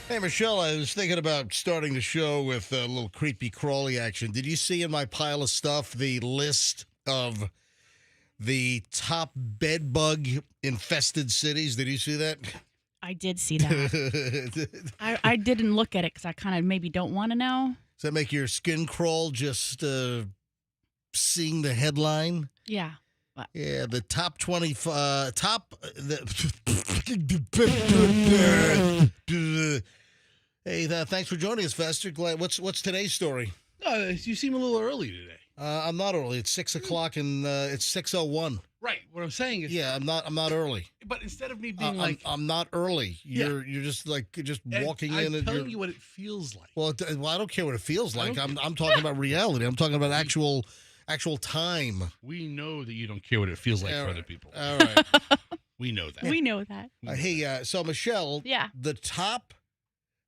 Hey, Michelle, I was thinking about starting the show with a little creepy crawly action. Did you see in my pile of stuff the list of the top bed bug infested cities? Did you see that? I did see that. I didn't look at it because I kind of maybe don't want to know. Does that make your skin crawl just seeing the headline? Yeah. Yeah, the top 25, Hey, thanks for joining us, Fester. Glad. What's today's story? You seem a little early today. I'm not early. It's 6 o'clock and it's 6:01. Right. What I'm saying is, yeah, I'm not early. But instead of me being I'm not early. You're just walking in. I'm telling you what it feels like. Well, I don't care what it feels like. I'm talking about reality. I'm talking about actual time. We know that you don't care what it feels like for other people. All right. We know that. We know that. Hey, so Michelle, yeah, the top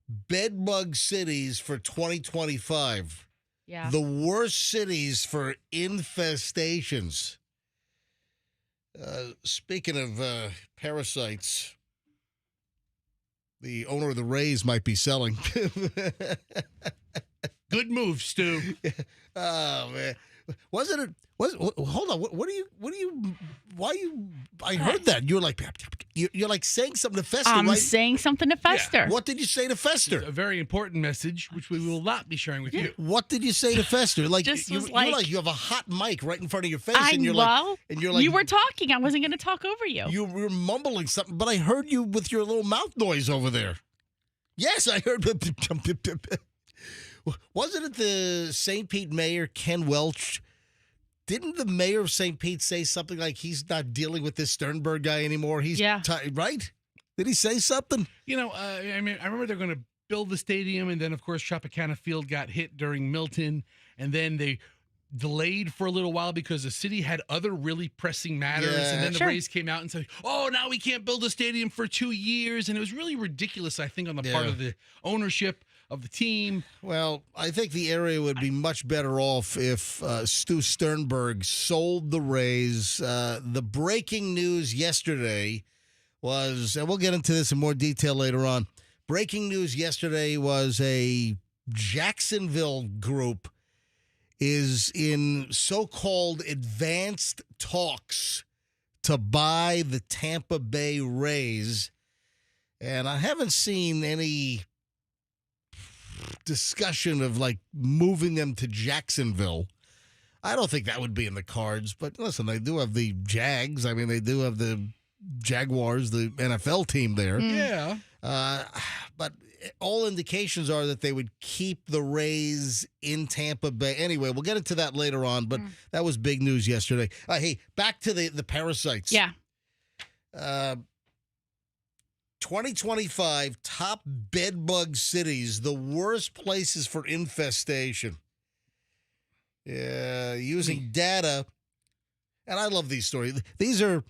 bed bug cities for 2025. Yeah. The worst cities for infestations. Speaking of parasites, the owner of the Rays might be selling. Good move, Stu. Oh man, wasn't it? Hold on. What do you? Why you? I heard that you're like saying something to Fester. I'm right? saying something to Fester. Yeah. What did you say to Fester? It's a very important message, which we will not be sharing with you. What did you say to Fester? Like you have a hot mic right in front of your face, and you're like, you were talking. I wasn't going to talk over you. You were mumbling something, but I heard you with your little mouth noise over there. Yes, I heard. Wasn't it the St. Pete mayor, Ken Welch? Didn't the mayor of St. Pete say something like he's not dealing with this Sternberg guy anymore? He's right? Did he say something? I remember they're going to build the stadium, and then, of course, Tropicana Field got hit during Milton, and then they delayed for a little while because the city had other really pressing matters, and then the Rays came out and said, oh, now we can't build a stadium for 2 years, and it was really ridiculous, I think, on the part of the ownership of the team. Well, I think the area would be much better off if Stu Sternberg sold the Rays. The breaking news yesterday was, and we'll get into this in more detail later on, breaking news yesterday was a Jacksonville group is in so-called advanced talks to buy the Tampa Bay Rays. And I haven't seen any discussion of, like, moving them to Jacksonville. I don't think that would be in the cards. But listen, they do have the Jags. I mean, they do have the Jaguars, the NFL team there. Yeah. But all indications are that they would keep the Rays in Tampa Bay. Anyway, we'll get into that later on, but that was big news yesterday. Hey, back to the parasites. Yeah. 2025 top bedbug cities, the worst places for infestation. Yeah, using data. And I love these stories. These are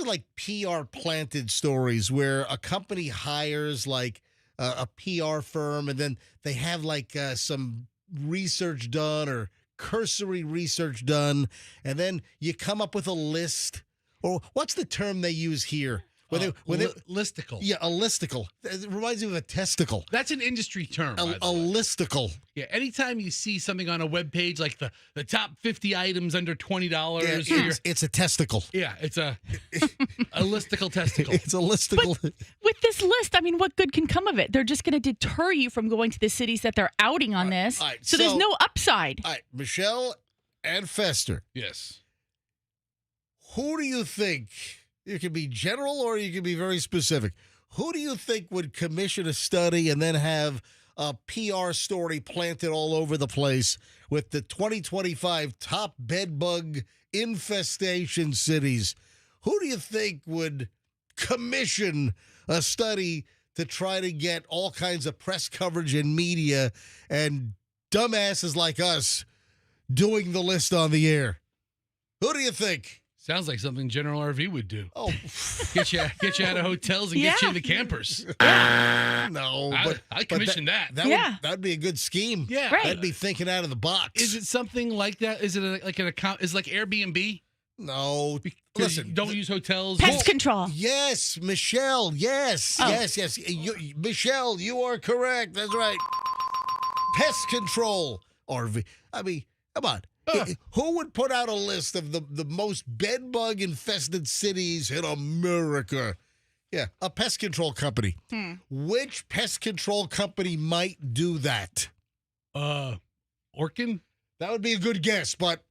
like PR planted stories where a company hires like a PR firm, and then they have like some research done or cursory research done, and then you come up with a list. Or what's the term they use here? Listicle. Yeah, a listicle. It reminds me of a testicle. That's an industry term. A listicle. Yeah, anytime you see something on a web page like the top 50 items under $20, it's a testicle. Yeah, it's a listicle testicle. It's a listicle. But with this list, I mean, what good can come of it? They're just going to deter you from going to the cities that they're outing on this. All right, so there's no upside. All right, Michelle and Fester. Yes. Who do you think? You can be general or you can be very specific. Who do you think would commission a study and then have a PR story planted all over the place with the 2025 top bedbug infestation cities? Who do you think would commission a study to try to get all kinds of press coverage and media and dumbasses like us doing the list on the air? Who do you think? Sounds like something General RV would do. Oh, get you out of hotels and get you into campers. No, I commissioned that. That'd be a good scheme. Yeah, right. That'd be thinking out of the box. Is it something like that? Is it like an account? Is it like Airbnb? No, Listen, don't use hotels. Pest control. Yes, Michelle. Yes, yes. Michelle, you are correct. That's right. Pest control. RV. I mean, come on. Who would put out a list of the most bedbug infested cities in America? Yeah, a pest control company. Which pest control company might do that? Orkin? That would be a good guess, but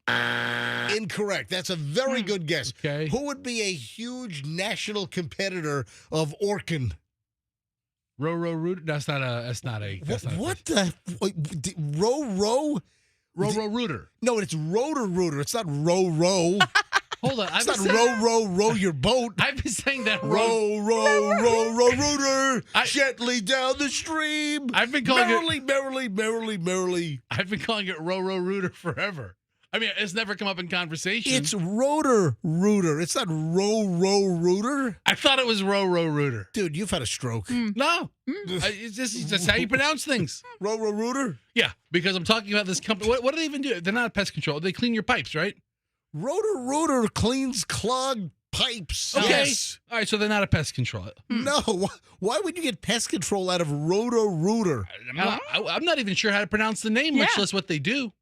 incorrect. That's a very good guess. Okay. Who would be a huge national competitor of Orkin? Rooter? That's not a. What the? Row? Rooter. No, it's Rotor. It's not row. Hold on. It's not row your boat. I've been saying that. Row, Rooter. Gently down the stream. I've been calling merrily. I've been calling it Rooter forever. I mean, it's never come up in conversation. It's Rooter. It's not row Rooter. I thought it was Rooter. Dude, you've had a stroke. No. It's just how you pronounce things. Rooter? Yeah, because I'm talking about this company. What do they even do? They're not pest control. They clean your pipes, right? Rooter cleans clogged pipes. Okay. Yes. All right, so they're not a pest control. No. Why would you get pest control out of Rooter? I'm not even sure how to pronounce the name, much less what they do.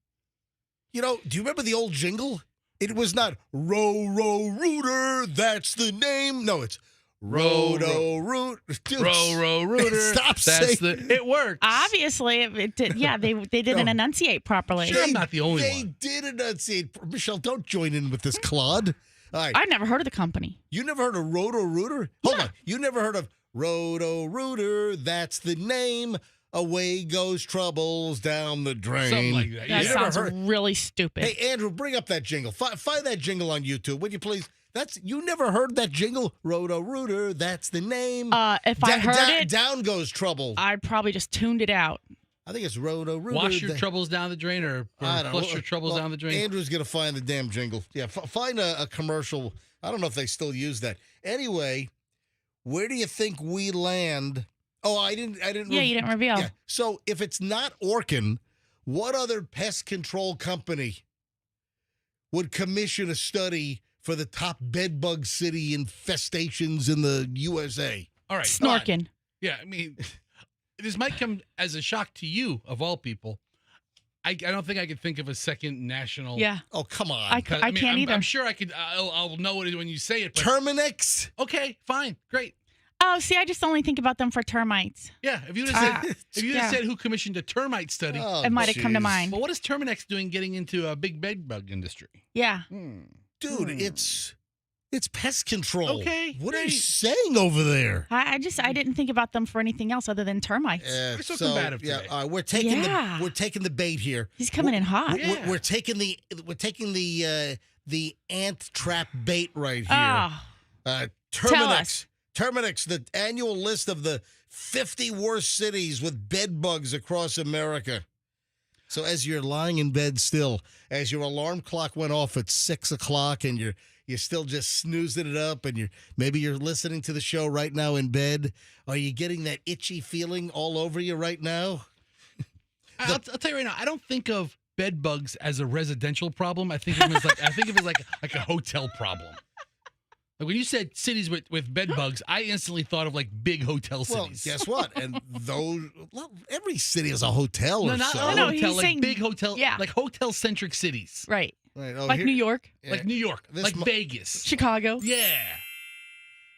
You know, do you remember the old jingle? It was not Rooter, that's the name. No, it's Rooter. Rooter. Stop saying it worked. Obviously, it did. Yeah, they didn't enunciate properly. Sure, I'm not the only one. They did enunciate. Michelle, don't join in with this clod. All right. I've never heard of the company. You never heard of Rooter? Hold on. You never heard of Rooter, that's the name. away goes troubles down the drain. Something like that. That You never sounds heard- really stupid. Hey, Andrew, bring up that jingle. Find that jingle on YouTube, would you please? You never heard that jingle? Roto-Rooter, that's the name. If I heard it, down goes trouble. I probably just tuned it out. I think it's Roto-Rooter. Wash your troubles down the drain or I don't flush know. your troubles Well, down the drain. Andrew's going to find the damn jingle. Yeah, find a commercial. I don't know if they still use that. Anyway, where do you think we land? Oh, I didn't. Yeah, you didn't reveal. Yeah. So if it's not Orkin, what other pest control company would commission a study for the top bedbug city infestations in the USA? All right. Snorking. Yeah, I mean, this might come as a shock to you, of all people. I don't think I could think of a second national. Yeah. Oh, come on. I can't either. I'm sure I could. I'll know it when you say it. But, Terminix? okay, fine, great. Oh, see, I just only think about them for termites. Yeah, if you'd have said, yeah. said who commissioned a termite study, Oh, It might have come to jeez. mind. well, what is Terminex doing getting into a big bedbug industry? Yeah. Dude, it's pest control. Okay, What are you great. saying over there? I didn't think about them for anything else other than termites. You're so combative yeah, today. we're taking Yeah. we're taking the bait here. He's coming in hot. Yeah. We're taking the ant trap bait right here. Oh, Tell us. Terminix, the annual list of the 50 worst cities with bed bugs across America. So as you're lying in bed still, as your alarm clock went off at 6 o'clock and you're still just snoozing it up and maybe you're listening to the show right now in bed, are you getting that itchy feeling all over you right now? I'll tell you right now, I don't think of bed bugs as a residential problem. I think of it as like a hotel problem. Like when you said cities with bed bugs, I instantly thought of like big hotel Well, cities. guess what? And every city has a hotel or not so. a No, hotel, he's like saying- big hotel, yeah. like hotel-centric cities. right. Right, oh, Like here- New York, yeah. Like New York, This like mo- Vegas. Chicago. Yeah.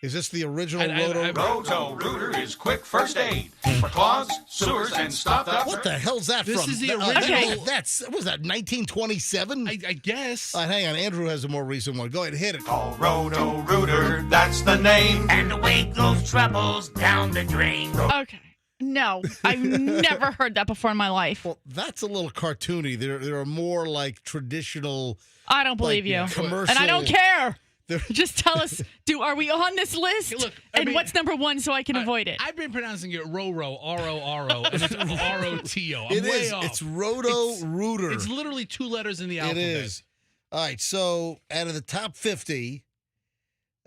Is this the original I- Roto? Roto-Rooter is quick first aid for clogs, sewers, and stopped up. What the hell's that This from? is the That- original- That's what was that 1927? I guess. Hang on, Andrew has a more recent one. Go ahead, hit it. Call Roto-Rooter, that's the name. And away goes troubles down the drain. Okay. No, I've never heard that before in my life. Well, that's a little cartoony. There are more like traditional. I don't believe you. commercial. And I don't care. There- Just tell us, are we on this list? Hey, look, I and mean- what's number one so I can avoid it? I've been pronouncing it Roro, R-O-R-O, and it's R-O-T-O. I'm It way is. off. It's Roto-Rooter. It's literally two letters in the It alphabet. is. All right. So out of the top 50,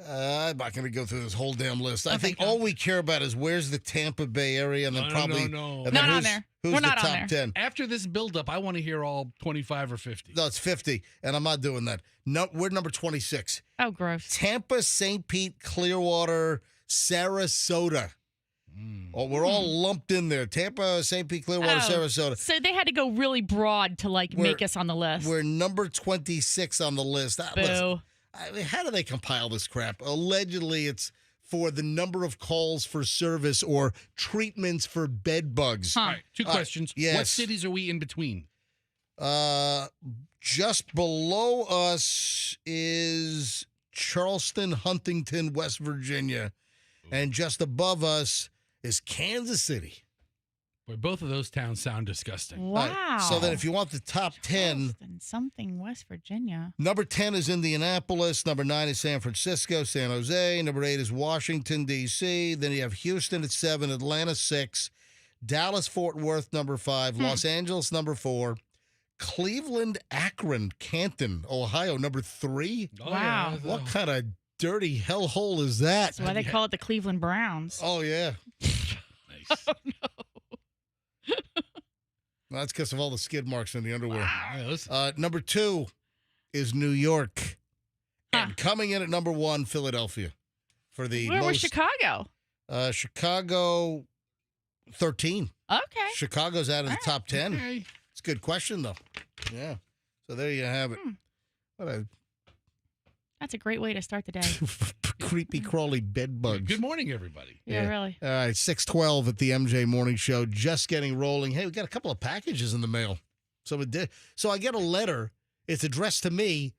I'm not going to go through this whole damn list. I think all we care about is where's the Tampa Bay area, and then No, probably no. and then Not on who's, there. Who's We're the not on top there. 10? After this buildup, I want to hear all 25 or 50. No, it's 50, and I'm not doing that. No, we're number 26. Oh, gross. Tampa, St. Pete, Clearwater, Sarasota. Oh, we're all lumped in there. Tampa, St. Pete, Clearwater, Sarasota. So they had to go really broad to make us on the list. We're number 26 on the list. Listen, Boo. I mean, how do they compile this crap? Allegedly, it's for the number of calls for service or treatments for bed bugs. Huh. All right, two questions. yes. What cities are we in between? Just below us is Charleston, Huntington, West Virginia. And just above us is Kansas City. Boy, both of those towns sound disgusting. All Wow. right, so then if you want the top 10, Charleston, something West Virginia. number 10 is Indianapolis. Number 9 is San Francisco, San Jose. Number 8 is Washington, D.C. Then you have Houston at 7, Atlanta 6, Dallas, Fort Worth, number 5, Los Angeles, number 4, Cleveland, Akron, Canton, Ohio, number 3. Oh, Wow. Yeah, What kind of dirty hellhole is that? That's why they call it the Cleveland Browns. Oh, yeah. nice. Well, that's because of all the skid marks in the underwear. Yeah, listen. Number 2 is New York. And coming in at number 1, Philadelphia. For the Where was most, Chicago? Chicago, 13. Okay. Chicago's out of the top 10. Okay. It's a good question, though. Yeah. So there you have it. What a That's a great way to start the day. creepy, crawly bed bugs. Good morning, everybody. Yeah, really. All right, 6:12 at the MJ Morning Show, just getting rolling. Hey, we got a couple of packages in the mail. So I get a letter. It's addressed to me,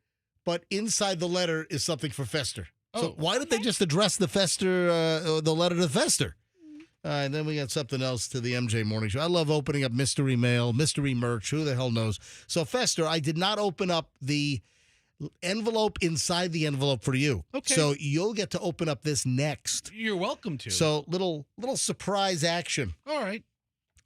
but inside the letter is something for Fester. So Oh. why did they just address the Fester, the letter to Fester? All right, then we got something else to the MJ Morning Show. I love opening up mystery mail, mystery merch. Who the hell knows? So, Fester, I did not open up the envelope inside the envelope for you. Okay. So you'll get to open up this next. You're welcome to. So little surprise action. All right.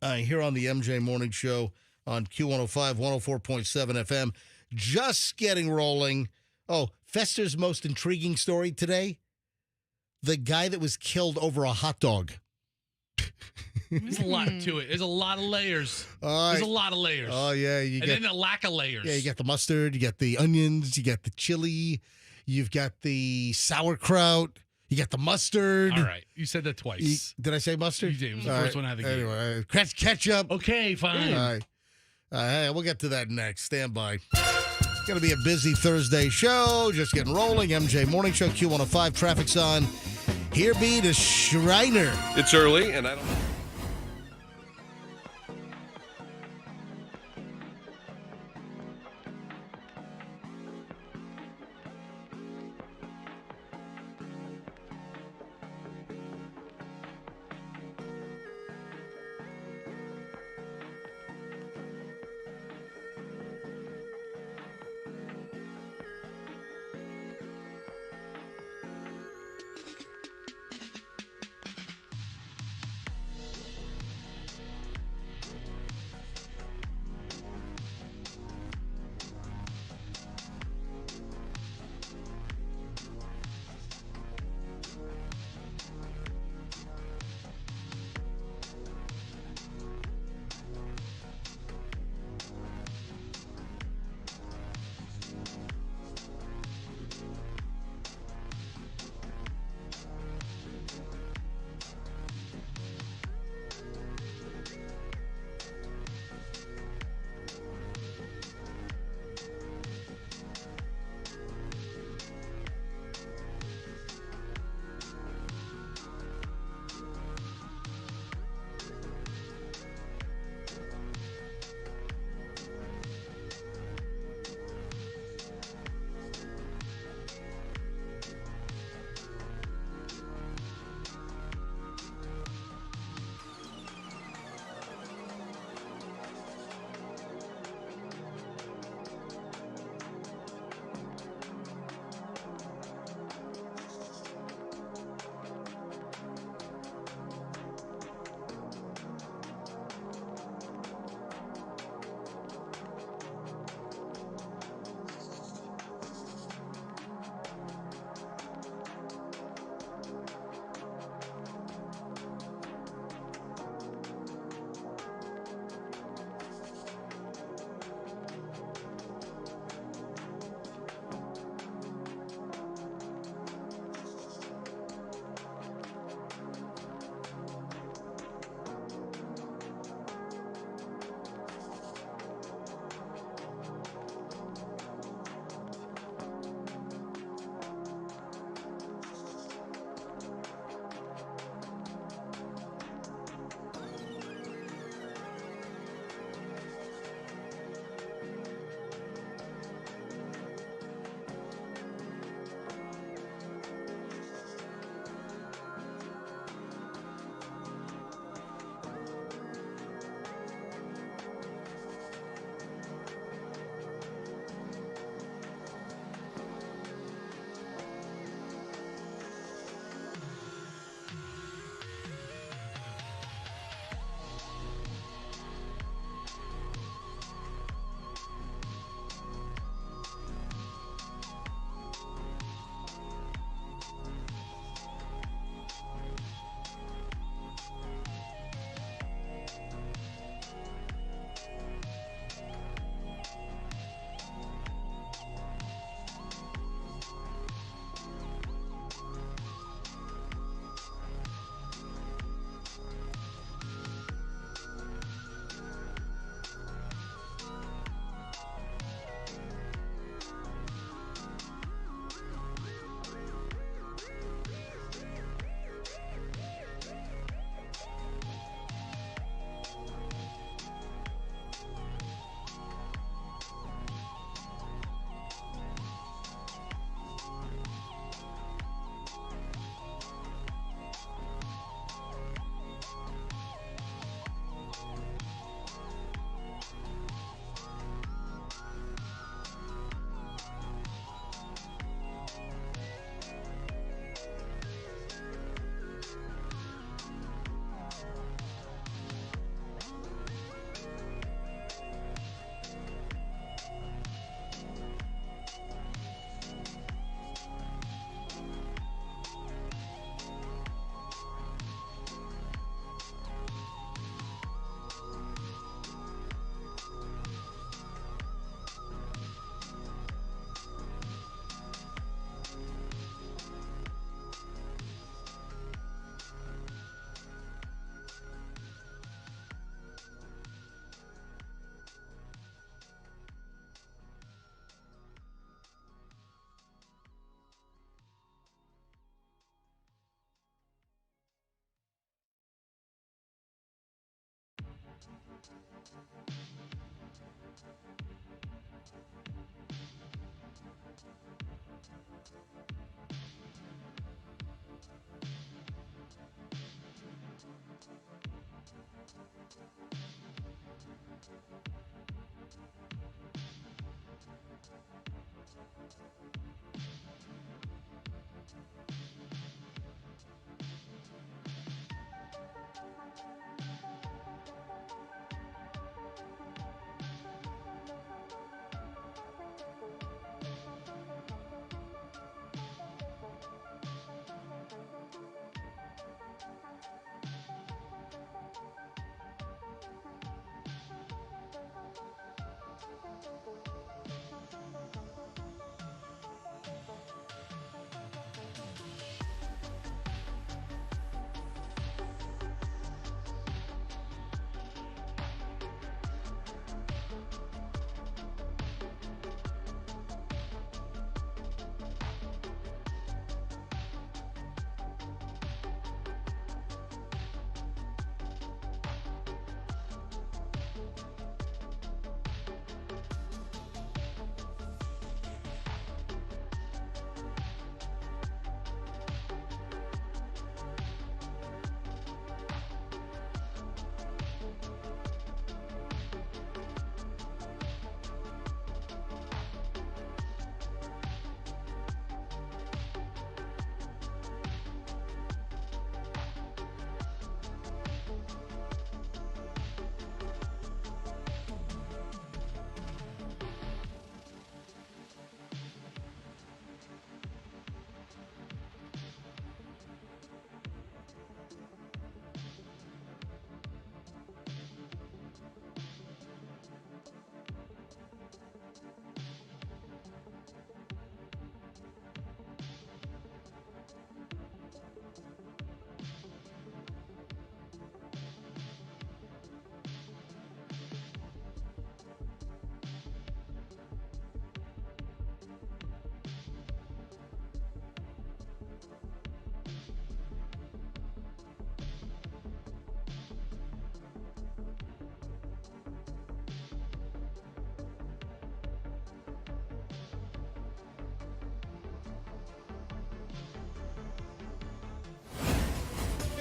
Here on the MJ Morning Show on Q105, 104.7 FM. Just getting rolling. Oh, Fester's most intriguing story today. The guy that was killed over a hot dog. There's a lot to it. There's a lot of layers. All right. There's a lot of layers. Oh, yeah. And then a lack of layers. Yeah, you got the mustard, you got the onions, you got the chili, you've got the sauerkraut, you got the mustard. All right. You said that twice. Did I say mustard? You did. It was the All first one out of the gate. Anyway, ketchup. Okay, fine. All right. Hey, we'll get to that next. Stand by. It's going to be a busy Thursday show. Just getting rolling. MJ Morning Show, Q105. Traffic's on. Here be the Shriner. It's early, and I don't.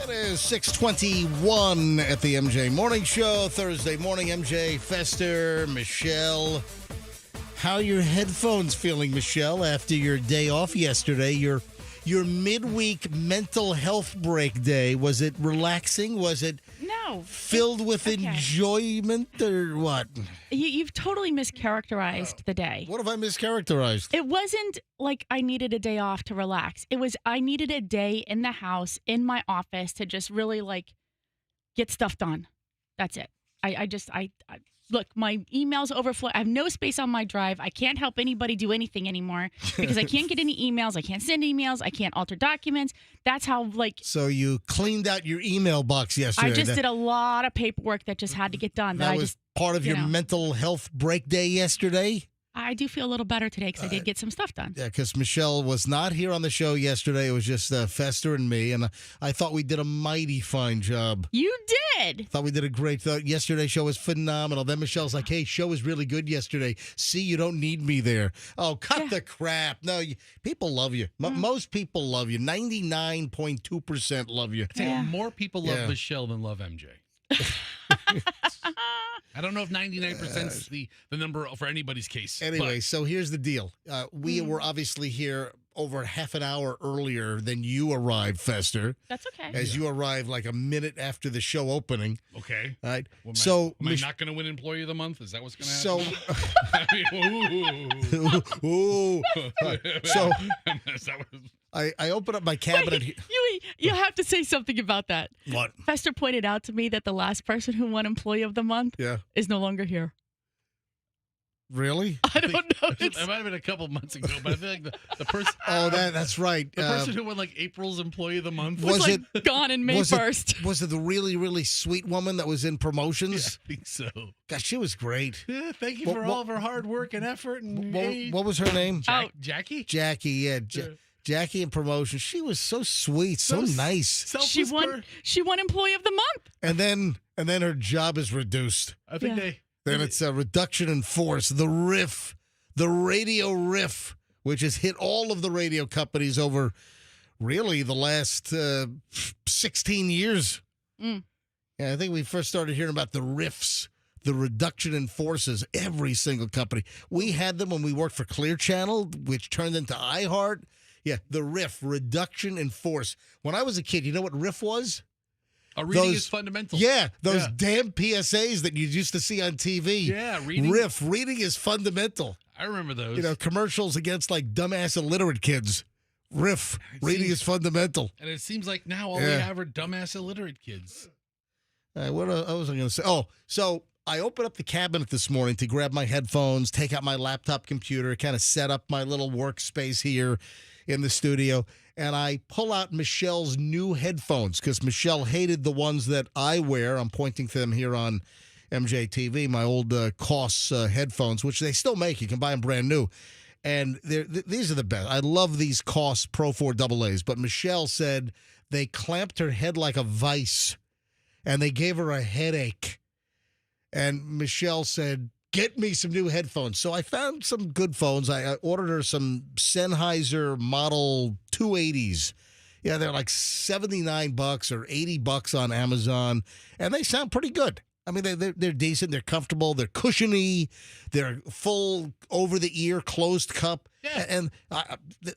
It is 6:21 at the MJ Morning Show, Thursday morning. MJ, Fester, Michelle. How are your headphones feeling, Michelle, after your day off yesterday? Your midweek mental health break day. Was it relaxing? Was it No. filled with Okay. enjoyment or what? You've totally mischaracterized the day. What have I mischaracterized? It wasn't like I needed a day off to relax. It was I needed a day in the house, in my office, to just really get stuff done. That's it. I look, my emails overflow. I have no space on my drive. I can't help anybody do anything anymore because I can't get any emails. I can't send emails. I can't alter documents. That's how So you cleaned out your email box yesterday. I just did a lot of paperwork that just had to get done. That I was just part of your mental health break day yesterday? I do feel a little better today because I did get some stuff done. Yeah, because Michelle was not here on the show yesterday. It was just Fester and me, and I thought we did a mighty fine job. You did. Thought we did a great. Yesterday's show was phenomenal. Then Michelle's like, "Hey, show was really good yesterday. See, you don't need me there." Oh, cut the crap. No, people love you. Most people love you. 99.2% love you. I think more people love Yeah. Michelle than love MJ. I don't know if 99% is the number for anybody's case. Anyway, so here's the deal. We were obviously here over half an hour earlier than you arrived, Fester. That's okay. As you arrived like a minute after the show opening. Okay. All right. Well, So am I not going to win Employee of the Month? Is that what's going to happen? Ooh. So Is that what- I open up my cabinet. Wait, you have to say something about that. What? Fester pointed out to me that the last person who won Employee of the Month Yeah. is no longer here. Really? I don't know. It might have been a couple months ago, but I feel like the person. Oh, that's right. The person who won April's Employee of the Month Was was it gone in May was it- 1st. Was it the really, really sweet woman that was in promotions? I think so. Gosh, she was great. Yeah, thank you What- for what- all of her hard work and effort. And What was her name? Jackie? Jackie, yeah. Jackie in promotion. She was so sweet, so nice. She won Employee of the Month. And then her job is reduced. I think Yeah. Then it's a reduction in force. The riff, the radio riff, which has hit all of the radio companies over really the last 16 years. Mm. Yeah, I think we first started hearing about the RIFs, the reduction in forces. Every single company. We had them when we worked for Clear Channel, which turned into iHeart. Yeah, the RIF, reduction in force. When I was a kid, you know what RIF was? A reading is fundamental. Yeah, those damn PSAs that you used to see on TV. Yeah, reading. RIF, reading is fundamental. I remember those. You know, commercials against like dumbass illiterate kids. RIF, reading is fundamental. And it seems like now all we have are dumbass illiterate kids. What was I going to say? Oh, so I opened up the cabinet this morning to grab my headphones, take out my laptop computer, kind of set up my little workspace here in the studio, and I pull out Michelle's new headphones because Michelle hated the ones that I wear. I'm pointing to them here on MJTV, my old COS headphones, which they still make. You can buy them brand new. And these are the best. I love these COS Pro 4 AA's, but Michelle said they clamped her head like a vice, and they gave her a headache. And Michelle said, get me some new headphones. So I found some good phones. I ordered her some Sennheiser Model 280s. Yeah, they're like $79 or $80 on Amazon, and they sound pretty good. I mean, they're decent. They're comfortable. They're cushiony. They're full over-the-ear closed cup, and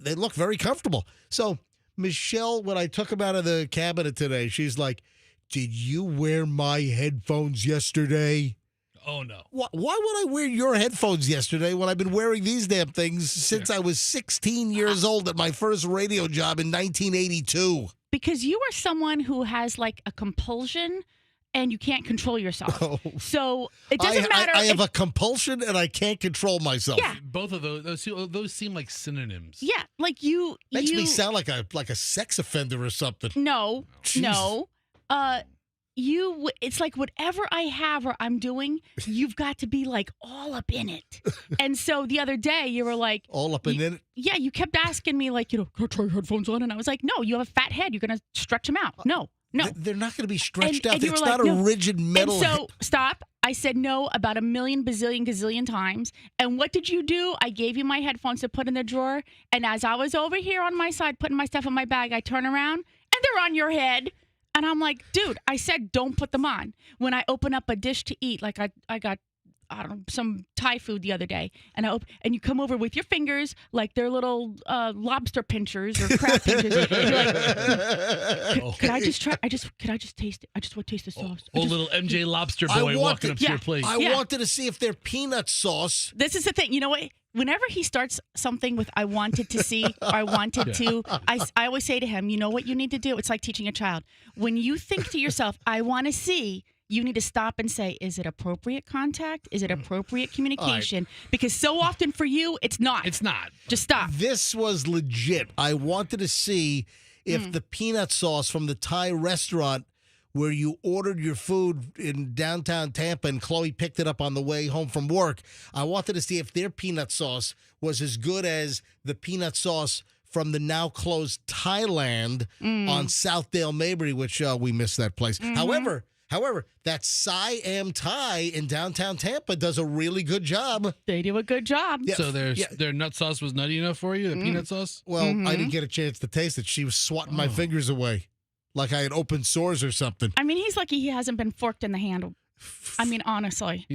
they look very comfortable. So Michelle, when I took them out of the cabinet today, she's like, did you wear my headphones yesterday? Oh, no. Why would I wear your headphones yesterday when I've been wearing these damn things since I was 16 years old at my first radio job in 1982? Because you are someone who has like a compulsion and you can't control yourself. Oh. So it doesn't matter. I have a compulsion and I can't control myself. Yeah. Both of those seem like synonyms. Yeah, like you Makes me sound like a sex offender or something. No, Jeez. no. It's like whatever I have or I'm doing, you've got to be like all up in it. And so the other day you were like, all up in it? Yeah, you kept asking me like, can I try your headphones on? And I was like, no, you have a fat head. You're going to stretch them out. No. They're not going to be stretched out. And It's like, not a rigid metal. And so, stop. I said no about a million, bazillion, gazillion times. And what did you do? I gave you my headphones to put in the drawer. And as I was over here on my side, putting my stuff in my bag, I turn around and they're on your head. And I'm like, dude, I said don't put them on. When I open up a dish to eat, like I got, I don't know, some Thai food the other day, and and you come over with your fingers like they're little lobster pinchers or crab pinchers. And you're like, could I just try? Could I just taste it? I just want to taste the sauce. Little MJ Lobster boy walking up to your plate. I wanted to see if they're peanut sauce. This is the thing. You know what? Whenever he starts something with I wanted to see or I wanted to, I always say to him, you know what you need to do? It's like teaching a child. When you think to yourself, I want to see, you need to stop and say, is it appropriate contact? Is it appropriate communication? Right. Because so often for you, it's not. It's not. Just stop. This was legit. I wanted to see if the peanut sauce from the Thai restaurant where you ordered your food in downtown Tampa and Chloe picked it up on the way home from work, I wanted to see if their peanut sauce was as good as the peanut sauce from the now closed Thailand on Southdale Mabry, which we missed that place. Mm-hmm. However, that Siam Thai in downtown Tampa does a really good job. They do a good job. Yeah. So their nut sauce was nutty enough for you, the peanut sauce? Well, I didn't get a chance to taste it. She was swatting my fingers away like I had open sores or something. I mean, he's lucky he hasn't been forked in the handle. I mean, honestly.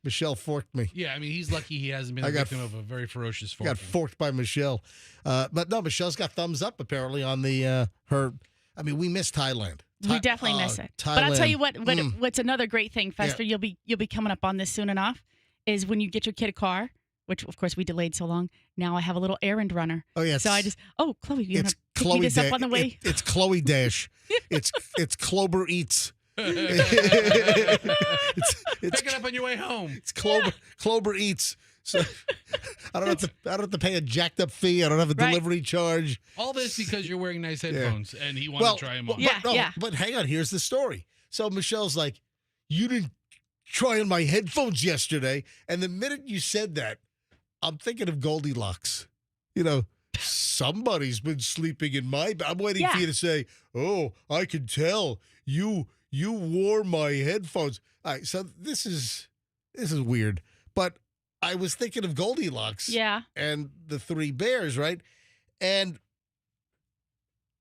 Michelle forked me. Yeah, I mean, he's lucky he hasn't been a victim of a very ferocious fork. Got forked by Michelle. But no, Michelle's got thumbs up apparently on the her. I mean, we miss Thailand. We definitely miss it. Thailand. But I'll tell you what's another great thing, Fester, you'll be coming up on this soon enough, is when you get your kid a car, which of course we delayed so long. Now I have a little errand runner. Oh yeah. So I just Chloe, you want to pick me this up on the way? It's Chloe Dash. it's Clover Eats. Pick it up on your way home. It's Clover Eats. So I don't have to pay a jacked up fee. I don't have a delivery charge. All this because you're wearing nice headphones and he wanted to try them on. But hang on, here's the story. So Michelle's like, you didn't try on my headphones yesterday. And the minute you said that, I'm thinking of Goldilocks. You know, somebody's been sleeping in my bed. I'm waiting for you to say, oh, I can tell you wore my headphones. All right, so this is weird. But I was thinking of Goldilocks and the Three Bears, right? And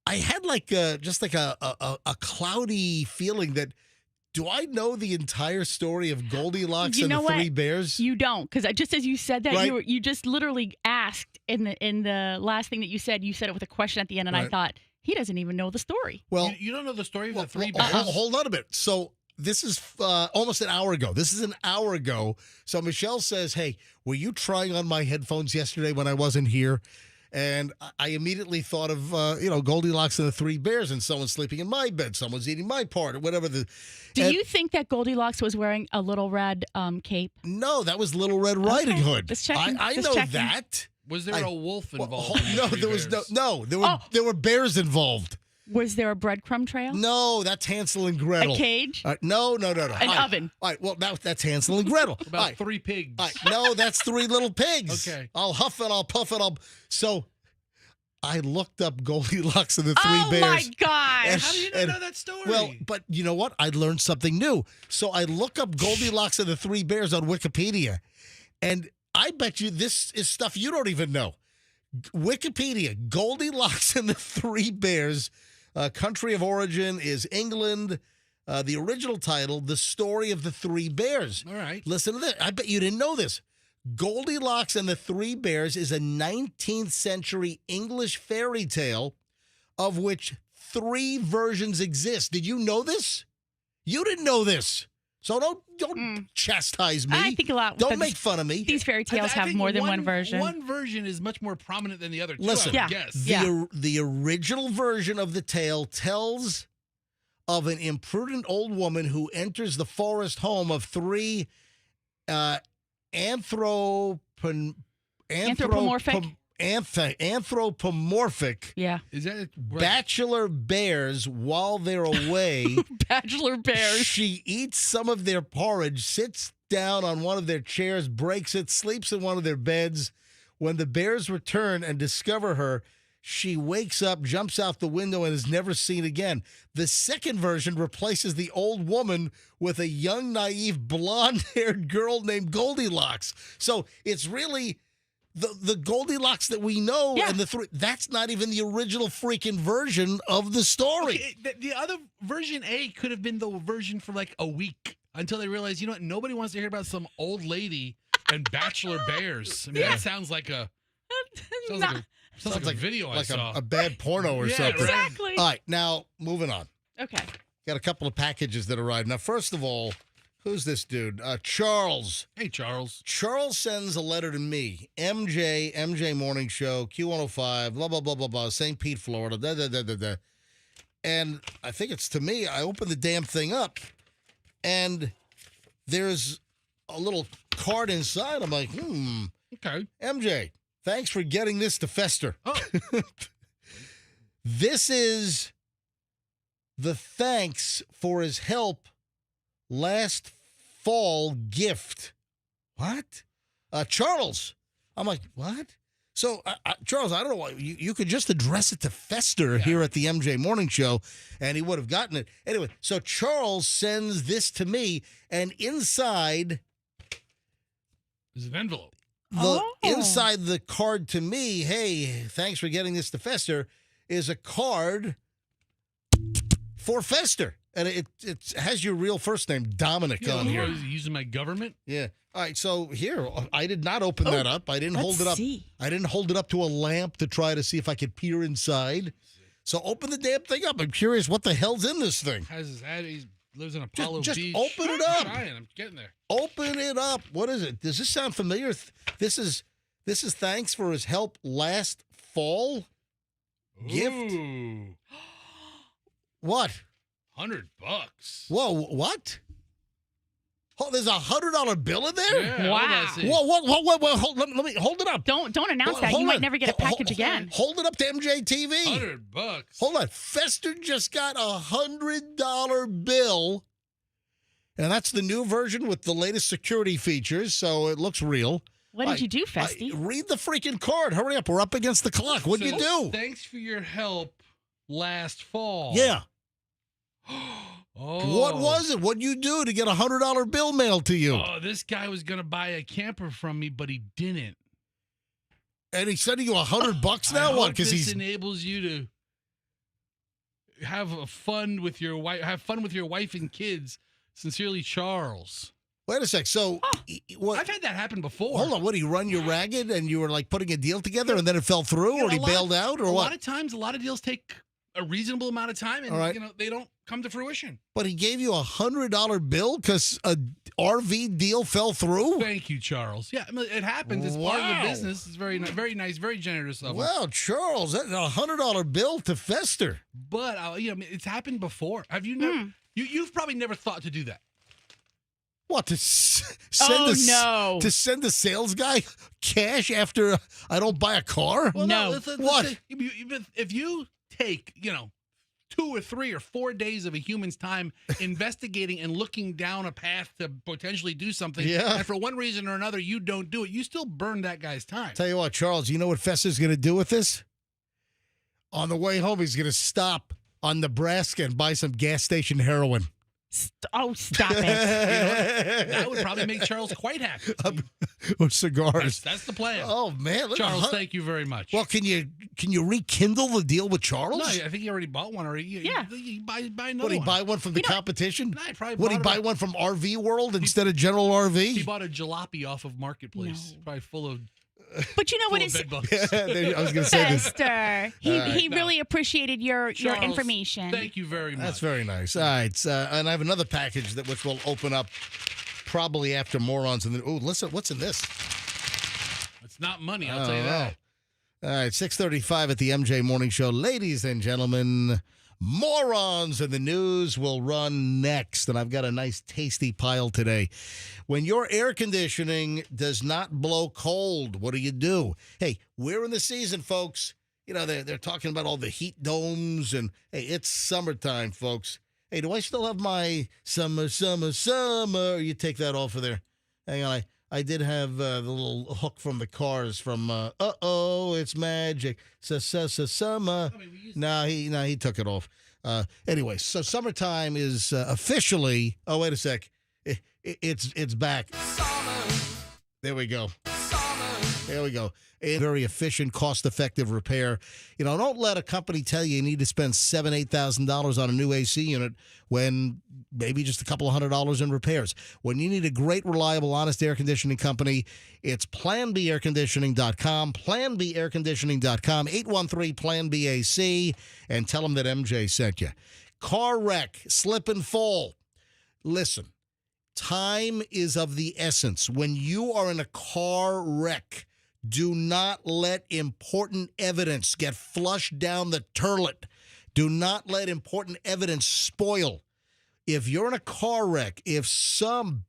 I had just like a cloudy feeling that Do I know the entire story of Goldilocks You and know the Three what? Bears? You don't, because just as you said that, Right. you just literally asked in the last thing that you said it with a question at the end, and I Right. thought he doesn't even know the story. Well, You don't know the story of well, the Three well, Bears? hold on a bit. So this is almost an hour ago. This is an hour ago. So Michelle says, hey, were you trying on my headphones yesterday when I wasn't here? And I immediately thought of, Goldilocks and the Three Bears and someone sleeping in my bed, someone's eating my part, or whatever. Do you think that Goldilocks was wearing a little red cape? No, that was Little Red Riding Okay, Hood. just checking, I just know checking. that. Was there a wolf Well, involved? in the no, Three there was Bears? there were bears involved. Was there a breadcrumb trail? No, that's Hansel and Gretel. A cage? No. An oven? All right, well, that's Hansel and Gretel. About All right, three pigs. all right, no, that's Three Little Pigs. Okay. I'll huff it, I'll puff it, So I looked up Goldilocks and the Three Oh Bears. my gosh! How do you not know that story? Well, but you know what? I learned something new. So I look up Goldilocks and the Three Bears on Wikipedia, and I bet you this is stuff you don't even know. Wikipedia, Goldilocks and the Three Bears, country of origin is England. The original title, The Story of the Three Bears. all right. Listen to this. I bet you didn't know this. Goldilocks and the Three Bears is a 19th century English fairy tale of which 3 versions exist. Did you know this? You didn't know this. So don't chastise me. I think a lot. Don't because make fun of me. These fairy I tales have think more than one version. One version is much more prominent than the other two. Listen, I would Yeah. guess. The original version of the tale tells of an imprudent old woman who enters the forest home of 3 anthropomorphic Yeah. Is that bachelor bears while they're away. Bachelor bears. She eats some of their porridge, sits down on one of their chairs, breaks it, sleeps in one of their beds. When the bears return and discover her, she wakes up, jumps out the window, and is never seen again. The second version replaces the old woman with a young, naive, blonde-haired girl named Goldilocks. So it's really the Goldilocks that we know, Yeah. and the 3. That's not even the original freaking version of the story. Okay, the other version A could have been the version for like a week until they realized, you know what? Nobody wants to hear about some old lady and bachelor bears. I mean, that sounds like a video I saw. a bad porno or Yeah, something. right. Exactly. All right, now moving on. Okay. Got a couple of packages that arrived. Now, first of all, who's this dude? Charles. Hey, Charles. Charles sends a letter to me. MJ Morning Show, Q105, blah, blah, blah, blah, blah, St. Pete, Florida, da, da, da, da, da. And I think it's to me. I open the damn thing up, and there's a little card inside. I'm like, Okay. MJ, thanks for getting this to fester. Oh. This is the thanks for his help last fall gift. What? Charles. I'm like, what? So, Charles, I don't know why. You could just address it to Fester here at the MJ Morning Show, and he would have gotten it. Anyway, so Charles sends this to me, and inside There's an envelope. inside the card to me, hey, thanks for getting this to Fester, is a card for Fester. And it has your real first name, Dominic, on here. Was he using my government? Yeah. All right, so here, I did not open that up. I didn't hold it up. see. I didn't hold it up to a lamp to try to see if I could peer inside. So open the damn thing up. I'm curious what the hell's in this thing. Has his ad? He lives in Apollo Just Beach. open it I'm up. trying. I'm getting there. Open it up. What is it? Does this sound familiar? This is thanks for his help last fall. Gift? Ooh, What? $100. Whoa, what? Oh, there's $100 bill in there? Yeah, Wow. hold on, see. Whoa, hold, let me hold it up. Don't announce Hold- that. hold You might on. never get a package again. Hold it up to MJTV. $100. Hold on. Fester just got $100 bill. And that's the new version with the latest security features, so it looks real. What did you do, Festy? Read the freaking card. Hurry up. We're up against the clock. What'd you do? Thanks for your help last fall. Yeah. Oh. What was it? What'd you do to get a $100 bill mailed to you? Oh, this guy was going to buy a camper from me, but he didn't. And he's sending you $100 I now? hope What? Because this he's enables you to have fun with your wife and kids Sincerely, Charles. Wait a sec. So, what? I've had that happen before. Hold on. What, did he run you ragged and you were like putting a deal together and then it fell through, or he bailed out, or a what? lot of times, a lot of deals take a reasonable amount of time, and All right. they don't come to fruition. But he gave you $100 bill because a RV deal fell through? Thank you, Charles. Yeah, I mean, it happens. It's part of Wow. the business. It's very nice, very generous of him. Wow, Charles, that's a $100 bill to fester. But I mean, it's happened before. Have you never? You've probably never thought to do that. What, to send a sales guy cash after I don't buy a car? Well, No. let's What? say, if you take 2 or 3 or 4 days of a human's time investigating and looking down a path to potentially do something, Yeah. and for one reason or another you don't do it, you still burn that guy's time. Tell you what, Charles, you know what Fester's going to do with this? On the way home, he's going to stop on Nebraska and buy some gas station heroin. Stop it. That would probably make Charles quite happy. Or cigars. That's the plan. Oh, man. Look at Charles, the thank you very much. Well, can you rekindle the deal with Charles? No, I think he already bought one already. Yeah. You buy another Would he one. buy one from the competition? No, he probably Would he bought buy it- one from RV World instead of General RV? He bought a jalopy off of Marketplace. No. Probably full of But you know what? full of It's bed bugs. I was going to say this. Fester. He really appreciated your Charles, information. Thank you very much. That's very nice. All right. And I have another package which will open up probably after Morons. Oh, listen, what's in this? It's not money, I I'll tell you don't that. know. All right, 6:35 at the MJ Morning Show. Ladies and gentlemen, Morons in the News will run next, and I've got a nice tasty pile today. When your air conditioning does not blow cold, what do? Hey, we're in the season, folks. You know, they're talking about all the heat domes, and hey, it's summertime, folks. Hey, do I still have my summer? You take that off of there. Hang on, I did have the little hook from the Cars from it's magic. Summer. No, he took it off. Anyway, so summertime is officially. Oh, wait a sec. It's back. There we go. There we go. A very efficient, cost-effective repair. You know, don't let a company tell you need to spend $7,000-$8,000 on a new AC unit when maybe just a couple of $100 in repairs. When you need a great, reliable, honest air conditioning company, it's PlanBAirConditioning.com, PlanBAirConditioning.com, 813-PLAN-BAC, and tell them that MJ sent you. Car wreck, slip and fall. Listen, time is of the essence. When you are in a car wreck, do not let important evidence get flushed down the toilet. Do not let important evidence spoil. If you're in a car wreck, if some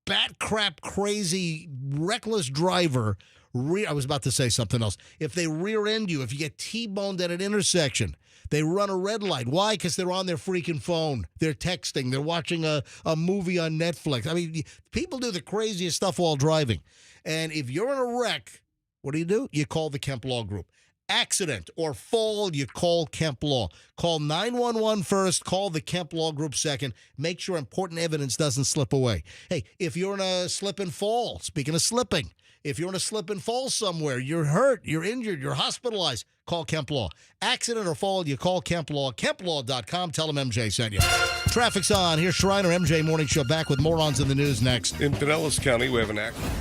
bat crap crazy reckless driver, I was about to say something else. If they rear end you, if you get T-boned at an intersection, they run a red light. Why? Because they're on their freaking phone. They're texting. They're watching a movie on Netflix. I mean, people do the craziest stuff while driving. And if you're in a wreck, what do? You call the Kemp Law Group. Accident or fall, you call Kemp Law. Call 911 first, call the Kemp Law Group second. Make sure important evidence doesn't slip away. Hey, if you're in a slip and fall, speaking of slipping, if you're in a slip and fall somewhere, you're hurt, you're injured, you're hospitalized, call Kemp Law. Accident or fall, you call Kemp Law. KempLaw.com. Tell them MJ sent you. Traffic's on. Here's Shriner, MJ Morning Show, back with Morons in the News next. In Pinellas County, we have an accident.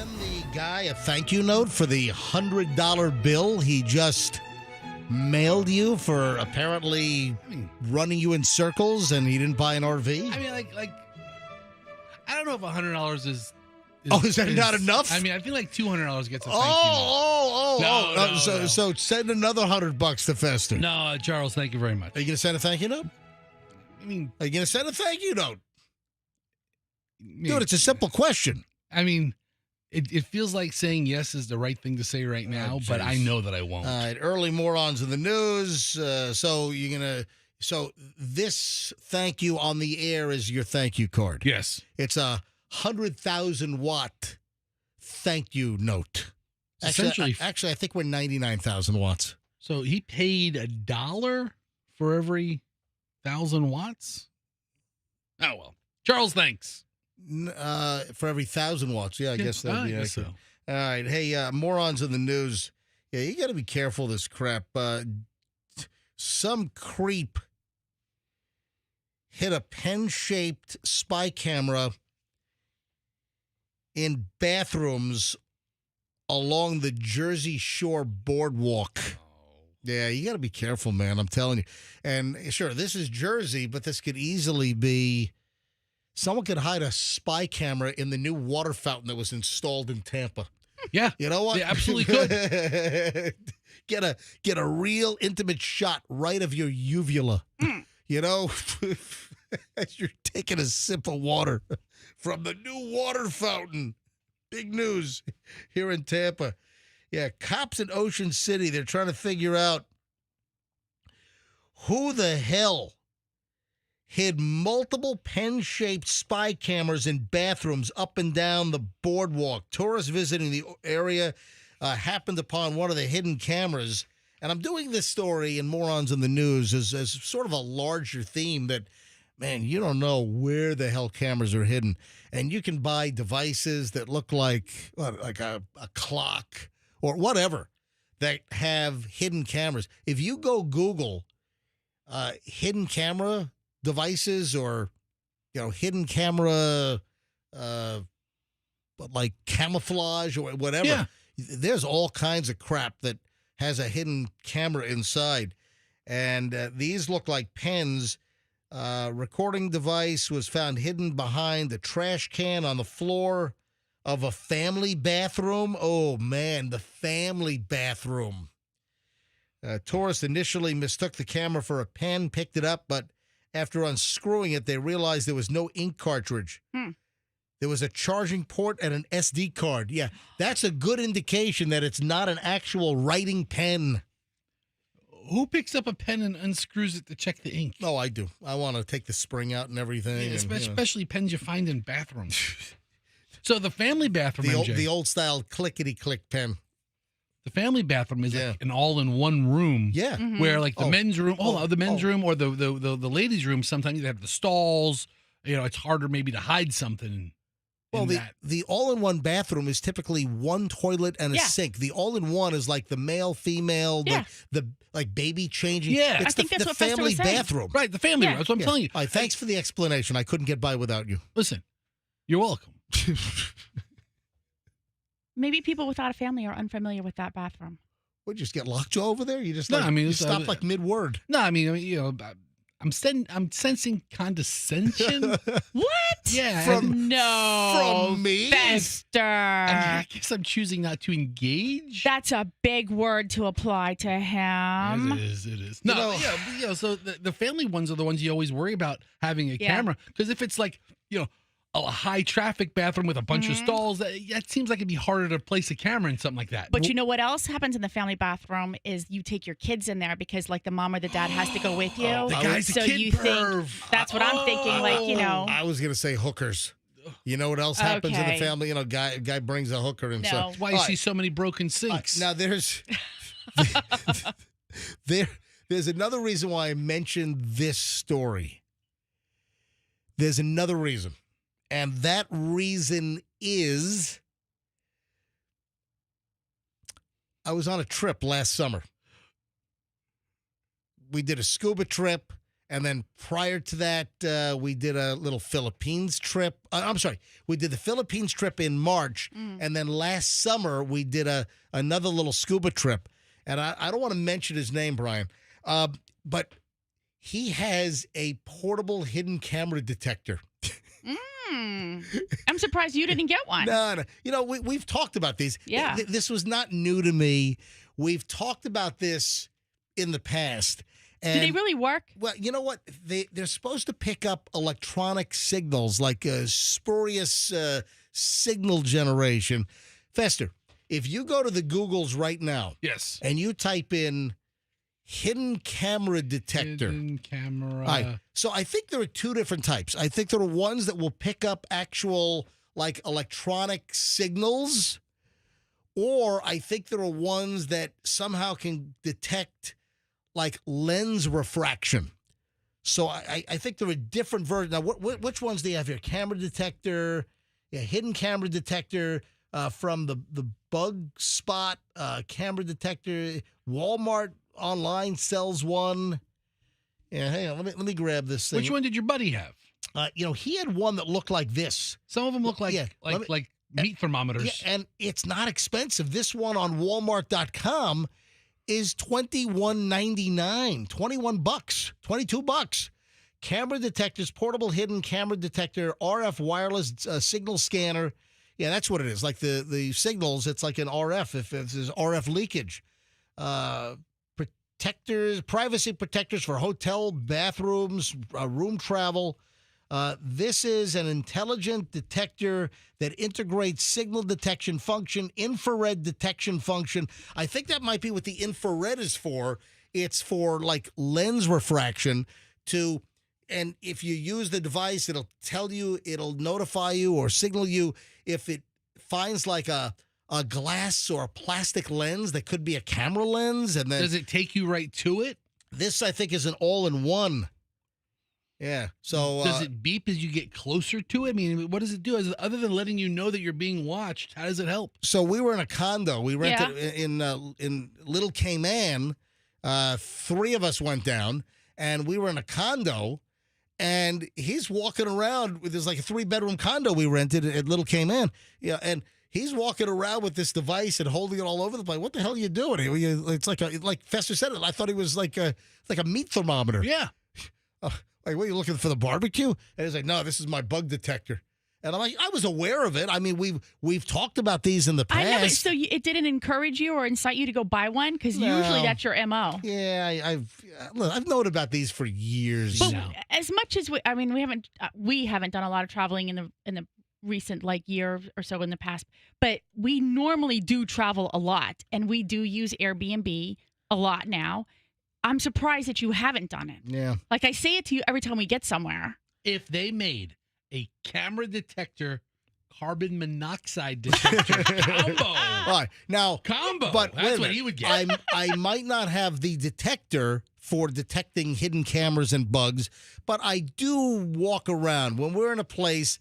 send the guy a thank you note for the $100 bill he just mailed you for apparently running you in circles and he didn't buy an RV? I mean, like, I don't know if $100 is. Is that not enough? I mean, I feel like $200 gets a thank you note. No. So send another $100 to Fester. No, Charles, thank you very much. Are you going to send a thank you note? I mean, Are you going to send a thank you note? Dude, it's a simple question. I mean, it feels like saying yes is the right thing to say right now, but I know that I won't. All right, early morons in the news. So this thank you on the air is your thank you card. Yes. It's a 100,000 watt thank you note. Actually, I think we're 99,000 watts. So he paid $1 for every 1,000 watts? Oh, well. Charles, thanks. For every 1,000 watts. Yeah, I guess that would be accurate. So. All right. Hey, morons in the news. Yeah, you got to be careful of this crap. Some creep hit a pen-shaped spy camera in bathrooms along the Jersey Shore boardwalk. Yeah, you got to be careful, man. I'm telling you. And sure, this is Jersey, but this could easily be someone could hide a spy camera in the new water fountain that was installed in Tampa. Yeah. You know what? They absolutely could. Get a real intimate shot right of your uvula. You know, as you're taking a sip of water from the new water fountain. Big news here in Tampa. Yeah, cops in Ocean City, they're trying to figure out who the hell hid multiple pen-shaped spy cameras in bathrooms up and down the boardwalk. Tourists visiting the area happened upon one of the hidden cameras. And I'm doing this story in Morons in the News as sort of a larger theme that, man, you don't know where the hell cameras are hidden. And you can buy devices that look like a clock or whatever that have hidden cameras. If you go Google hidden camera devices or, hidden camera like camouflage or whatever, there's all kinds of crap that has a hidden camera inside. And these look like pens. Recording device was found hidden behind the trash can on the floor of a family bathroom. Oh, man, the family bathroom. Tourists initially mistook the camera for a pen, picked it up, but after unscrewing it, they realized there was no ink cartridge. There was a charging port and an SD card. Yeah, that's a good indication that it's not an actual writing pen. Who picks up a pen and unscrews it to check the ink? Oh, I do. I want to take the spring out and everything. Yeah, and, especially pens you find in bathrooms. So the family bathroom, the old style clickety-click pen. The family bathroom is like an all-in-one room. Yeah. Mm-hmm. Where like the men's room, the men's room or the ladies' room, sometimes you have the stalls. It's harder maybe to hide something. Well, the all-in-one bathroom is typically one toilet and a sink. The all-in-one is like the male, female, the baby changing. Yeah. It's I think that's the what Fester family was saying. bathroom. Right, the family room. That's what I'm telling you. All right, thanks for the explanation. I couldn't get by without you. Listen, you're welcome. Maybe people without a family are unfamiliar with that bathroom. Would you just get lockjaw over there? You just you stop like mid-word. No, I'm sensing condescension. What? Yeah. From me? Fester. I guess I'm choosing not to engage. That's a big word to apply to him. It is. No, so the family ones are the ones you always worry about having a camera. Because if it's like, a high traffic bathroom with a bunch of stalls, that seems like it'd be harder to place a camera in something like that. But you know what else happens in the family bathroom is you take your kids in there because like the mom or the dad has to go with you. The guy's so a kid you perv. think that's what I'm thinking. I was gonna say hookers. You know what else happens in the family? Guy brings a hooker inside. No. That's why you see so many broken sinks. Now there's there's another reason why I mentioned this story. There's another reason. And that reason is I was on a trip last summer. We did a scuba trip, And then prior to that, we did a little Philippines trip. We did the Philippines trip in March. And then last summer, we did another little scuba trip. And I don't want to mention his name, Brian, but he has a portable hidden camera detector. I'm surprised you didn't get one. No. We've talked about these. Yeah. This was not new to me. We've talked about this in the past. And, do they really work? Well, you know what? They're supposed to pick up electronic signals like spurious signal generation. Fester, if you go to the Googles right now, Yes. and you type in hidden camera detector. Hidden camera. All right. So I think there are two different types. I think there are ones that will pick up actual like electronic signals, or I think there are ones that somehow can detect like lens refraction. So I think there are different versions. Now, which ones do you have here? Camera detector, hidden camera detector from the Bug Spot camera detector. Walmart online sells one. Yeah, hang on. Let me grab this thing. Which one did your buddy have? He had one that looked like this. Some of them look like like meat thermometers. Yeah, and it's not expensive. This one on Walmart.com is $21.99, $21, $22. Camera detectors, portable hidden camera detector, RF wireless signal scanner. Yeah, that's what it is. Like the signals, it's like an RF if there's RF leakage. Protectors, privacy protectors for hotel bathrooms, room travel. This is an intelligent detector that integrates signal detection function, infrared detection function. I think that might be what the infrared is for. It's for like lens refraction and if you use the device, it'll tell you, it'll notify you or signal you if it finds like a glass or a plastic lens that could be a camera lens. And then does it take you right to it? This, I think, is an all-in-one. Yeah. So does it beep as you get closer to it? I mean, what does it do? Other than letting you know that you're being watched, how does it help? So we were in a condo. We rented in Little Cayman. 3 of us went down, and we were in a condo. And he's walking around with there's like a 3-bedroom condo we rented at Little Cayman. Yeah, and he's walking around with this device and holding it all over the place. What the hell are you doing? It's like Fester said it. I thought he was like a meat thermometer. Yeah. Like, what, are you looking for the barbecue? And he's like, no, this is my bug detector. And I'm like, I was aware of it. I mean, we've talked about these in the past. I know, but so it didn't encourage you or incite you to go buy one? Because usually that's your MO. Yeah, I've known about these for years. But as much as we haven't done a lot of traveling in the recent year or so in the past, but we normally do travel a lot, and we do use Airbnb a lot now. I'm surprised that you haven't done it. Yeah. Like I say it to you every time we get somewhere. If they made a camera detector, carbon monoxide detector combo. All right. Now, combo. But that's what he would get. I might not have the detector for detecting hidden cameras and bugs, but I do walk around when we're in a place.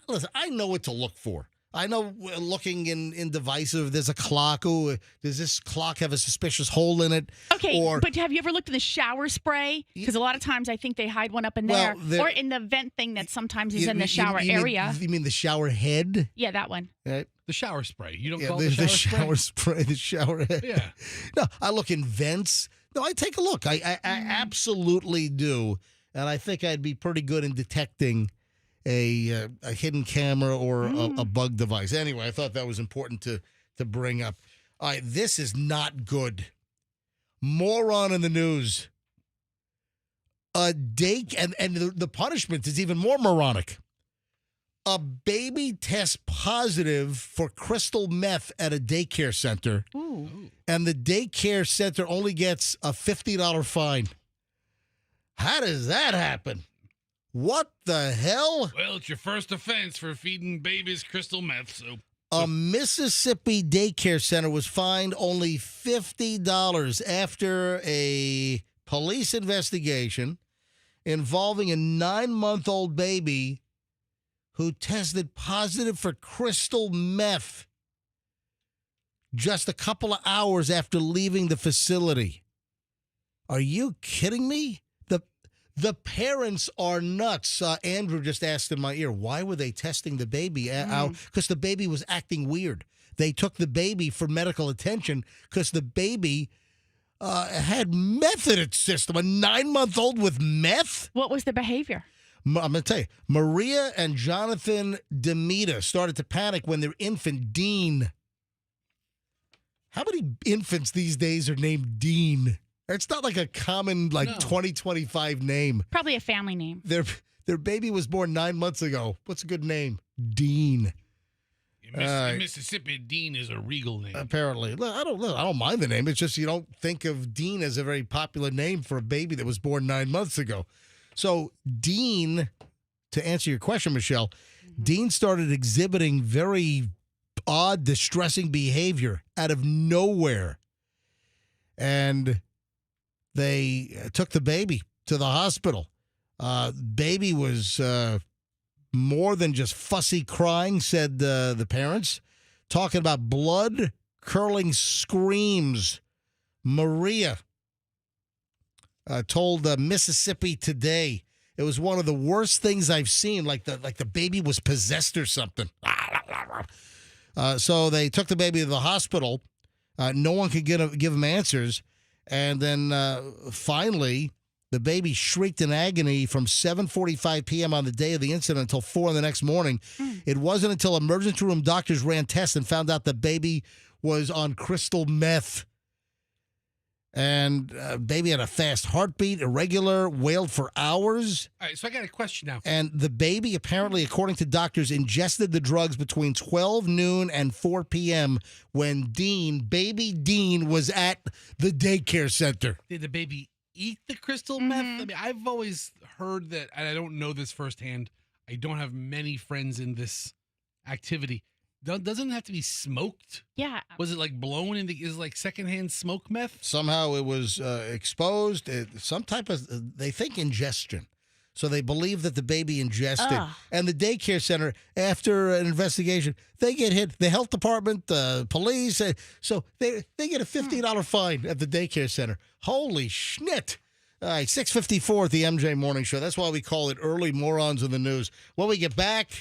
Listen, I know what to look for. I know looking in devices, there's a clock. Oh, does this clock have a suspicious hole in it? Okay, but have you ever looked at the shower spray? Because a lot of times I think they hide one up in there. Or in the vent thing that sometimes is in the shower area. You mean the shower head? Yeah, that one. Right. The shower spray. You don't call it the shower spray? The shower head. Yeah. No, I look in vents. No, I take a look. I absolutely do. And I think I'd be pretty good in detecting a hidden camera or a bug device. Anyway, I thought that was important to bring up. All right, this is not good. Moron in the news. And the punishment is even more moronic. A baby tests positive for crystal meth at a daycare center. Ooh. And the daycare center only gets a $50 fine. How does that happen? What the hell? Well, it's your first offense for feeding babies crystal meth, so. A Mississippi daycare center was fined only $50 after a police investigation involving a 9-month-old baby who tested positive for crystal meth just a couple of hours after leaving the facility. Are you kidding me? The parents are nuts. Andrew just asked in my ear, why were they testing the baby out? Because the baby was acting weird. They took the baby for medical attention because the baby had meth in its system. A 9-month-old with meth? What was the behavior? I'm going to tell you. Maria and Jonathan Demita started to panic when their infant, Dean. How many infants these days are named Dean? It's not like a common, 2025 name. Probably a family name. Their baby was born 9 months ago. What's a good name? Dean. In Mississippi, Dean is a regal name. Apparently. Look, I don't mind the name. It's just you don't think of Dean as a very popular name for a baby that was born 9 months ago. So Dean, to answer your question, Michelle, Dean started exhibiting very odd, distressing behavior out of nowhere. And they took the baby to the hospital. Baby was more than just fussy crying, said the parents, talking about blood-curdling screams. Maria told Mississippi Today it was one of the worst things I've seen, like the baby was possessed or something. So they took the baby to the hospital. No one could give them answers. And then finally, the baby shrieked in agony from 7:45 p.m. on the day of the incident until 4 the next morning. It wasn't until emergency room doctors ran tests and found out the baby was on crystal meth. And baby had a fast heartbeat, irregular, wailed for hours. All right, so I got a question now. And the baby, apparently, according to doctors, ingested the drugs between 12 noon and 4 p.m. when baby Dean, was at the daycare center. Did the baby eat the crystal meth? I mean, I've always heard that, and I don't know this firsthand. I don't have many friends in this activity. Doesn't it have to be smoked? Yeah. Was it like blown in is like secondhand smoke meth? Somehow it was exposed. Some type of, they think, ingestion. So they believe that the baby ingested. And the daycare center, after an investigation, they get hit. The health department, police. So they get a $50 fine at the daycare center. Holy schnit. All right, 6:54 at the MJ Morning Show. That's why we call it Early Morons in the News. When we get back,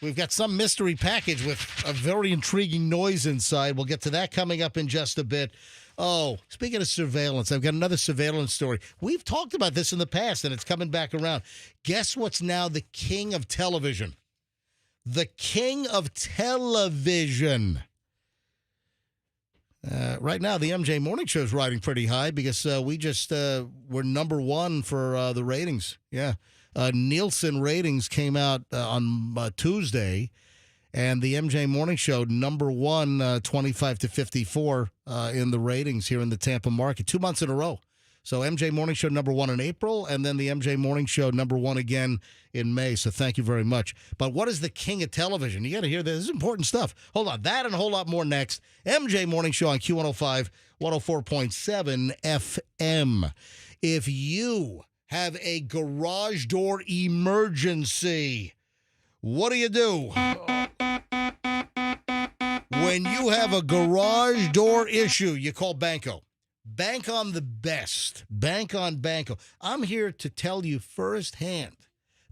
we've got some mystery package with a very intriguing noise inside. We'll get to that coming up in just a bit. Oh, speaking of surveillance, I've got another surveillance story. We've talked about this in the past, and it's coming back around. Guess what's now the king of television? The king of television. Right now, the MJ Morning Show is riding pretty high because we just were number one for the ratings. Yeah. Nielsen ratings came out on Tuesday, and the MJ Morning Show number one, 25 to 54 in the ratings here in the Tampa market, 2 months in a row. So MJ Morning Show number one in April, and then the MJ Morning Show number one again in May. So thank you very much. But what is the king of television? You got to hear this. This is important stuff. Hold on. That and a whole lot more next. MJ Morning Show on Q105, 104.7 FM. If you have a garage door emergency, what do? When you have a garage door issue, you call Banco. Bank on the best. Bank on Banco. I'm here to tell you firsthand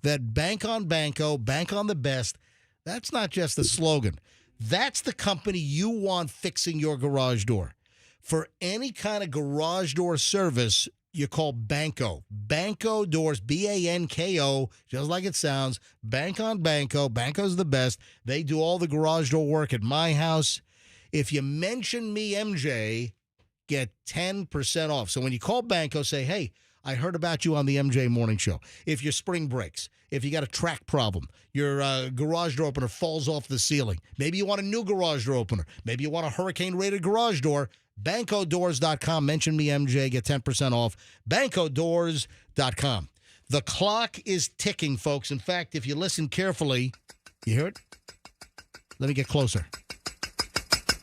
that Bank on Banco, bank on the best, that's not just a slogan. That's the company you want fixing your garage door. For any kind of garage door service, you call Banco. Banco Doors, Banko, just like it sounds. Bank on Banco. Banco's the best. They do all the garage door work at my house. If you mention me, MJ, get 10% off. So when you call Banco, say, hey, I heard about you on the MJ Morning Show. If your spring breaks, if you got a track problem, your garage door opener falls off the ceiling, maybe you want a new garage door opener, maybe you want a hurricane-rated garage door, BancoDoors.com. Mention me, MJ. Get 10% off. BancoDoors.com. The clock is ticking, folks. In fact, if you listen carefully, you hear it? Let me get closer.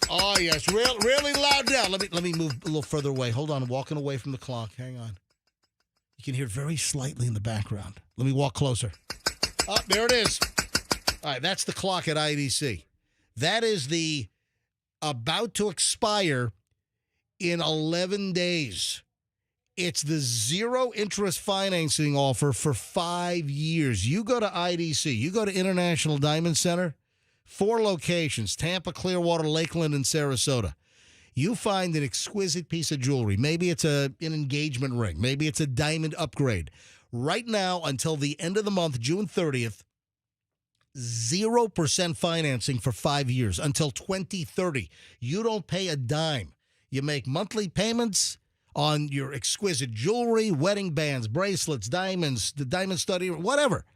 Oh, yes. Really loud now. Let me move a little further away. Hold on. I'm walking away from the clock. Hang on. You can hear it very slightly in the background. Let me walk closer. Oh, there it is. All right. That's the clock at IDC. That is the about to expire in 11 days. It's the zero interest financing offer for 5 years. You go to IDC, you go to International Diamond Center, 4 locations, Tampa, Clearwater, Lakeland, and Sarasota. You find an exquisite piece of jewelry. Maybe it's an engagement ring. Maybe it's a diamond upgrade. Right now, until the end of the month, June 30th, 0% financing for 5 years until 2030. You don't pay a dime. You make monthly payments on your exquisite jewelry, wedding bands, bracelets, diamonds, the diamond study, whatever.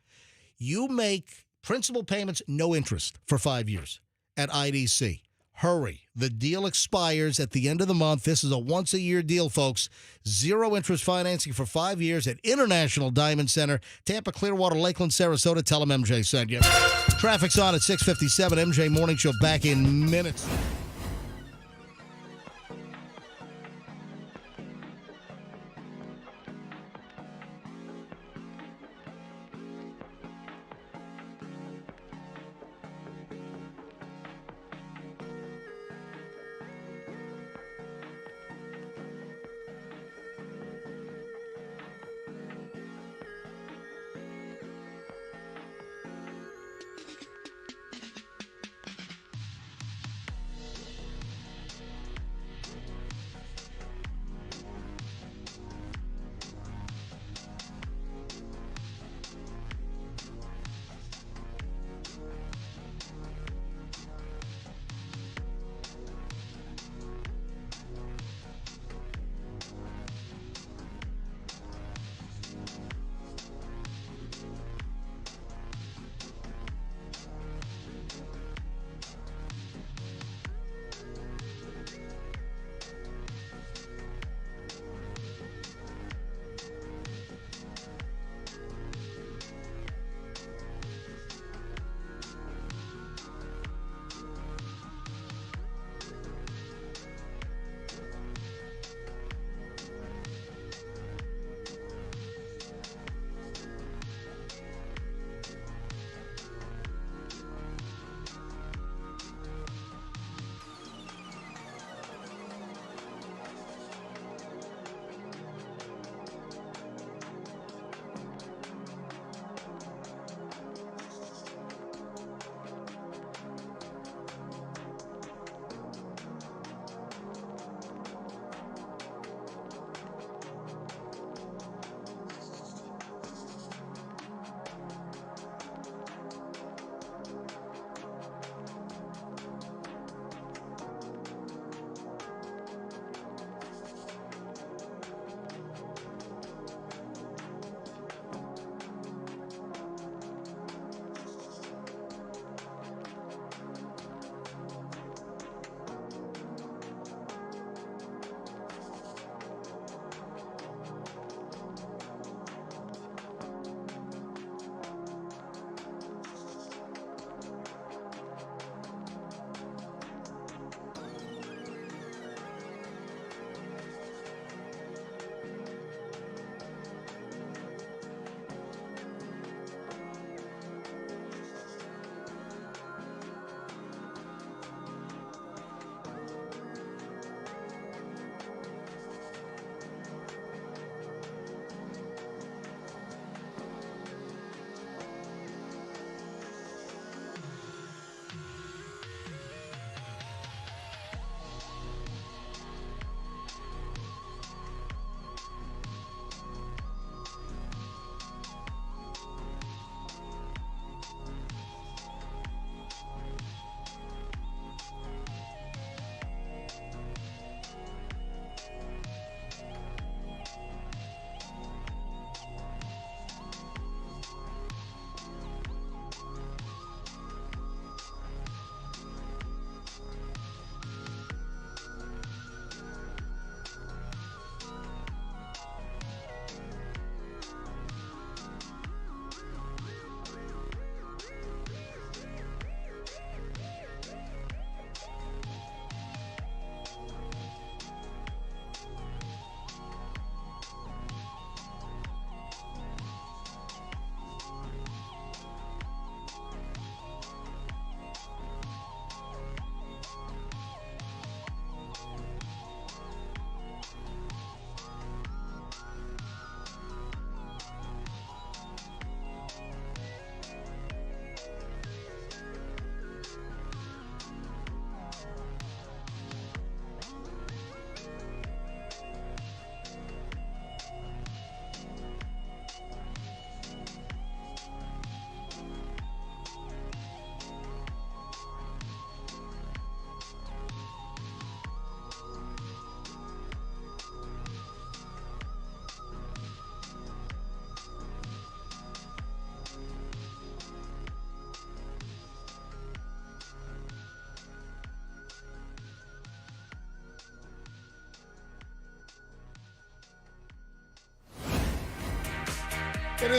You make principal payments, no interest for 5 years at IDC. Hurry. The deal expires at the end of the month. This is a once-a-year deal, folks. Zero interest financing for 5 years at International Diamond Center, Tampa, Clearwater, Lakeland, Sarasota. Tell them MJ sent you. Traffic's on at 6:57. MJ Morning Show back in minutes.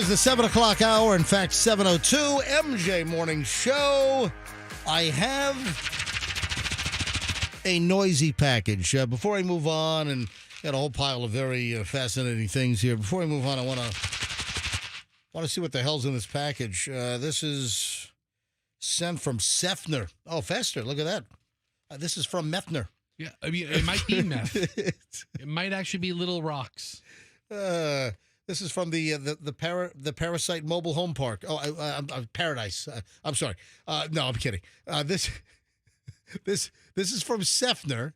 is the 7 o'clock hour. In fact, 7:02, MJ Morning Show. I have a noisy package. Before I move on, and got a whole pile of very fascinating things here. Before I move on, I want to see what the hell's in this package. This is sent from Sefner. Oh, Fester, look at that. This is from Methner. Yeah, I mean, it might be meth. It might actually be little rocks. This is from the Parasite Mobile Home Park. Oh, Paradise. I'm sorry. No, I'm kidding. This is from Sefner,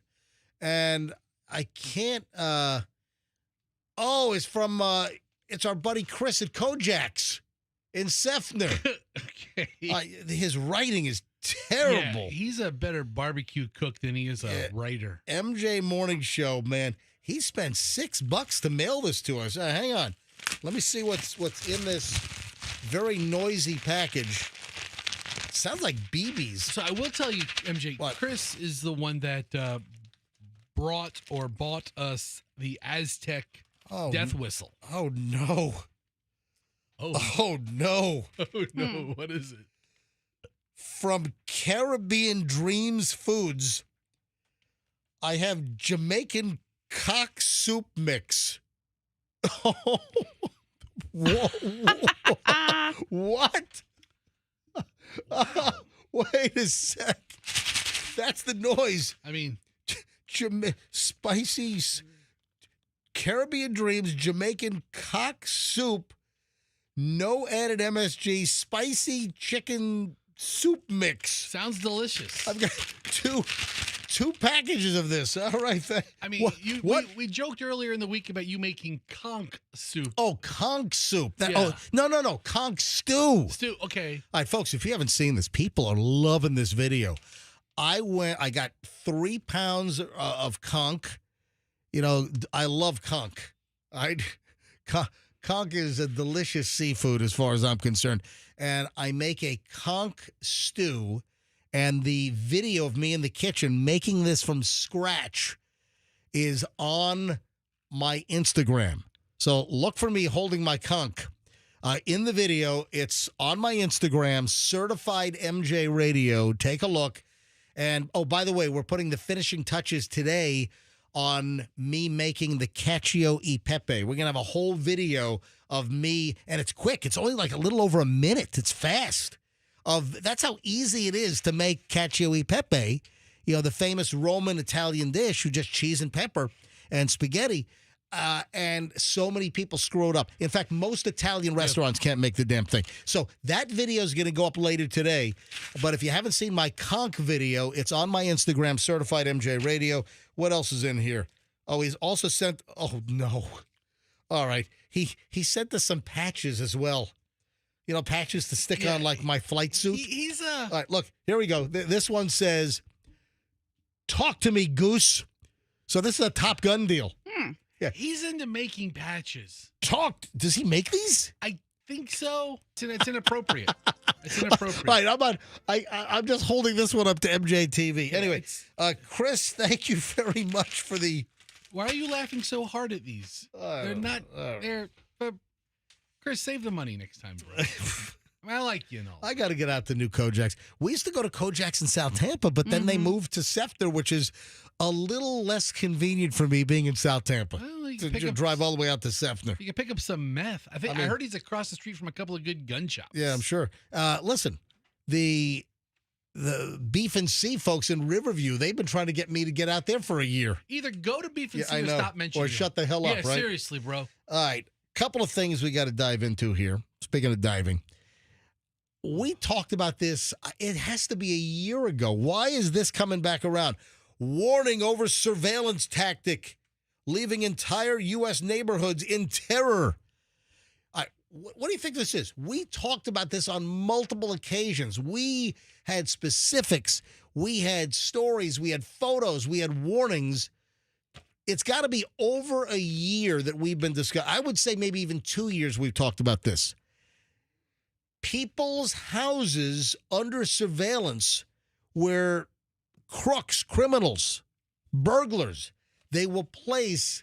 and I can't. It's from. It's our buddy Chris at Kojak's in Sefner. Okay. His writing is terrible. Yeah, he's a better barbecue cook than he is a writer. MJ Morning Show, man. He spent $6 to mail this to us. Hang on. Let me see what's in this very noisy package. Sounds like BBs. So I will tell you, MJ, What? Chris is the one that bought us the Aztec death whistle. Oh, no. Oh, no. Oh, no. What is it? From Caribbean Dreams Foods, I have Jamaican cock soup mix. Oh, whoa. What? Wait a sec. That's the noise. I mean, Spicy Caribbean Dreams Jamaican cock soup, no added MSG, spicy chicken soup mix. sounds delicious. I've got two packages of this. All right. I mean, what? We joked earlier in the week about you making conch soup. Oh, conch soup. Yeah. Oh, no. Conch stew. Stew, okay. All right, folks, if you haven't seen this, people are loving this video. I got 3 pounds of conch. You know, I love conch. Conch is a delicious seafood as far as I'm concerned. And I make a conch stew, and the video of me in the kitchen making this from scratch is on my Instagram. So look for me holding my conch. In the video, it's on my Instagram, Certified MJ Radio. Take a look. And, oh, by the way, we're putting the finishing touches today on me making the cacio e pepe. We're going to have a whole video of me, and it's quick. It's only like a little over a minute. It's fast. That's how easy it is to make cacio e pepe, you know, the famous Roman Italian dish with just cheese and pepper and spaghetti. And so many people screw it up. In fact, most Italian restaurants can't make the damn thing. So that video is going to go up later today. But if you haven't seen my conch video, it's on my Instagram, Certified MJ Radio. What else is in here? Oh, he's also sent. Oh, no. All right. He sent us some patches as well. You know, patches to stick on like my flight suit. He's All right, look, here we go. This one says, "Talk to me, Goose." So this is a Top Gun deal. Yeah. He's into making patches. Does he make these? I think so. It's inappropriate. It's inappropriate. Right, I'm just holding this one up to MJTV. Anyway, Chris, thank you very much for the. Why are you laughing so hard at these? They're not. They're. Chris, save the money next time, bro. I mean, I like you and all. I got to get out to new Kojak's. We used to go to Kojak's in South Tampa, but then they moved to Sefner, which is a little less convenient for me being in South Tampa. Well, you to can drive all the way out to Sefner. You can pick up some meth. I heard he's across the street from a couple of good gun shops. Yeah, I'm sure. Listen, the Beef and Sea folks in Riverview, they've been trying to get me to get out there for a year. Either go to Beef and Sea I or know. stop mentioning Or them. shut the hell up, yeah, right? seriously, bro. All right. Couple of things we got to dive into here. Speaking of diving, we talked about this. It has to be a year ago. Why is this coming back around? Warning over surveillance tactic, leaving entire U.S. neighborhoods in terror. What do you think this is? We talked about this on multiple occasions. We had specifics. We had stories. We had photos. We had warnings. It's got to be over a year that we've been discussing. I would say maybe even 2 years we've talked about this. People's houses under surveillance where crooks, criminals, burglars, they will place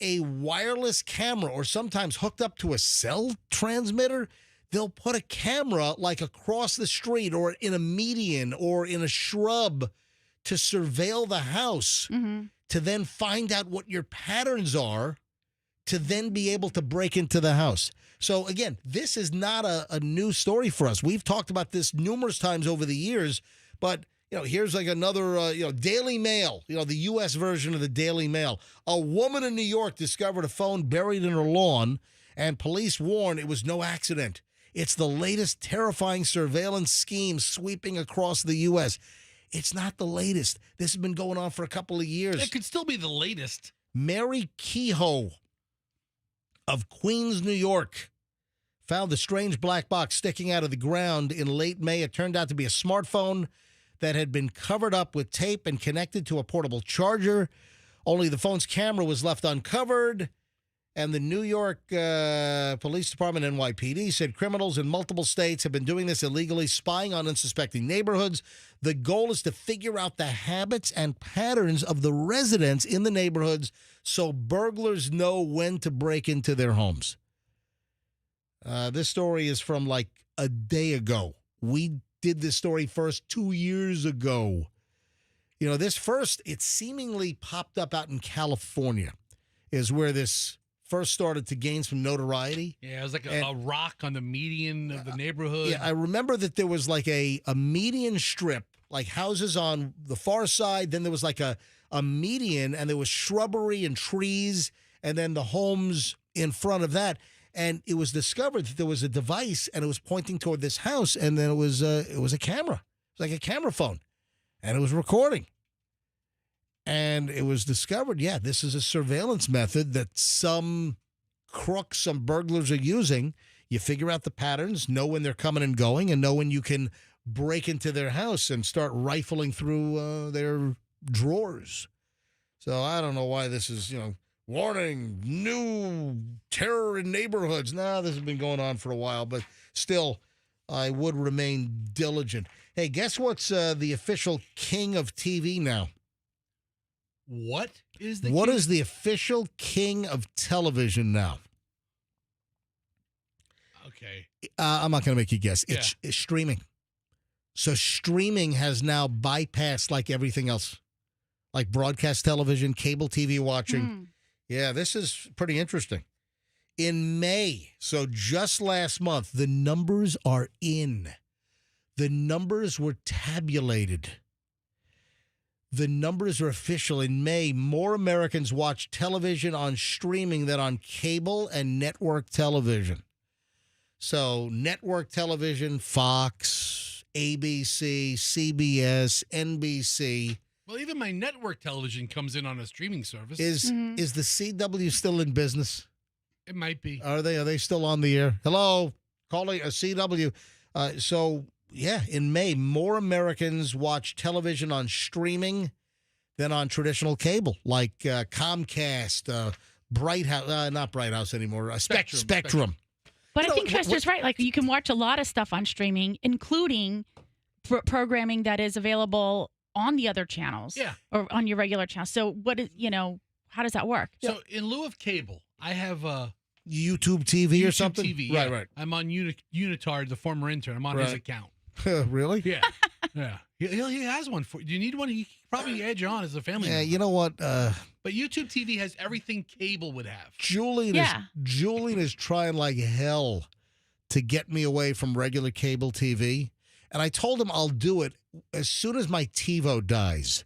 a wireless camera or sometimes hooked up to a cell transmitter. They'll put a camera like across the street or in a median or in a shrub to surveil the house, to then find out what your patterns are, to then be able to break into the house. So, again, this is not a new story for us. We've talked about this numerous times over the years, but, here's like another, Daily Mail, the U.S. version of the Daily Mail. A woman in New York discovered a phone buried in her lawn, and police warn it was no accident. It's the latest terrifying surveillance scheme sweeping across the U.S. It's not the latest. This has been going on for a couple of years. It could still be the latest. Mary Kehoe of Queens, New York, found the strange black box sticking out of the ground in late May. It turned out to be a smartphone that had been covered up with tape and connected to a portable charger. Only the phone's camera was left uncovered. And the New York Police Department, NYPD, said criminals in multiple states have been doing this illegally, spying on unsuspecting neighborhoods. The goal is to figure out the habits and patterns of the residents in the neighborhoods so burglars know when to break into their homes. This story is from like a day ago. We did this story first 2 years ago. This first, it seemingly popped up out in California, is where this first started to gain some notoriety. Yeah, it was like a rock on the median of the neighborhood. Yeah, I remember that there was like a median strip, like houses on the far side. Then there was like a median, and there was shrubbery and trees, and then the homes in front of that. And it was discovered that there was a device, and it was pointing toward this house, and then it was a camera. It was like a camera phone, and it was recording. And it was discovered, this is a surveillance method that some crooks, some burglars are using. You figure out the patterns, know when they're coming and going, and know when you can break into their house and start rifling through their drawers. So I don't know why this is, warning, new terror in neighborhoods. No, this has been going on for a while, but still, I would remain diligent. Hey, guess what's the official king of TV now? What is the official king of television now? Okay. I'm not going to make you guess. It's streaming. So streaming has now bypassed like everything else, like broadcast television, cable TV watching. Yeah, this is pretty interesting. In May, so just last month, the numbers are in. The numbers were tabulated. The numbers are official. In May, more Americans watched television on streaming than on cable and network television. So network television, Fox, ABC, CBS, NBC. Well, even my network television comes in on a streaming service. Is the CW still in business? It might be. Are they still on the air? Hello, calling a CW. In May, more Americans watch television on streaming than on traditional cable, like Comcast, Bright House, not Bright House anymore, Spectrum. But I think Chester's right. Like, you can watch a lot of stuff on streaming, including programming that is available on the other channels, or on your regular channel. So how does that work? So in lieu of cable, I have YouTube TV or something? TV, right. I'm on Unitard, the former intern. I'm on his account. Really? Yeah. Yeah. He has one for you. Do you need one? He probably add you on as a family member. You know what? But YouTube TV has everything cable would have. Julian is trying like hell to get me away from regular cable TV. And I told him I'll do it as soon as my TiVo dies.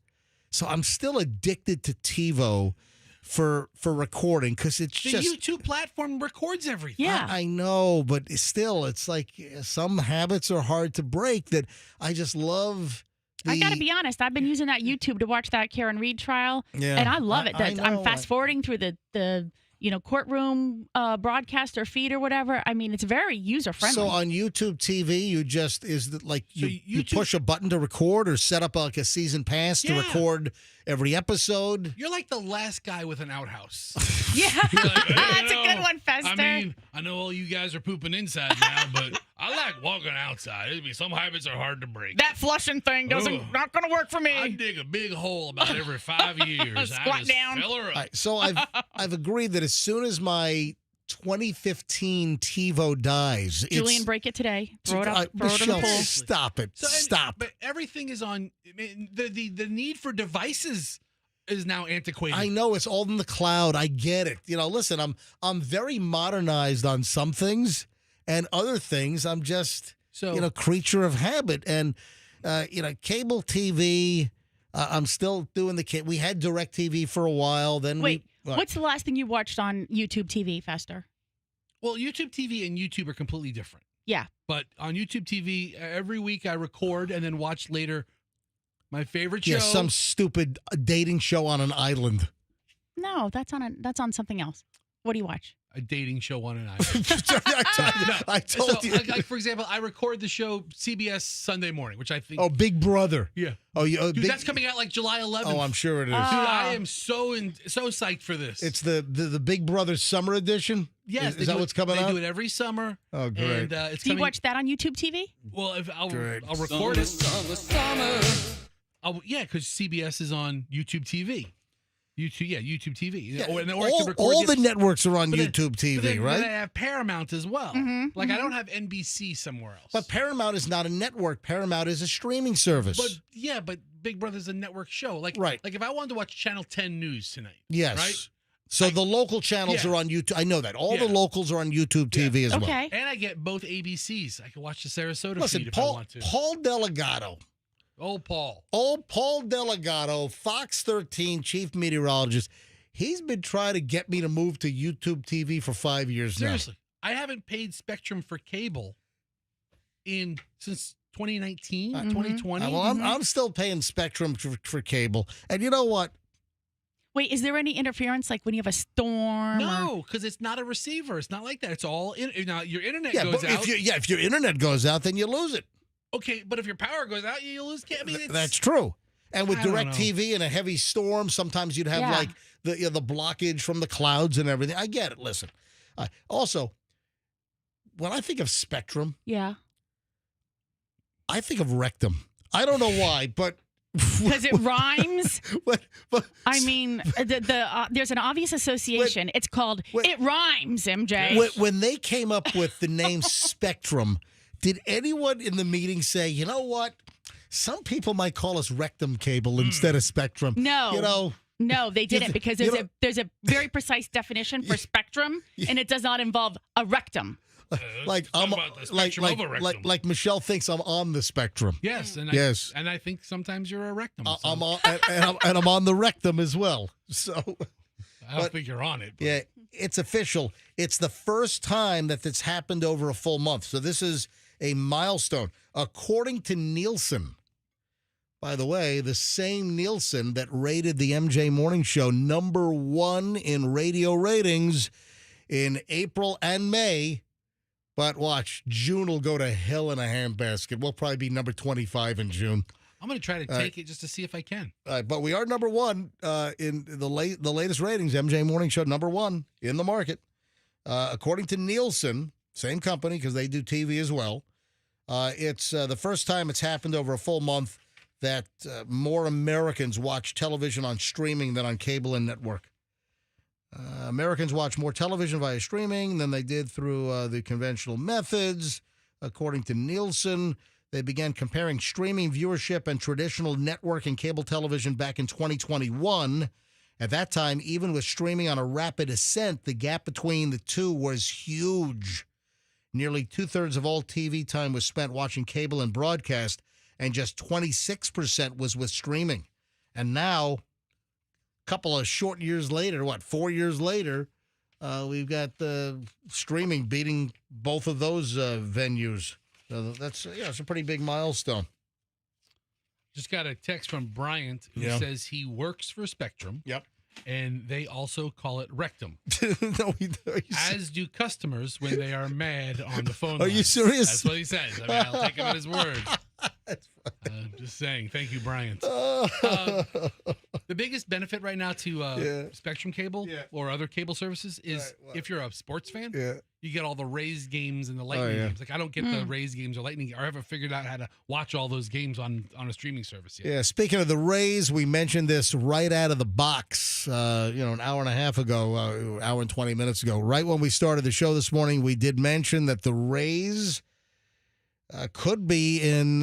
So I'm still addicted to TiVo for recording because it's the YouTube platform records everything. Yeah, I know, but still, it's like some habits are hard to break that I just love. I got to be honest. I've been using that YouTube to watch that Karen Reed trial, and I love it. I'm fast forwarding through the courtroom broadcast or feed or whatever. I mean, it's very user friendly. So on YouTube TV, you push a button to record or set up like a season pass to record every episode. You're like the last guy with an outhouse. Yeah, like, that's a good one, Fester. I mean, I know all you guys are pooping inside now, but I like walking outside. Some habits are hard to break. That flushing thing not going to work for me. I dig a big hole about every 5 years. Squat I just down. fill her up. All right, so I've agreed that as soon as my 2015 TiVo dies, Julian, break it today. Throw it up. Throw it in the Michelle, pool. stop it. Stop. But everything is on. I mean, the need for devices is now antiquated. I know it's all in the cloud. I get it. Listen, I'm very modernized on some things, and other things I'm just creature of habit. And cable TV. I'm still doing we had DirecTV for a while. Then what's the last thing you watched on YouTube TV, Fester? Well, YouTube TV and YouTube are completely different. Yeah. But on YouTube TV, every week I record and then watch later my favorite show. Yeah, some stupid dating show on an island. No, that's on something else. What do you watch? A dating show on an island. I told you. Like, for example, I record the show CBS Sunday morning, which I think. Oh, Big Brother. Yeah. Oh, Dude, that's coming out like July 11th. Oh, I'm sure it is. Dude, I am so psyched for this. It's the Big Brother Summer Edition? Yes. Is that what's coming out? They do it every summer. Oh, great. And Do you watch that on YouTube TV? Well, I'll record it. Yeah, because CBS is on YouTube TV. YouTube TV. Yeah, All the networks are on YouTube TV, then, right? But I have Paramount as well. I don't have NBC somewhere else. But Paramount is not a network. Paramount is a streaming service. But Big Brother's a network show. Like if I wanted to watch Channel 10 News tonight. Yes. Right? So the local channels are on YouTube. I know that. All the locals are on YouTube TV as well. Okay. And I get both ABCs. I can watch the Sarasota Listen, feed if I want to. Paul Delgado. Old Paul Delgado, Fox 13 chief meteorologist. He's been trying to get me to move to YouTube TV for 5 years Seriously, I haven't paid Spectrum for cable since 2019, 2020. Well, I'm still paying Spectrum for cable. And you know what? Wait, is there any interference, like when you have a storm? No, because it's not a receiver. It's not like that. It's all now. Your internet goes out. If your internet goes out, then you lose it. Okay, but if your power goes out, you lose. That's true. And with I don't DirecTV and a heavy storm, sometimes you'd have like the blockage from the clouds and everything. I get it. Listen. Also, when I think of Spectrum, I think of rectum. I don't know why, but because it rhymes. but I mean, there's an obvious association. It's called it rhymes, MJ. When they came up with the name Spectrum, did anyone in the meeting say, you know what? Some people might call us rectum cable instead of Spectrum. No. No, they didn't because there's a very precise definition for spectrum, and it does not involve a rectum. Like Michelle thinks I'm on the spectrum. Yes, and I think sometimes you're a rectum. I'm on, and I'm on the rectum as well. So I don't think you're on it. But. Yeah, it's official. It's the first time that it's happened over a full month. So this is a milestone, according to Nielsen. By the way, the same Nielsen that rated the MJ Morning Show #1 in radio ratings in April and May. But watch, June will go to hell in a handbasket. We'll probably be number 25 in June. I'm going to try to take it just to see if I can. But we are #1 in the latest ratings. MJ Morning Show #1 in the market. According to Nielsen, same company because they do TV as well. It's the first time it's happened over a full month that more Americans watch television on streaming than on cable and network. Americans watch more television via streaming than they did through the conventional methods. According to Nielsen, they began comparing streaming viewership and traditional network and cable television back in 2021. At that time, even with streaming on a rapid ascent, the gap between the two was huge. Nearly 2/3 of all TV time was spent watching cable and broadcast, and just 26% was with streaming. And now, couple of short years later, 4 years later, we've got the streaming beating both of those venues. So that's it's a pretty big milestone. Just got a text from Bryant who says he works for Spectrum. Yep. And they also call it rectum. No, as do customers when they are mad on the phone. Are you serious? That's what he says. I mean, I'll take him at his word. Just saying. Thank you, Bryant. The biggest benefit right now to Spectrum Cable or other cable services is if you're a sports fan, you get all the Rays games and the Lightning games. Like I don't get the Rays games or Lightning. I haven't figured out how to watch all those games on a streaming service yet. Yeah, speaking of the Rays, we mentioned this right out of the box, an hour and a half ago, hour and 20 minutes ago. Right when we started the show this morning, we did mention that the Rays could be in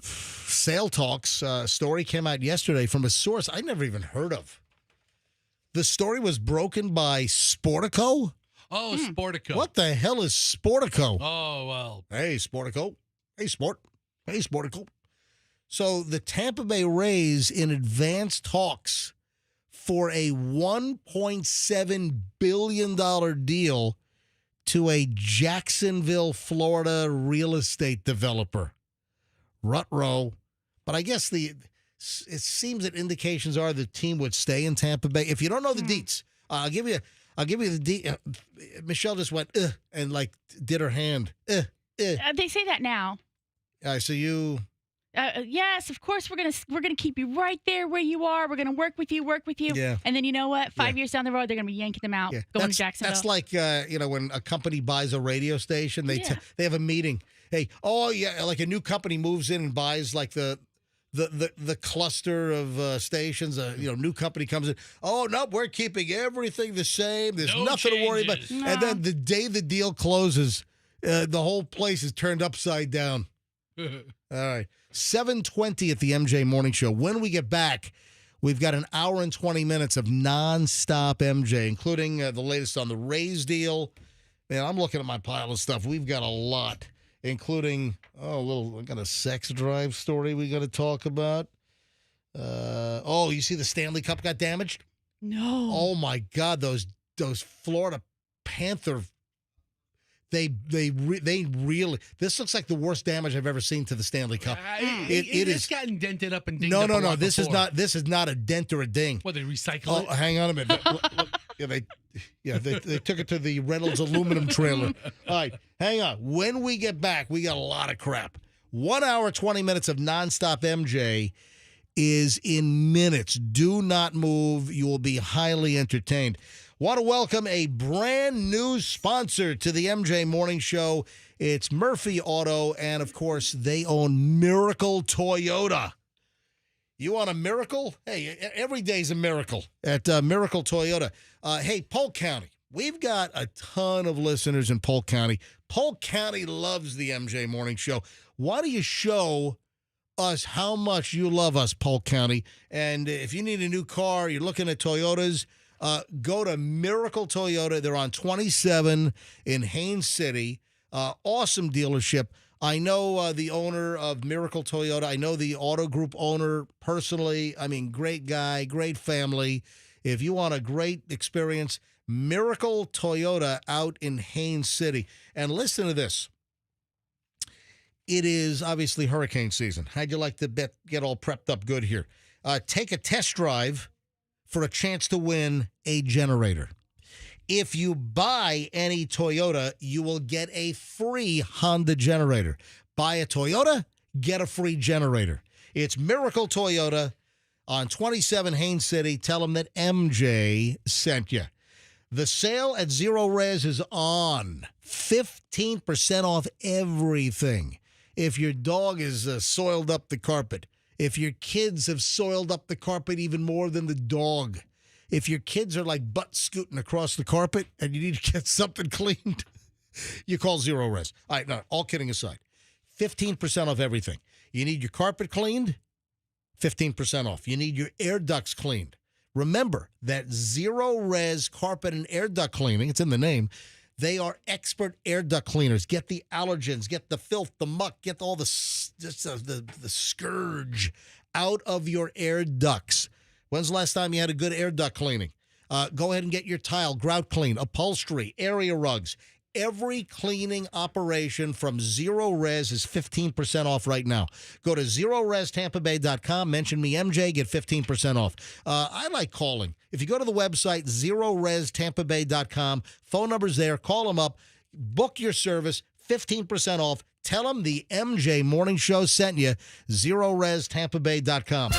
sale talks. Story came out yesterday from a source I never even heard of. The story was broken by Sportico. Oh, Sportico. What the hell is Sportico? Oh, well. Hey, Sportico. Hey, Sport. Hey, Sportico. So the Tampa Bay Rays in advanced talks for a $1.7 billion deal to a Jacksonville, Florida real estate developer. Ruh-roh. But I guess it seems that indications are the team would stay in Tampa Bay. If you don't know the deets, I'll give you the deet. Michelle just went, and like did her hand. They say that now. So you... yes, of course we're gonna keep you right there where you are. We're gonna work with you. Yeah. And then you know what? 5 years down the road, they're gonna be yanking them out, going to Jacksonville. That's like when a company buys a radio station, they have a meeting. Hey, like a new company moves in and buys like the cluster of stations. New company comes in. Oh no, we're keeping everything the same. There's nothing to worry about. No. And then the day the deal closes, the whole place is turned upside down. All right. 7:20 at the MJ Morning Show. When we get back, we've got an hour and 20 minutes of nonstop MJ, including the latest on the Rays deal. Man, I'm looking at my pile of stuff. We've got a lot, including, I got a sex drive story we got to talk about. You see the Stanley Cup got damaged? No. Oh, my God, those Florida Panther. They really. This looks like the worst damage I've ever seen to the Stanley Cup. It's gotten dented up and dinged No. up This is not a dent or a ding. Well, they recycle it. Oh, hang on a minute. Look, they took it to the Reynolds aluminum trailer. All right, hang on. When we get back, we got a lot of crap. 1 hour, 20 minutes of nonstop MJ is in minutes. Do not move. You will be highly entertained. Want to welcome a brand new sponsor to the MJ Morning Show. It's Murphy Auto, and of course, they own Miracle Toyota. You want a miracle? Hey, every day's a miracle at Miracle Toyota. Hey, Pulk County. We've got a ton of listeners in Pulk County. Pulk County loves the MJ Morning Show. Why do you show us how much you love us, Pulk County? And if you need a new car, you're looking at Toyotas, go to Miracle Toyota. They're on 27 in Haines City. Awesome dealership. I know the owner of Miracle Toyota. I know the auto group owner personally. I mean, great guy, great family. If you want a great experience, Miracle Toyota out in Haines City. And listen to this. It is obviously hurricane season. How'd you like to get all prepped up good here? Take a test drive for a chance to win a generator. If you buy any Toyota, you will get a free Honda generator. Buy a Toyota, get a free generator. It's Miracle Toyota on 27 Haines City. Tell them that MJ sent you. The sale at Zero Res is on. 15% off everything. If your dog has soiled up the carpet, if your kids have soiled up the carpet even more than the dog, if your kids are like butt scooting across the carpet and you need to get something cleaned, you call Zero Res. All right, no, all kidding aside, 15% off everything. You need your carpet cleaned, 15% off. You need your air ducts cleaned. Remember that Zero Res carpet and air duct cleaning, it's in the name, they are expert air duct cleaners. Get the allergens, get the filth, the muck, get all the scourge out of your air ducts. When's the last time you had a good air duct cleaning? Go ahead and get your tile, grout clean, upholstery, area rugs. Every cleaning operation from Zero Res is 15% off right now. Go to ZeroResTampaBay.com, mention me MJ, get 15% off. I like calling. If you go to the website, ZeroResTampaBay.com, phone number's there, call them up, book your service, 15% off. Tell them the MJ Morning Show sent you, ZeroResTampaBay.com.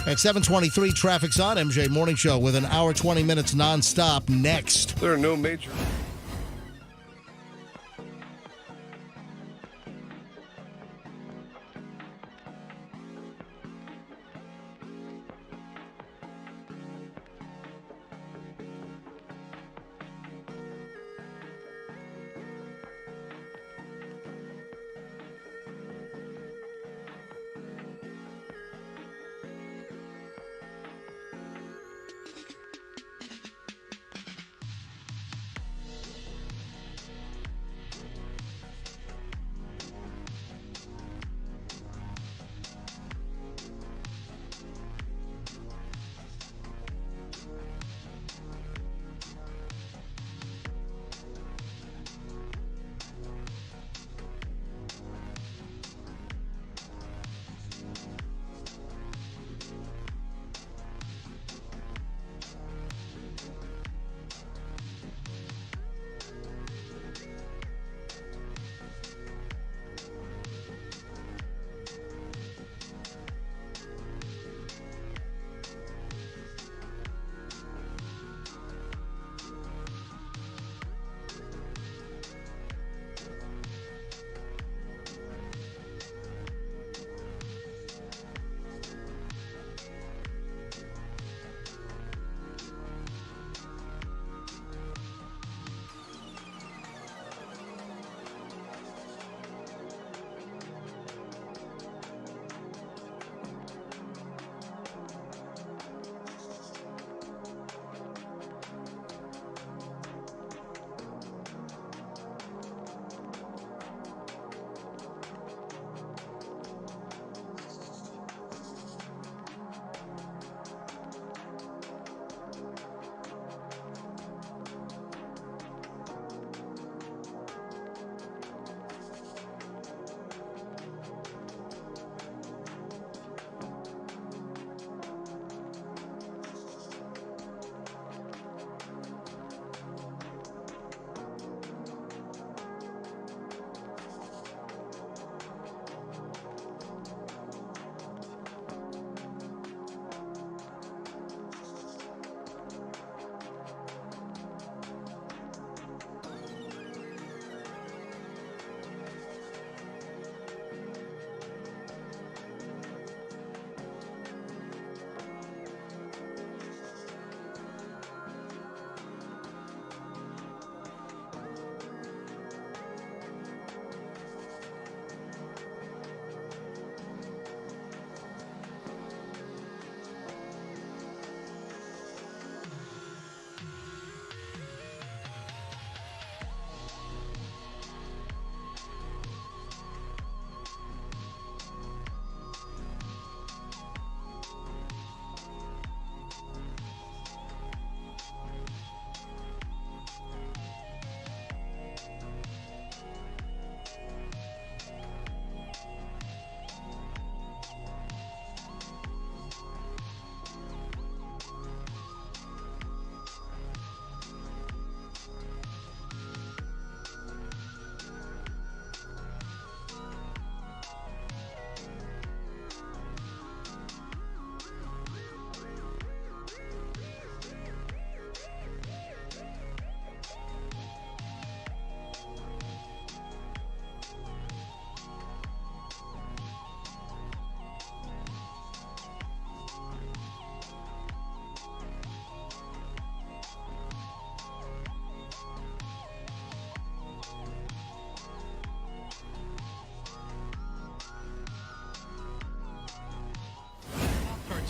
At 7:23, traffic's on. MJ Morning Show with an hour, 20 minutes nonstop next. There are no major.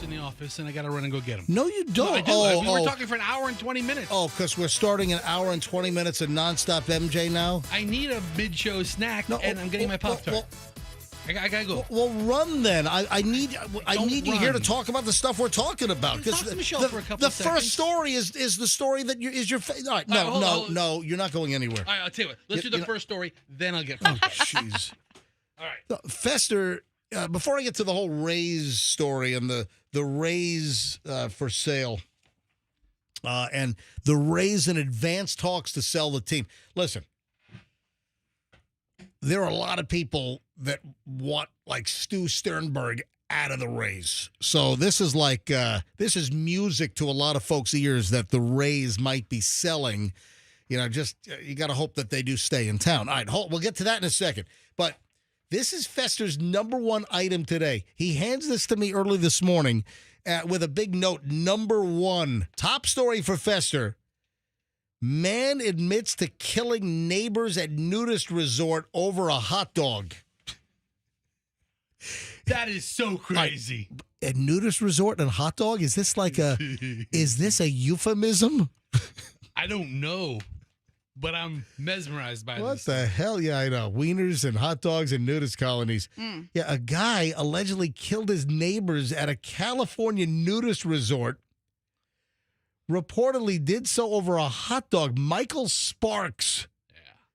In the office, and I got to run and go get them. No, you don't. No, I do. We were talking for an hour and 20 minutes. Oh, because we're starting an hour and 20 minutes of nonstop MJ now? I need a mid-show snack, and I'm getting my Pop-Tart. I gotta go. Well, run then. I need you here to talk about the stuff we're talking about. Talk to Michelle for a couple the of seconds. first story is the story that is your. All right, no, you're not going anywhere. All right, I'll tell you what. Let's do the first story, then I'll get. Oh, jeez. All right. Fester. Before I get to the whole Rays story and the Rays for sale, and the Rays in advanced talks to sell the team. Listen, there are a lot of people that want like Stu Sternberg out of the Rays. So this is like this is music to a lot of folks' ears that the Rays might be selling. You know, just you got to hope that they do stay in town. All right, we'll get to that in a second. But this is Fester's number one item today. He hands this to me early this morning with a big note, number one. Top story for Fester. Man admits to killing neighbors at nudist resort over a hot dog. That is so crazy. A nudist resort and hot dog? Is this like is this a euphemism? I don't know, but I'm mesmerized by What this. the hell? Yeah, I know. Wieners and hot dogs and nudist colonies. Yeah, a guy allegedly killed his neighbors at a California nudist resort. Reportedly did so over a hot dog. Michael Sparks,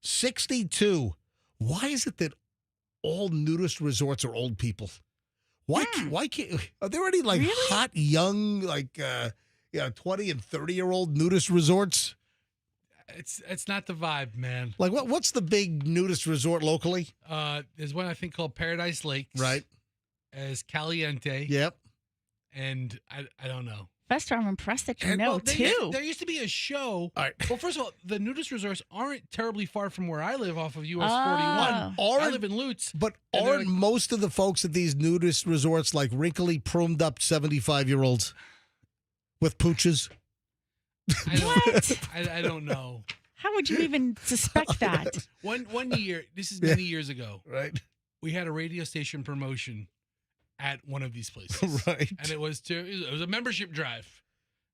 62. Why is it that all nudist resorts are old people? Why can't are there any like Really? hot young 20 and 30-year-old nudist resorts? It's not the vibe, man. Like what's the big nudist resort locally? There's one I think called Paradise Lakes. Right. As Caliente. Yep. And I don't know. Fester, I'm impressed that you And, know, Well, too. there used to be a show. All right. Well, first of all, the nudist resorts aren't terribly far from where I live off of US Oh. 41. I live in Lutz. But And they're aren't like- most of the folks at these nudist resorts like wrinkly, pruned up 75-year-olds with pooches? I don't know. How would you even suspect that? One year, this is many years ago, Right. we had a radio station promotion at one of these places. Right. And it was a membership drive.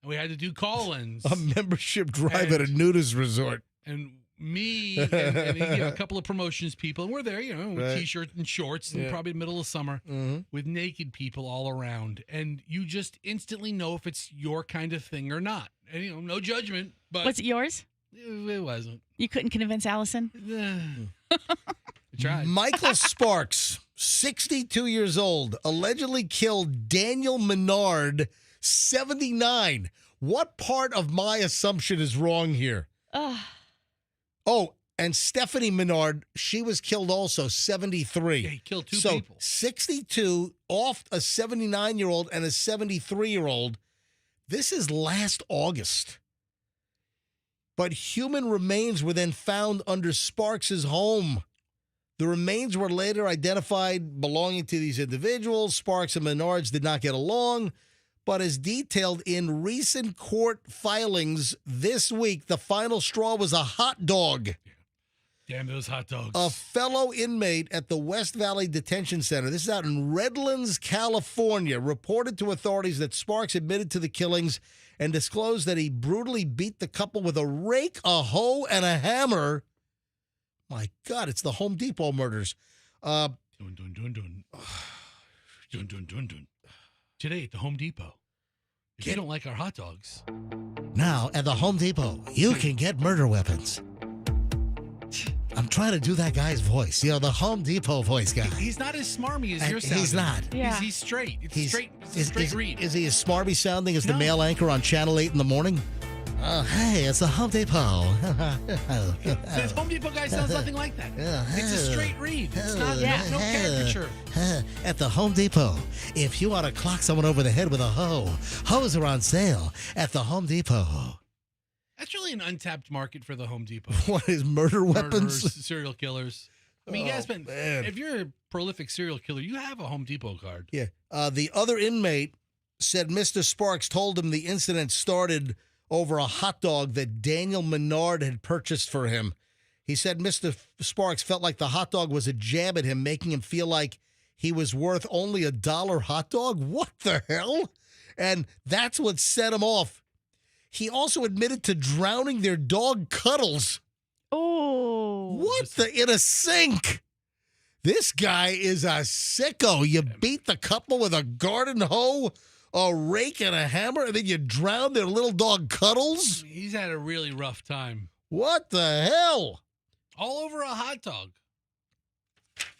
And we had to do call-ins. A membership drive at a nudist resort. And me and a couple of promotions people, and we're there, with Right. T-shirts and shorts, and Yeah. probably middle of summer, with naked people all around, and you just instantly know if it's your kind of thing or not. And no judgment, but Was it yours? it wasn't. You couldn't convince Allison? I tried. Michael Sparks, 62 years old, allegedly killed Daniel Menard, 79. What part of my assumption is wrong here? Ugh. Oh, and Stephanie Menard, she was killed also, 73. Yeah, he killed two so people. 62 off a 79-year-old and a 73-year-old. This is last August. But human remains were then found under Sparks' home. The remains were later identified belonging to these individuals. Sparks and Menards did not get along. But as detailed in recent court filings this week, the final straw was a hot dog. Damn those hot dogs. A fellow inmate at the West Valley Detention Center, this is out in Redlands, California, reported to authorities that Sparks admitted to the killings and disclosed that he brutally beat the couple with a rake, a hoe, and a hammer. My God, it's the Home Depot murders. Dun, dun, dun, dun. Dun, dun, dun, dun. Today at the Home Depot. If you don't like our hot dogs. Now at the Home Depot, you can get murder weapons. I'm trying to do that guy's voice. The Home Depot voice guy. He's not as smarmy as And you're sounding. he's not. Yeah. He's straight. It's a straight read. Is he as smarmy sounding as the No. male anchor on Channel 8 in the morning? Hey, it's the Home Depot. This Home Depot guy sounds nothing like that. It's a straight read. It's not no caricature. At the Home Depot, if you want to clock someone over the head with a hoe, hoes are on sale at the Home Depot. That's really an untapped market for the Home Depot. What is murder weapons? Murderers, serial killers. I mean, you guys Oh, man. if you're a prolific serial killer, you have a Home Depot card. Yeah. The other inmate said Mr. Sparks told him the incident started over a hot dog that Daniel Menard had purchased for him. He said Mr. Sparks felt like the hot dog was a jab at him, making him feel like he was worth only $1 hot dog. What the hell? And that's what set him off. He also admitted to drowning their dog Cuddles. Oh. What in a sink? This guy is a sicko. You beat the couple with a garden hoe, a rake, and a hammer, and then you drown their little dog Cuddles? He's had a really rough time. What the hell? All over a hot dog.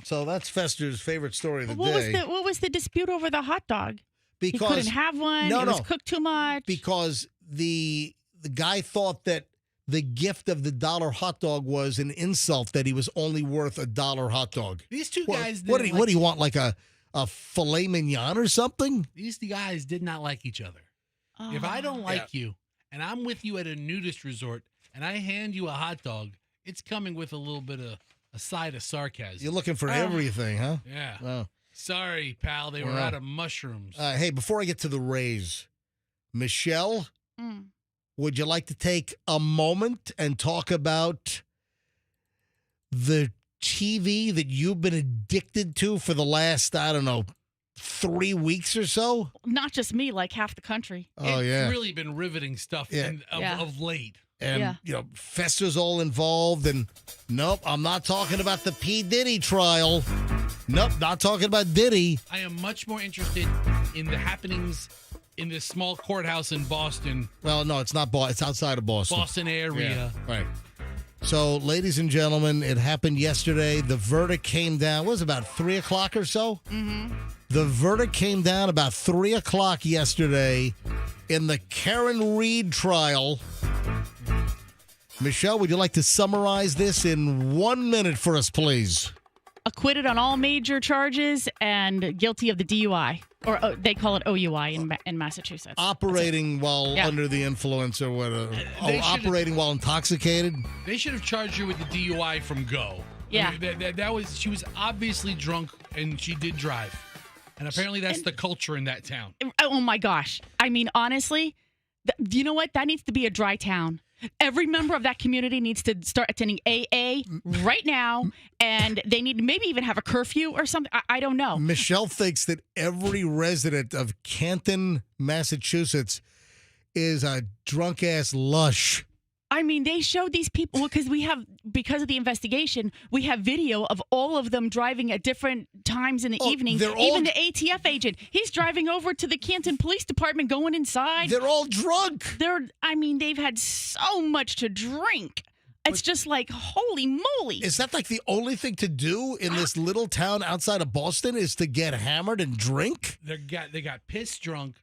So that's Fester's favorite story of the What day. was the dispute over the hot dog? He because couldn't have one. No, it was no. cooked too much. because the guy thought that the gift of the $1 hot dog was an insult, that he was only worth $1 hot dog. These two What, guys. what do didn't you want, like a a filet mignon or something? These guys did not like each other. If I don't like you and I'm with you at a nudist resort and I hand you a hot dog, it's coming with a little bit of a side of sarcasm. You're looking for everything, huh? Yeah. Oh. Sorry, pal. They were out of mushrooms. Hey, before I get to the Rays, Michelle, would you like to take a moment and talk about the TV that you've been addicted to for the last, I don't know, 3 weeks or so? Not just me, like half the country. Oh, It's really been riveting stuff Yeah. of late. And, Fester's all involved. And, nope, I'm not talking about the P. Diddy trial. Nope, not talking about Diddy. I am much more interested in the happenings in this small courthouse in Boston. Well, no, it's not Boston. It's outside of Boston. Boston area. Yeah, right. So, ladies and gentlemen, it happened yesterday. The verdict came down, what was it, about 3 o'clock or so? Mm-hmm. The verdict came down about 3 o'clock yesterday in the Karen Reed trial. Michelle, would you like to summarize this in 1 minute for us, please? Acquitted on all major charges and guilty of the DUI, or they call it OUI in Massachusetts. Operating while under the influence or whatever. Operating while intoxicated? They should have charged her with the DUI from go. Yeah. I mean, that was, she was obviously drunk and she did drive. And apparently that's the culture in that town. Oh my gosh. I mean, honestly, you know what? That needs to be a dry town. Every member of that community needs to start attending AA right now, and they need to maybe even have a curfew or something. I don't know. Michelle thinks that every resident of Canton, Massachusetts is a drunk-ass lush. I mean, they showed these people because of the investigation, we have video of all of them driving at different times in the evening. Even the ATF agent, he's driving over to the Canton Police Department, going inside. They're all drunk. They've had so much to drink. It's just like, holy moly. Is that like the only thing to do in this little town outside of Boston is to get hammered and drink? They got pissed drunk.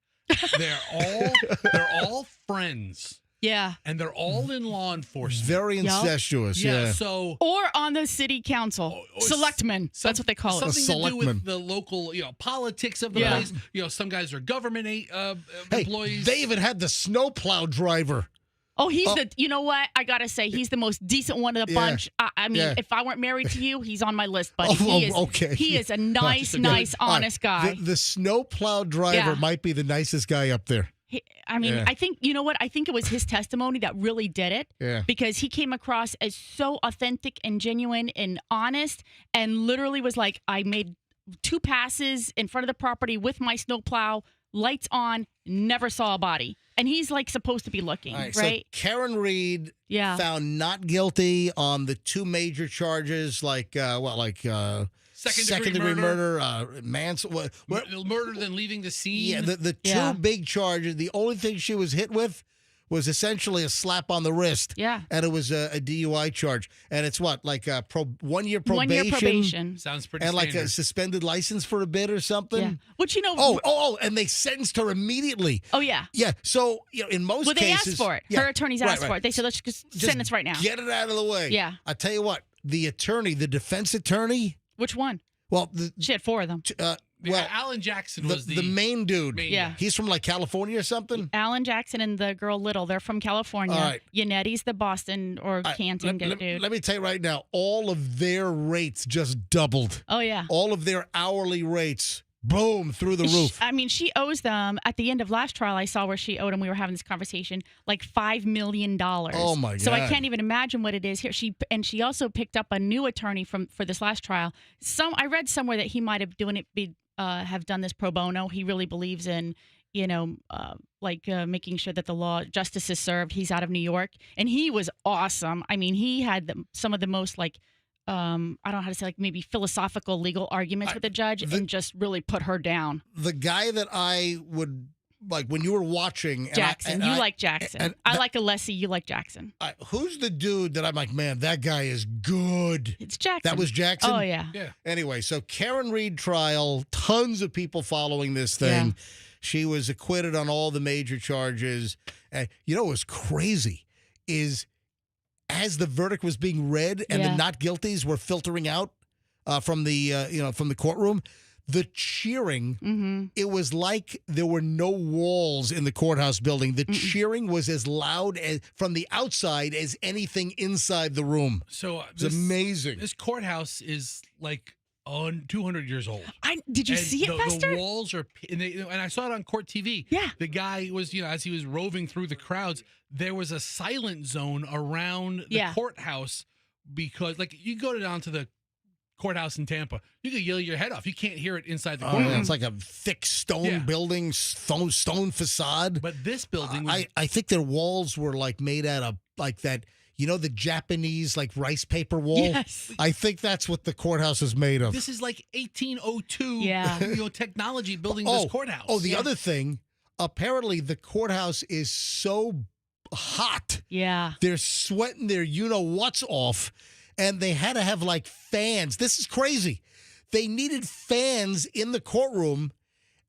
They're all friends. Yeah. And they're all in law enforcement. Very incestuous, yeah. So, or on the city council. Selectmen. That's what they call it. Something to do with the local, politics of the place. Some guys are government employees. They even had the snowplow driver. Oh, you know what? I got to say, he's the most decent one of the bunch. I mean, if I weren't married to you, he's on my list, buddy. He is a nice, honest guy. The snowplow driver might be the nicest guy up there. I think, you know what? I think it was his testimony that really did it. Yeah. Because he came across as so authentic and genuine and honest and literally was like, I made 2 passes in front of the property with my snowplow, lights on, never saw a body. And he's like supposed to be looking, right? So Karen Reed found not guilty on the 2 major charges, second degree murder, manslaughter. Murder than leaving the scene. Yeah, the 2 big charges. The only thing she was hit with was essentially a slap on the wrist. Yeah. And it was a DUI charge. And it's what, like 1 year probation? 1 year probation. Sounds pretty and standard. like a suspended license for a bit or something. Yeah. Which, and they sentenced her immediately. Oh, yeah. Yeah. So, in most cases. Well, they asked for it. Yeah, her attorneys asked for it. They said, let's just sentence right now. Get it out of the way. Yeah. I tell you what, the defense attorney. Which one? Well, she had 4 of them. Alan Jackson was the main dude. Yeah. He's from like California or something? Alan Jackson and the girl Little, they're from California. All right. Yanetti's the Boston or Canton dude. Let me tell you right now, all of their rates just doubled. Oh, yeah. All of their hourly rates, boom, through the roof. She owes them, at the end of last trial, I saw where she owed them, we were having this conversation, like $5 million. Oh, my God. So I can't even imagine what it is here. She also picked up a new attorney for this last trial. I read somewhere that he might have have done this pro bono. He really believes in, making sure that justice is served. He's out of New York, and he was awesome. I mean, he had some of the most I don't know how to say, maybe philosophical legal arguments with the judge and just really put her down. The guy that I would like when you were watching Jackson. You like Jackson. I like Alessi. You like Jackson. Who's the dude that I'm like, man, that guy is good? It's Jackson. That was Jackson? Oh, yeah. Anyway, so Karen Reed trial, tons of people following this thing. Yeah. She was acquitted on all the major charges. And what was crazy is as the verdict was being read and the not guilties were filtering out from the courtroom, The cheering, it was like there were no walls in the courthouse building. The cheering was as loud from the outside as anything inside the room. So it's amazing. This courthouse is like 200 years old. Did you see it, Fester? The walls are, and I saw it on court TV. Yeah. The guy was, as he was roving through the crowds, there was a silent zone around the courthouse because, like, you go down to the courthouse in Tampa, you could yell your head off. You can't hear it inside the courthouse. It's like a thick stone building, stone facade. But this building, was, I think their walls were like made out of like that. You know the Japanese like rice paper wall? Yes. I think that's what the courthouse is made of. This is like 1802 technology building this courthouse. Oh, the other thing, apparently the courthouse is so hot. Yeah. They're sweating their you-know-what's off, and they had to have like fans. This is crazy. They needed fans in the courtroom.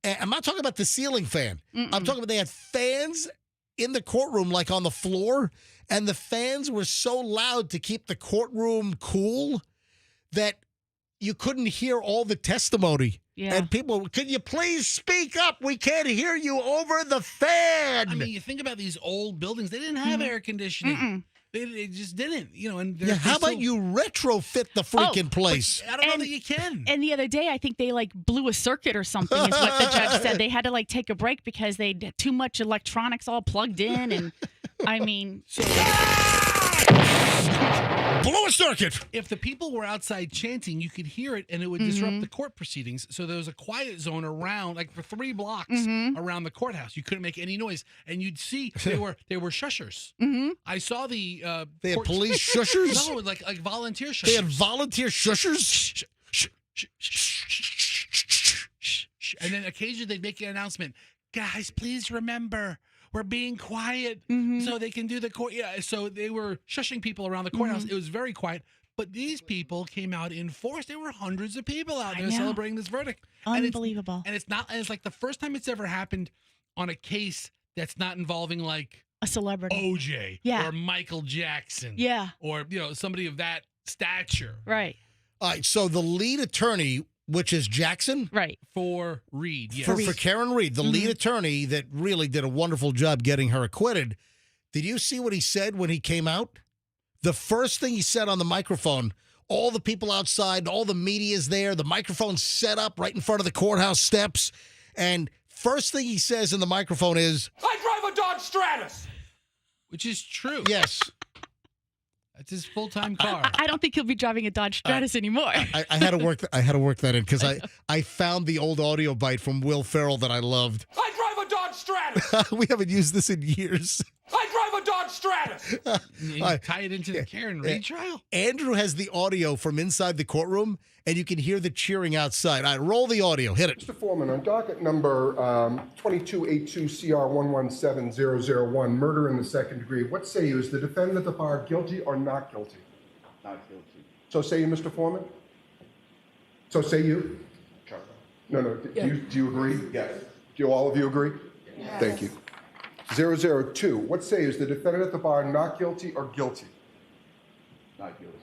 And I'm not talking about the ceiling fan. I'm talking about they had fans in the courtroom, like on the floor, and the fans were so loud to keep the courtroom cool that you couldn't hear all the testimony. Yeah. And people, can you please speak up? We can't hear you over the fan. I mean, you think about these old buildings, they didn't have air conditioning. They just didn't, and how about you retrofit the freaking place? I don't know that you can. And the other day, I think they like blew a circuit or something, is what the judge said. They had to like take a break because they had too much electronics all plugged in. And I mean, blow a circuit. If the people were outside chanting, you could hear it and it would disrupt the court proceedings. So there was a quiet zone around, like for 3 blocks around the courthouse. You couldn't make any noise. And you'd see they were shushers. I saw the they had police shushers? No, like volunteer shushers. They had volunteer shushers? And then occasionally they'd make an announcement. Guys, please remember, we're being quiet so they can do the court. Yeah, so they were shushing people around the courthouse. It was very quiet. But these people came out in force. There were hundreds of people out there celebrating this verdict. unbelievable. And it's like the first time it's ever happened on a case that's not involving like A celebrity. OJ or Michael Jackson. Yeah. Or, somebody of that stature. Right. All right, so the lead attorney, which is Jackson? Right. For Reed, yes. For Karen Reed, the lead attorney that really did a wonderful job getting her acquitted. Did you see what he said when he came out? The first thing he said on the microphone, all the people outside, all the media's there, the microphone's set up right in front of the courthouse steps, and first thing he says in the microphone is, I drive a Dodge Stratus. Which is true. yes. That's his full-time car. I don't think he'll be driving a Dodge Stratus anymore. I had to work. I had to work that in because I found the old audio bite from Will Ferrell that I loved. I drive a Dodge Stratus. We haven't used this in years. I drive a Dodge Stratus. You tie it into the Karen Reed trial. Andrew has the audio from inside the courtroom, and you can hear the cheering outside. All right, roll the audio. Hit it. Mr. Foreman, on docket number 2282CR117001, murder in the second degree, what say you? Is the defendant at the bar guilty or not guilty? Not guilty. So say you, Mr. Foreman? So say you? No. Do you agree? Yes. Do all of you agree? Yes. Thank you. 002, what say you? Is the defendant at the bar not guilty or guilty? Not guilty.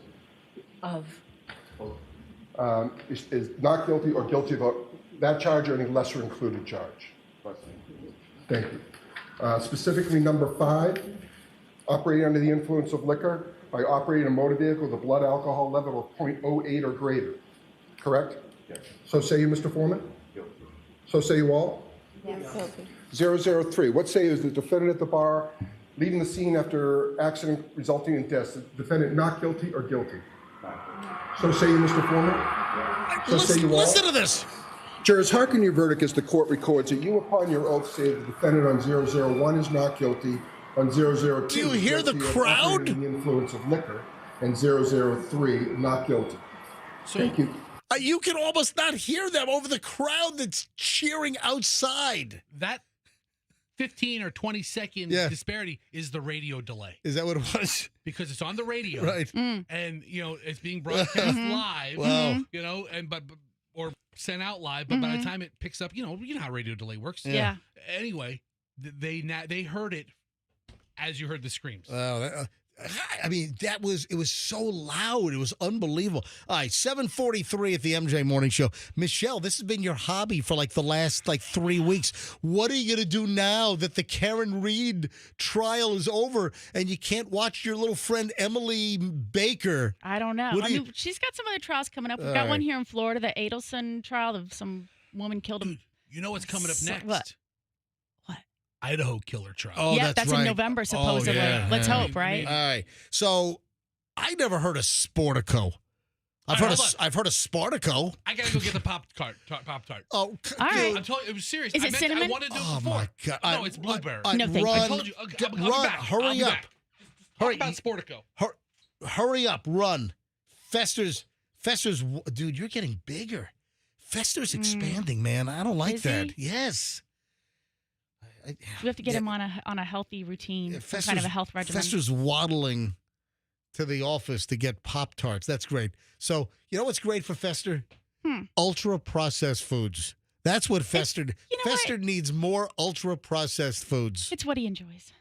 Is not guilty or guilty of that charge or any lesser included charge? Thank you. Specifically, number 5, operating under the influence of liquor by operating a motor vehicle with a blood alcohol level of 0.08 or greater. Correct? Yes. So say you, Mr. Foreman? Guilty. So say you all? Yes. Guilty. 003, what say you? Is the defendant at the bar leaving the scene after accident resulting in death? Is the defendant not guilty or guilty? So say you, Mr. Foreman? So say you all? Listen to this. Jurors, hearken your verdict as the court records it. You, upon your oath, say the defendant on 001 is not guilty, on 002 Do you hear the guilty of crowd? operating under the influence of liquor, and 003 not guilty. So, Thank you. You can almost not hear them over the crowd that's cheering outside. that 15 or 20 second disparity is the radio delay. Is that what it was? Because it's on the radio. Right. And, it's being broadcast live. Wow. Or sent out live, but by the time it picks up, you know how radio delay works. Yeah. Anyway, they heard it as you heard the screams. Wow. I mean, it was so loud. It was unbelievable. All right, 7:43 at the MJ Morning Show. Michelle, this has been your hobby for like the last 3 weeks. What are you going to do now that the Karen Reed trial is over and you can't watch your little friend Emily Baker? I don't know. What I do you- mean, she's got some other trials coming up. We've All got one right. here in Florida, the Adelson trial of some woman killed him. Dude, you know what's coming up So- next? what? Idaho killer trial. Oh, yeah, that's in right. November, supposedly. yeah, Let's yeah. hope, right? All right. So I never heard of Sportico. I've All right, heard of hold on. I've heard of Spartico. I gotta go get the Pop Tart. Oh, All right. I'm telling you, it was serious. Is I it meant cinnamon? I wanted to do it Oh before. my God! No, it's blueberry. No, thank you. I told you. I'll be run! back. I'll Hurry be up! back. Hurry! Talk about Sportico. Hurry up! Run! Fester's, dude, you're getting bigger. Fester's expanding, man. I don't like Is that. he? Yes. We have to get him on a healthy routine, some kind of a health regimen. Fester's waddling to the office to get Pop-Tarts. That's great. So, you know what's great for Fester? Ultra-processed foods. That's what Fester... Fester needs more ultra-processed foods. It's what he enjoys.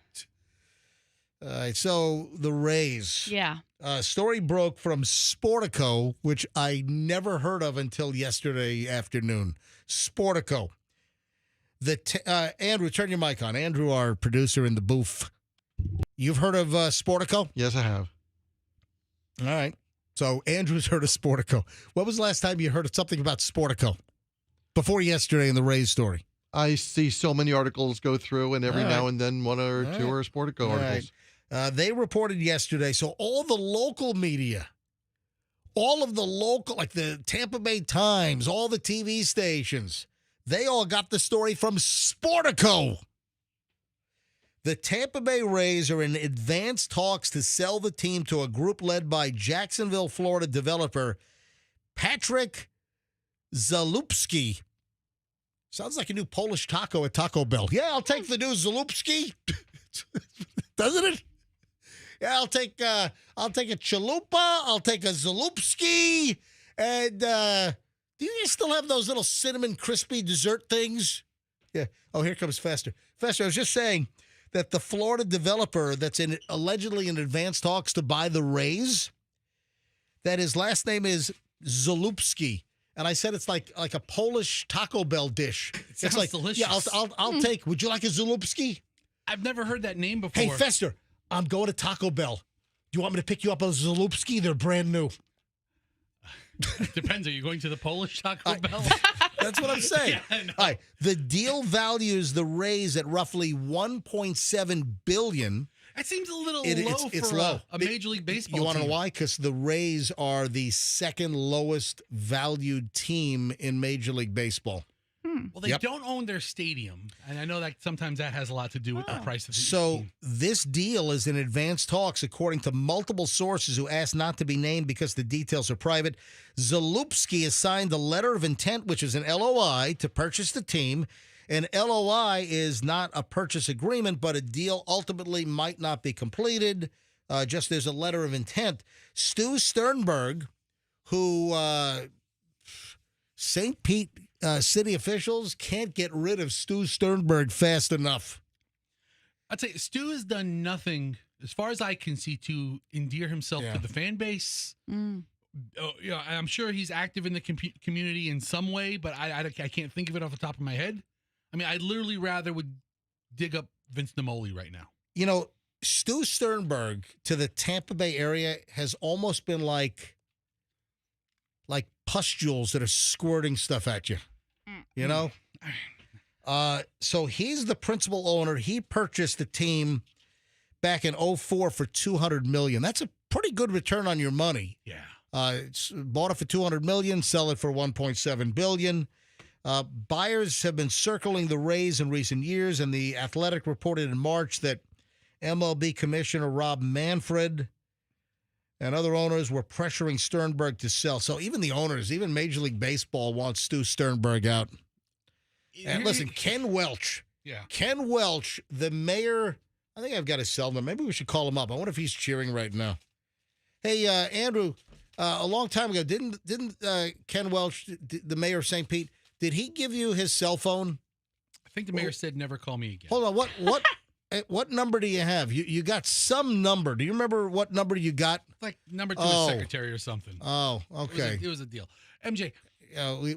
All right, so the Rays. Yeah. Story broke from Sportico, which I never heard of until yesterday afternoon. Sportico. Andrew, turn your mic on. Andrew, our producer in the booth. You've heard of Sportico? Yes, I have. All right. So Andrew's heard of Sportico. When was the last time you heard of something about Sportico? Before yesterday in the Rays story. I see so many articles go through, and every All now right. and then one or two are Sportico All articles. right. They reported yesterday, so all the local media, all of the local, like the Tampa Bay Times, all the TV stations, they all got the story from Sportico. The Tampa Bay Rays are in advanced talks to sell the team to a group led by Jacksonville, Florida developer Patrick Zalupski. Sounds like a new Polish taco at Taco Bell. Yeah, I'll take the new Zalupski. Doesn't it? Yeah, I'll take a chalupa. I'll take a Zalupski. And do you still have those little cinnamon crispy dessert things? Yeah. Oh, here comes Fester. Fester, I was just saying that the Florida developer that's allegedly in advanced talks to buy the Rays, that his last name is Zalupski. And I said it's like a Polish Taco Bell dish. It It's sounds like, delicious. yeah, I'll take. Would you like a Zalupski? I've never heard that name before. Hey, Fester, I'm going to Taco Bell. Do you want me to pick you up a Zalupski? They're brand new. Depends. Are you going to the Polish Taco Bell? That's what I'm saying. Yeah, I know. All right. The deal values the Rays at roughly $1.7 billion. That seems a little It's for low. a Major League Baseball You want to know team. why? Because the Rays are the second lowest valued team in Major League Baseball. Well, they Yep. don't own their stadium, and I know that sometimes that has a lot to do with the price of the So team. this deal is in advanced talks, according to multiple sources who asked not to be named because the details are private. Zalupski has signed a letter of intent, which is an LOI, to purchase the team. An LOI is not a purchase agreement, but a deal ultimately might not be completed. Just there's a letter of intent. Stu Sternberg, who St. Pete city officials can't get rid of Stu Sternberg fast enough. I'd say Stu has done nothing, as far as I can see, to endear himself to the fan base. Oh, yeah, I'm sure he's active in the community in some way, but I can't think of it off the top of my head. I mean, I'd literally rather would dig up Vince Namoli right now. You know, Stu Sternberg to the Tampa Bay area has almost been like pustules that are squirting stuff at you. You know? So he's the principal owner. He purchased the team back in 2004 for $200 million. That's a pretty good return on your money. Yeah. Bought it for $200 million, sell it for $1.7 billion. Buyers have been circling the Rays in recent years, and the Athletic reported in March that MLB Commissioner Rob Manfred and other owners were pressuring Sternberg to sell. So even the owners, even Major League Baseball wants Stu Sternberg out. And listen, Ken Welch. Yeah. Ken Welch, the mayor, I think I've got his cell number. Maybe we should call him up. I wonder if he's cheering right now. Hey, Andrew, a long time ago, didn't Ken Welch, the mayor of St. Pete, did he give you his cell phone? I think the mayor said never call me again. Hold on, What number do you have? You got some number. Do you remember what number you got? Like number 2 Oh. secretary or something. Oh, okay. It was a deal. MJ,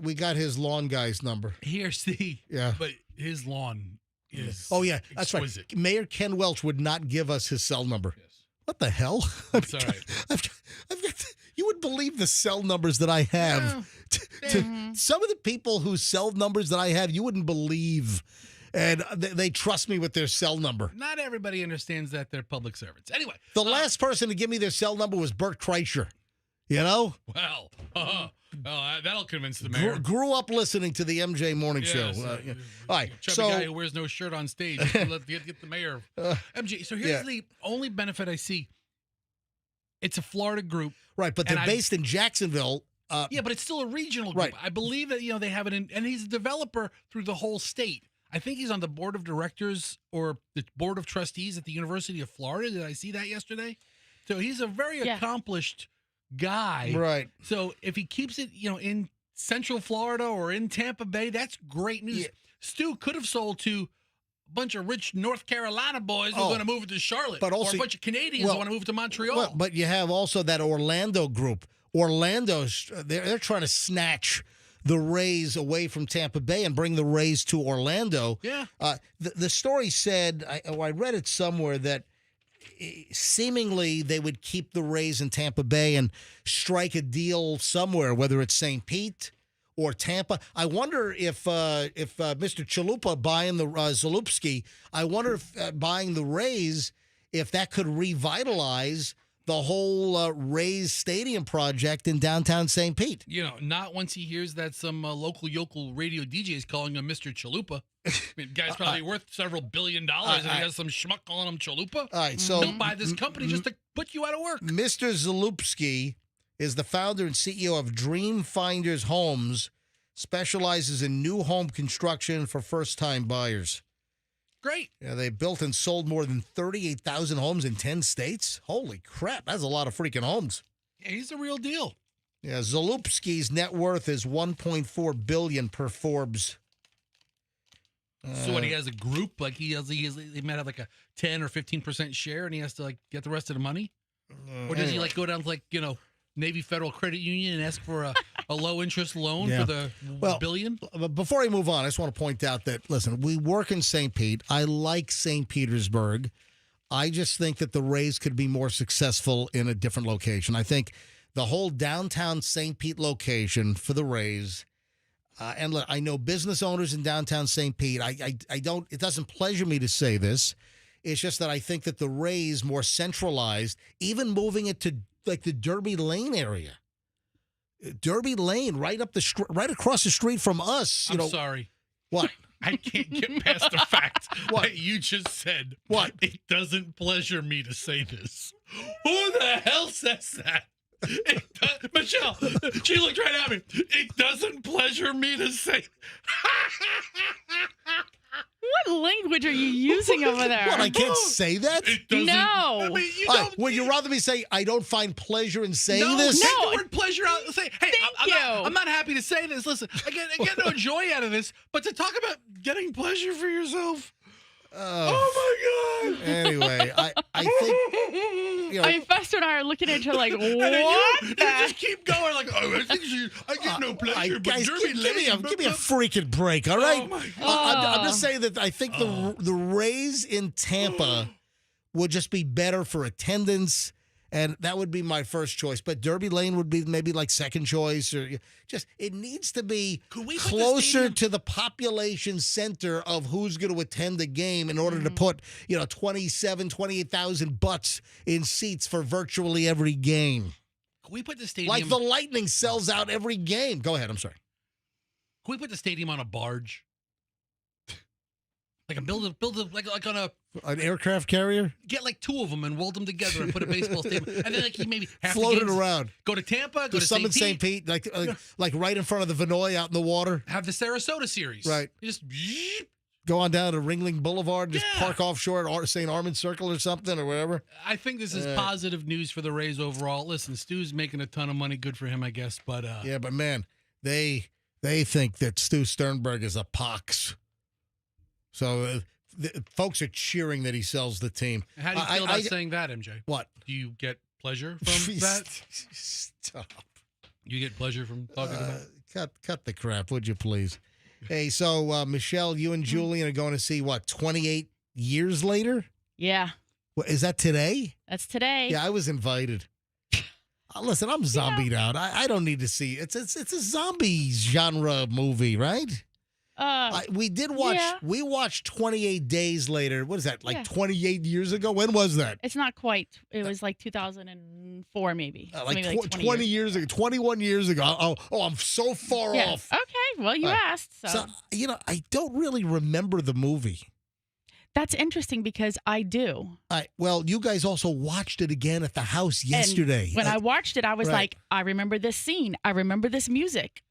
We got his lawn guy's number. here's the Yeah. but his lawn is Oh, yeah, that's exquisite. right. Mayor Ken Welch would not give us his cell number. Yes. What the hell? It's all right. I've got, you would believe the cell numbers that I have. Some of the people whose cell numbers that I have, you wouldn't believe. And they trust me with their cell number. Not everybody understands that they're public servants. Anyway, The last person to give me their cell number was Bert Kreischer. You know? well, that'll convince the mayor. Grew up listening to the MJ Morning Yes, Show. Yeah. All right, chubby so guy who wears no shirt on stage. Get the mayor. MJ. So here's yeah. the only benefit I see. It's a Florida group. right, but and they're based in Jacksonville. Yeah, but it's still a regional group. Right. I believe that they have it in, and he's a developer through the whole state. I think he's on the board of directors or the board of trustees at the University of Florida. Did I see that yesterday? So he's a very Yeah. accomplished guy. Right. So if he keeps it, in Central Florida or in Tampa Bay, that's great news. Yeah. Stu could have sold to a bunch of rich North Carolina boys who are Oh. going to move it to Charlotte, But or also- a bunch of Canadians well- who want to move to Montreal. Well, but you have also that Orlando group. Orlando's they're trying to snatch the Rays away from Tampa Bay and bring the Rays to Orlando. Yeah. The story said, I read it somewhere, that seemingly they would keep the Rays in Tampa Bay and strike a deal somewhere, whether it's St. Pete or Tampa. I wonder if Mr. Chalupa buying the Zalupski, I wonder if buying the Rays, if that could revitalize the whole Rays Stadium project in downtown St. Pete. Not once he hears that some local yokel radio DJ is calling him Mr. Chalupa. I mean, guy's probably worth several $1 billion, and he has some schmuck calling him Chalupa. All right, so Don't buy this company just to put you out of work. Mr. Zalupski is the founder and CEO of Dream Finders Homes, specializes in new home construction for first-time buyers. Great. Yeah, they built and sold more than 38,000 homes in 10 states. Holy crap, that's a lot of freaking homes. Yeah, he's the real deal. Yeah, Zalupski's net worth is $1.4 billion per Forbes. So what, he has a group, like he might have like a 10 or 15% share, and he has to get the rest of the money? Or does he go down to Navy Federal Credit Union and ask for a low interest loan Yeah. for the billion? But before I move on, I just want to point out that, listen, we work in St. Pete. I like St. Petersburg. I just think that the Rays could be more successful in a different location. I think the whole downtown St. Pete location for the Rays, and look, I know business owners in downtown St. Pete. I don't, it doesn't pleasure me to say this. It's just that I think that the Rays more centralized, even moving it to the Derby Lane area. Derby Lane, right across the street from us. I'm sorry. What? I can't get past the fact What? that you just said. What? It doesn't pleasure me to say this. Who the hell says that? Michelle, she looked right at me. It doesn't pleasure me to say. What language are you using over there? What? I can't say that? It doesn't. No. I mean, you All right, don't. would you rather me say I don't find pleasure in saying No, this? take No. the word pleasure out. Say, hey, Thank you. I'm not happy to say this. Listen, I get no joy out of this, but to talk about getting pleasure for yourself. Oh my God. Anyway, I think I mean, Fester and I are looking at each other like, what? And then you the- just keep going like, I think I get no pleasure, but guys, Derby give me a Lane, freaking break, all right? Oh, my I'm just saying that I think the Rays in Tampa would just be better for attendance, and that would be my first choice. But Derby Lane would be maybe second choice, or just it needs to be Could we put the closer stadium- to the population center of who's going to attend the game in order to put 28,000 butts in seats for virtually every game. Can we put the stadium? Like the Lightning sells out every game. Go ahead. I'm sorry. Can we put the stadium on a barge? Build a like on a An aircraft carrier? get two of them and weld them together and put a baseball stadium, and then he maybe half the Float it games around. Go to Tampa, go Do to some in St. St. Pete, Pete, like right in front of the Vinoy out in the water. have the Sarasota series. Right. You just Go on down to Ringling Boulevard, just Yeah. park offshore at St. Armand Circle or something or whatever. I think this is positive news for the Rays overall. Listen, Stu's making a ton of money. Good for him, I guess. But Yeah, but man, they think that Stu Sternberg is a pox. So folks are cheering that he sells the team. How do you feel about saying that, MJ? What? Do you get pleasure from that? Stop. You get pleasure from talking about it? Cut the crap, would you please? Hey, so Michelle, you and Julian are going to see what, 28 years later? Yeah. What, is that today? That's today. Yeah, I was invited. Listen, I'm zombied out. I don't need to see. It's a zombie genre movie, right? We did watch. Yeah. We watched 28 Days Later. What is that? Like 28 years ago? When was that? It's not quite. It was like 2004, maybe. So Like, maybe 20 years ago, 21 years ago. Oh, I'm so far yeah. off. Okay. Well, you asked. So. I don't really remember the movie. That's interesting because I do. Well, you guys also watched it again at the house yesterday. And when I watched it, I was like, I remember this scene. I remember this music.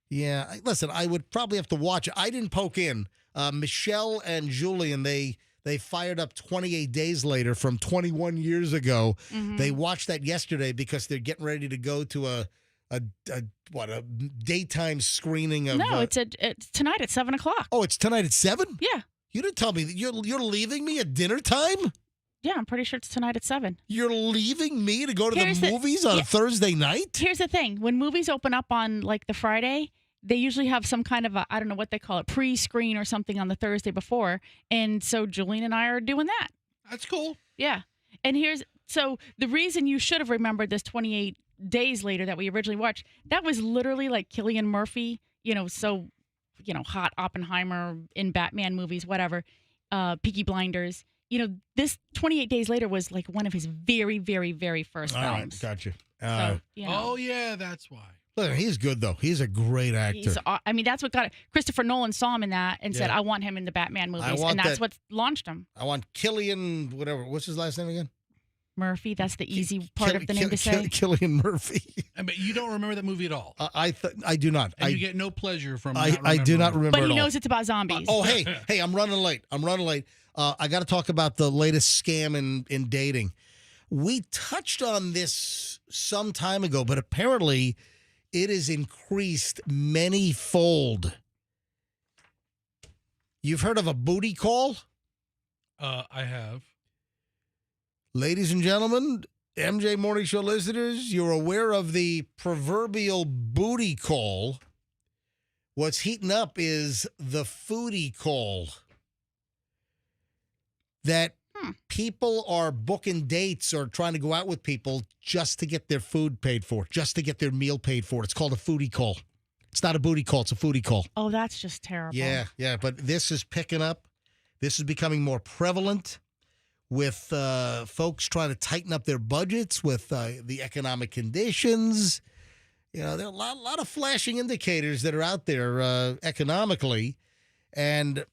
Yeah. Listen, I would probably have to watch it. I didn't poke in. Michelle and Julian, they fired up 28 Days Later from 21 years ago. Mm-hmm. They watched that yesterday because they're getting ready to go to a daytime screening of. No, it's tonight at 7:00. Oh, it's tonight at 7? Yeah. You didn't tell me that you're leaving me at dinner time? Yeah, I'm pretty sure it's tonight at 7. You're leaving me to go to the movies on a Thursday night? Here's the thing. When movies open up on like the Friday, they usually have some kind of I don't know what they call it, pre-screen or something on the Thursday before. And so Julian and I are doing that. That's cool. Yeah. And so the reason you should have remembered this 28 Days Later that we originally watched, that was literally like Cillian Murphy, hot Oppenheimer in Batman movies, whatever, Peaky Blinders. This 28 Days Later was like one of his very, very, very first films. All right, gotcha. Oh, yeah, that's why. Look, he's good, though. He's a great actor. That's what got it. Christopher Nolan saw him in that and said, I want him in the Batman movies. And that's what launched him. I want Cillian, whatever. What's his last name again? Murphy. That's the easy part of the name to say. Cillian Murphy. But you don't remember that movie at all. I do not. And you get no pleasure from. I do not remember. But he at all. knows it's about zombies. Hey! I'm running late. I got to talk about the latest scam in dating. We touched on this some time ago, but apparently it is increased many-fold. You've heard of a booty call? I have. Ladies and gentlemen, MJ Morning Show listeners, you're aware of the proverbial booty call. What's heating up is the foodie call. That people are booking dates or trying to go out with people just to get their food paid for, just to get their meal paid for. It's called a foodie call. It's not a booty call. It's a foodie call. Oh, that's just terrible. Yeah. But this is picking up. This is becoming more prevalent with folks trying to tighten up their budgets with the economic conditions. There are a lot of flashing indicators that are out there economically. And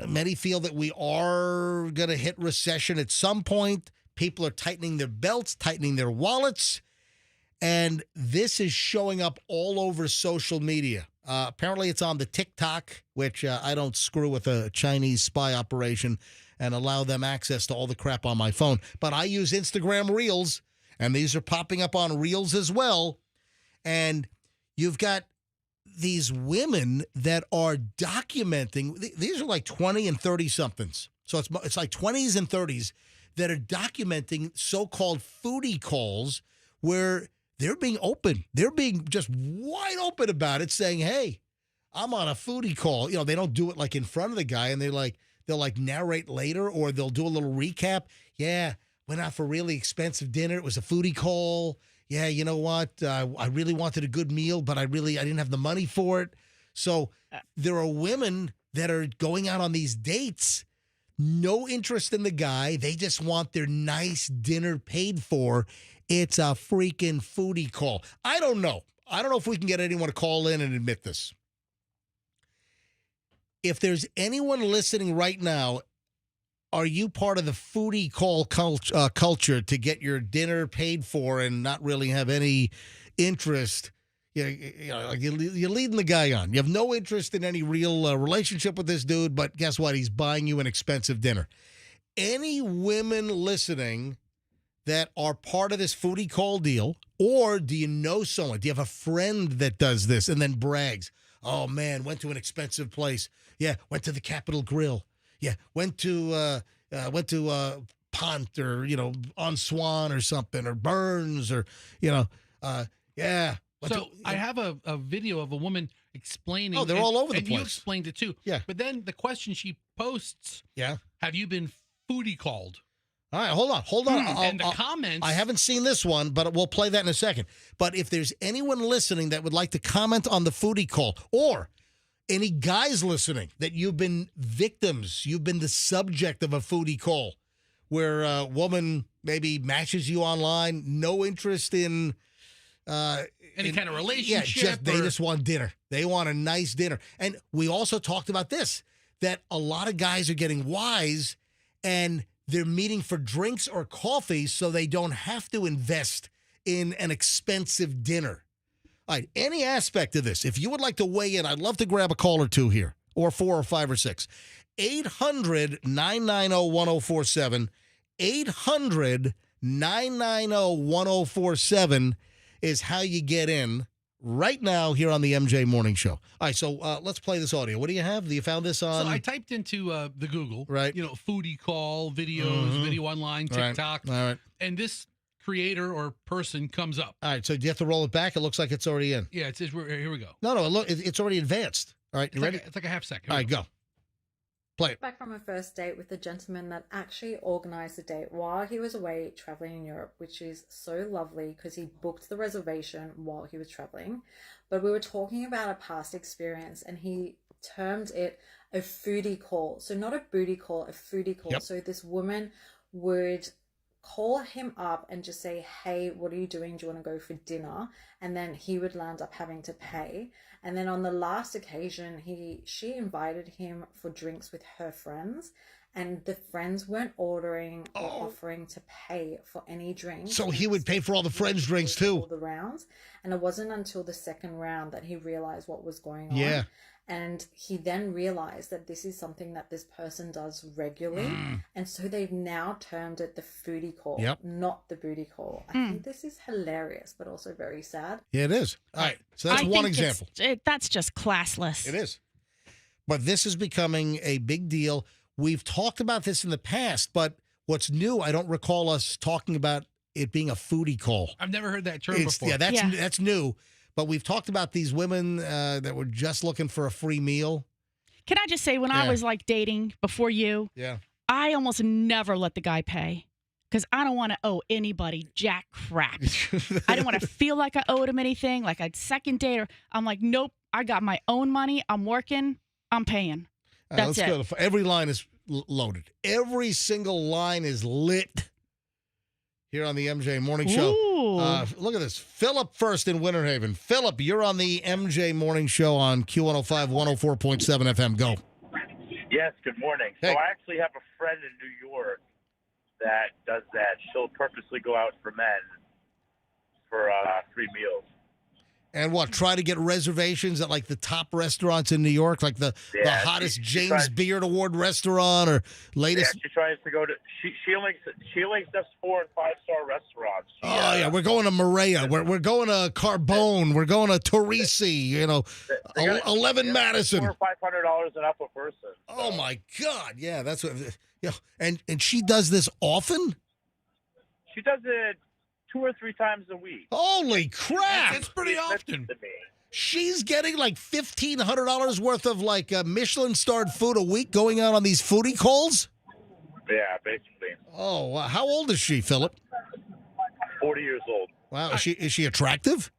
many feel that we are going to hit recession at some point. People are tightening their belts, tightening their wallets. And this is showing up all over social media. Apparently, it's on the TikTok, which I don't screw with a Chinese spy operation and allow them access to all the crap on my phone. But I use Instagram Reels, and these are popping up on Reels as well. And you've got these women that are documenting. These are like 20 and 30-somethings. So it's like 20s and 30s that are documenting so-called foodie calls where they're being open. They're being just wide open about it, saying, hey, I'm on a foodie call. They don't do it like in front of the guy, and they'll narrate later, or they'll do a little recap. Yeah, went out for a really expensive dinner. It was a foodie call. Yeah, you know what? I really wanted a good meal, but I didn't have the money for it. So there are women that are going out on these dates, no interest in the guy. They just want their nice dinner paid for. It's a freaking foodie call. I don't know if we can get anyone to call in and admit this. If there's anyone listening right now, are you part of the foodie call culture to get your dinner paid for and not really have any interest? You're leading the guy on. You have no interest in any real relationship with this dude, but guess what? He's buying you an expensive dinner. Any women listening that are part of this foodie call deal, or do you know someone? Do you have a friend that does this and then brags? Oh, man, went to an expensive place. Yeah, went to the Capitol Grill. Yeah, went to Pont or on Swan or something or Burns or yeah. So I have a video of a woman explaining. Oh, they're all over the and you place. explained it too. Yeah. But then the question she posts, Yeah. have you been foodie called? All right, hold on. And the comments. I haven't seen this one, but we'll play that in a second. But if there's anyone listening that would like to comment on the foodie call, or any guys listening that you've been victims, you've been the subject of a foodie call, where a woman maybe matches you online, no interest in any kind of relationship. They just want dinner. They want a nice dinner. And we also talked about this, that a lot of guys are getting wise and they're meeting for drinks or coffee so they don't have to invest in an expensive dinner. All right, any aspect of this, if you would like to weigh in, I'd love to grab a call or two here, or 4 or 5 or 6. 800-990-1047. 800-990-1047 is how you get in right now here on the MJ Morning Show. All right, so let's play this audio. What do you have? You found this on? So I typed into the Google, right? Foodie call, videos, video online, TikTok. All right. And this creator or person comes up. All right, so do you have to roll it back? It looks like it's already in. Yeah, here we go. No, look, it's already advanced. All right, you ready? It's like a half second. All right, go. Play it. Back from a first date with a gentleman that actually organized the date while he was away traveling in Europe, which is so lovely because he booked the reservation while he was traveling. But we were talking about a past experience and he termed it a foodie call. So not a booty call, a foodie call. Yep. So this woman would call him up and just say, hey, what are you doing? Do you want to go for dinner? And then he would land up having to pay. And then on the last occasion, she invited him for drinks with her friends, and the friends weren't ordering or offering to pay for any drinks. So he would pay for all the friends' drinks too. All the rounds. And it wasn't until the second round that he realized what was going on. Yeah. And he then realized that this is something that this person does regularly. And so they've now termed it the foodie call, not the booty call. I think this is hilarious, but also very sad. Yeah, it is. All right. So that's one example. That's just classless. It is. But this is becoming a big deal. We've talked about this in the past, but what's new, I don't recall us talking about it being a foodie call. I've never heard that term before. Yeah, that's new. But we've talked about these women that were just looking for a free meal. Can I just say, when I was like dating before you, I almost never let the guy pay because I don't want to owe anybody jack crap. I didn't want to feel like I owed him anything, like a second date. I'm like, nope, I got my own money. I'm working. I'm paying. That's it. Go. Every line is loaded. Every single line is lit here on the MJ Morning Show. Look at this. Philip first in Winter Haven. Philip, you're on the MJ Morning Show on Q105, 104.7 FM. Go. Yes, good morning. Hey. So I actually have a friend in New York that does that. She'll purposely go out for men for free meals. And what, try to get reservations at like the top restaurants in New York, like the hottest James Beard Award restaurant or latest? Yeah, she tries to go to, she only does 4- and 5-star restaurants. We're going to Maria. We're going to Carbone. We're going to Torrisi, 11 Madison. $400 or $500 and up a person. So. Oh my God. Yeah, that's what, and she does this often? She does it 2 or 3 times a week. Holy crap! That's pretty often. To me. She's getting like $1,500 worth of like Michelin-starred food a week going out on these foodie calls? Yeah, basically. Oh, wow. How old is she, Philip? 40 years old. Wow. Is she attractive?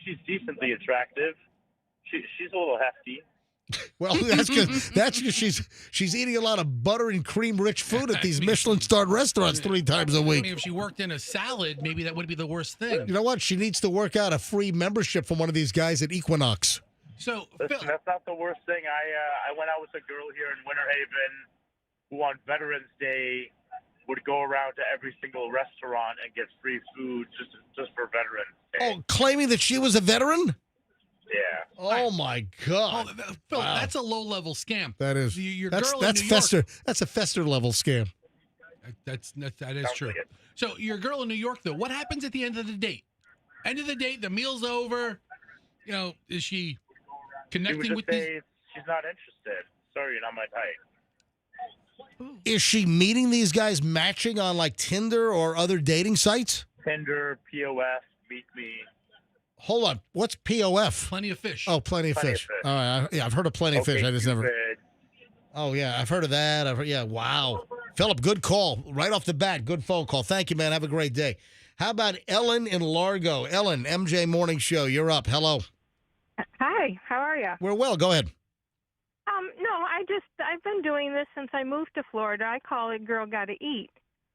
She's decently attractive. She's a little hefty. Well, that's because she's eating a lot of butter and cream rich food at these Michelin-starred restaurants 3 times a week. I mean, if she worked in a salad, maybe that would be the worst thing. You know what? She needs to work out a free membership from one of these guys at Equinox. So listen, that's not the worst thing. I went out with a girl here in Winter Haven who on Veterans Day would go around to every single restaurant and get free food just for Veterans Day. Oh, claiming that she was a veteran? Yeah. Oh my God, Phil, that's a low-level scam. That is. Your that's girl that's in New Fester. York. That's a Fester level scam. That is true. Like so your girl in New York, though, what happens at the end of the date? End of the date, the meal's over. Is she connecting with these? She's not interested. sorry, you're not my type. Is she meeting these guys matching on like Tinder or other dating sites? Tinder, POF, Meet Me. Hold on. What's POF? Plenty of fish. Oh, Plenty of Fish. All right. Yeah, I've heard of Plenty of Fish. I just never. Cupid. Oh, yeah. I've heard of that. Yeah. Wow. Philip, good call. Right off the bat. Good phone call. Thank you, man. Have a great day. How about Ellen in Largo? Ellen, MJ Morning Show. You're up. Hello. Hi, how are you? We're well. Go ahead. No, I've been doing this since I moved to Florida. I call it Girl Gotta Eat.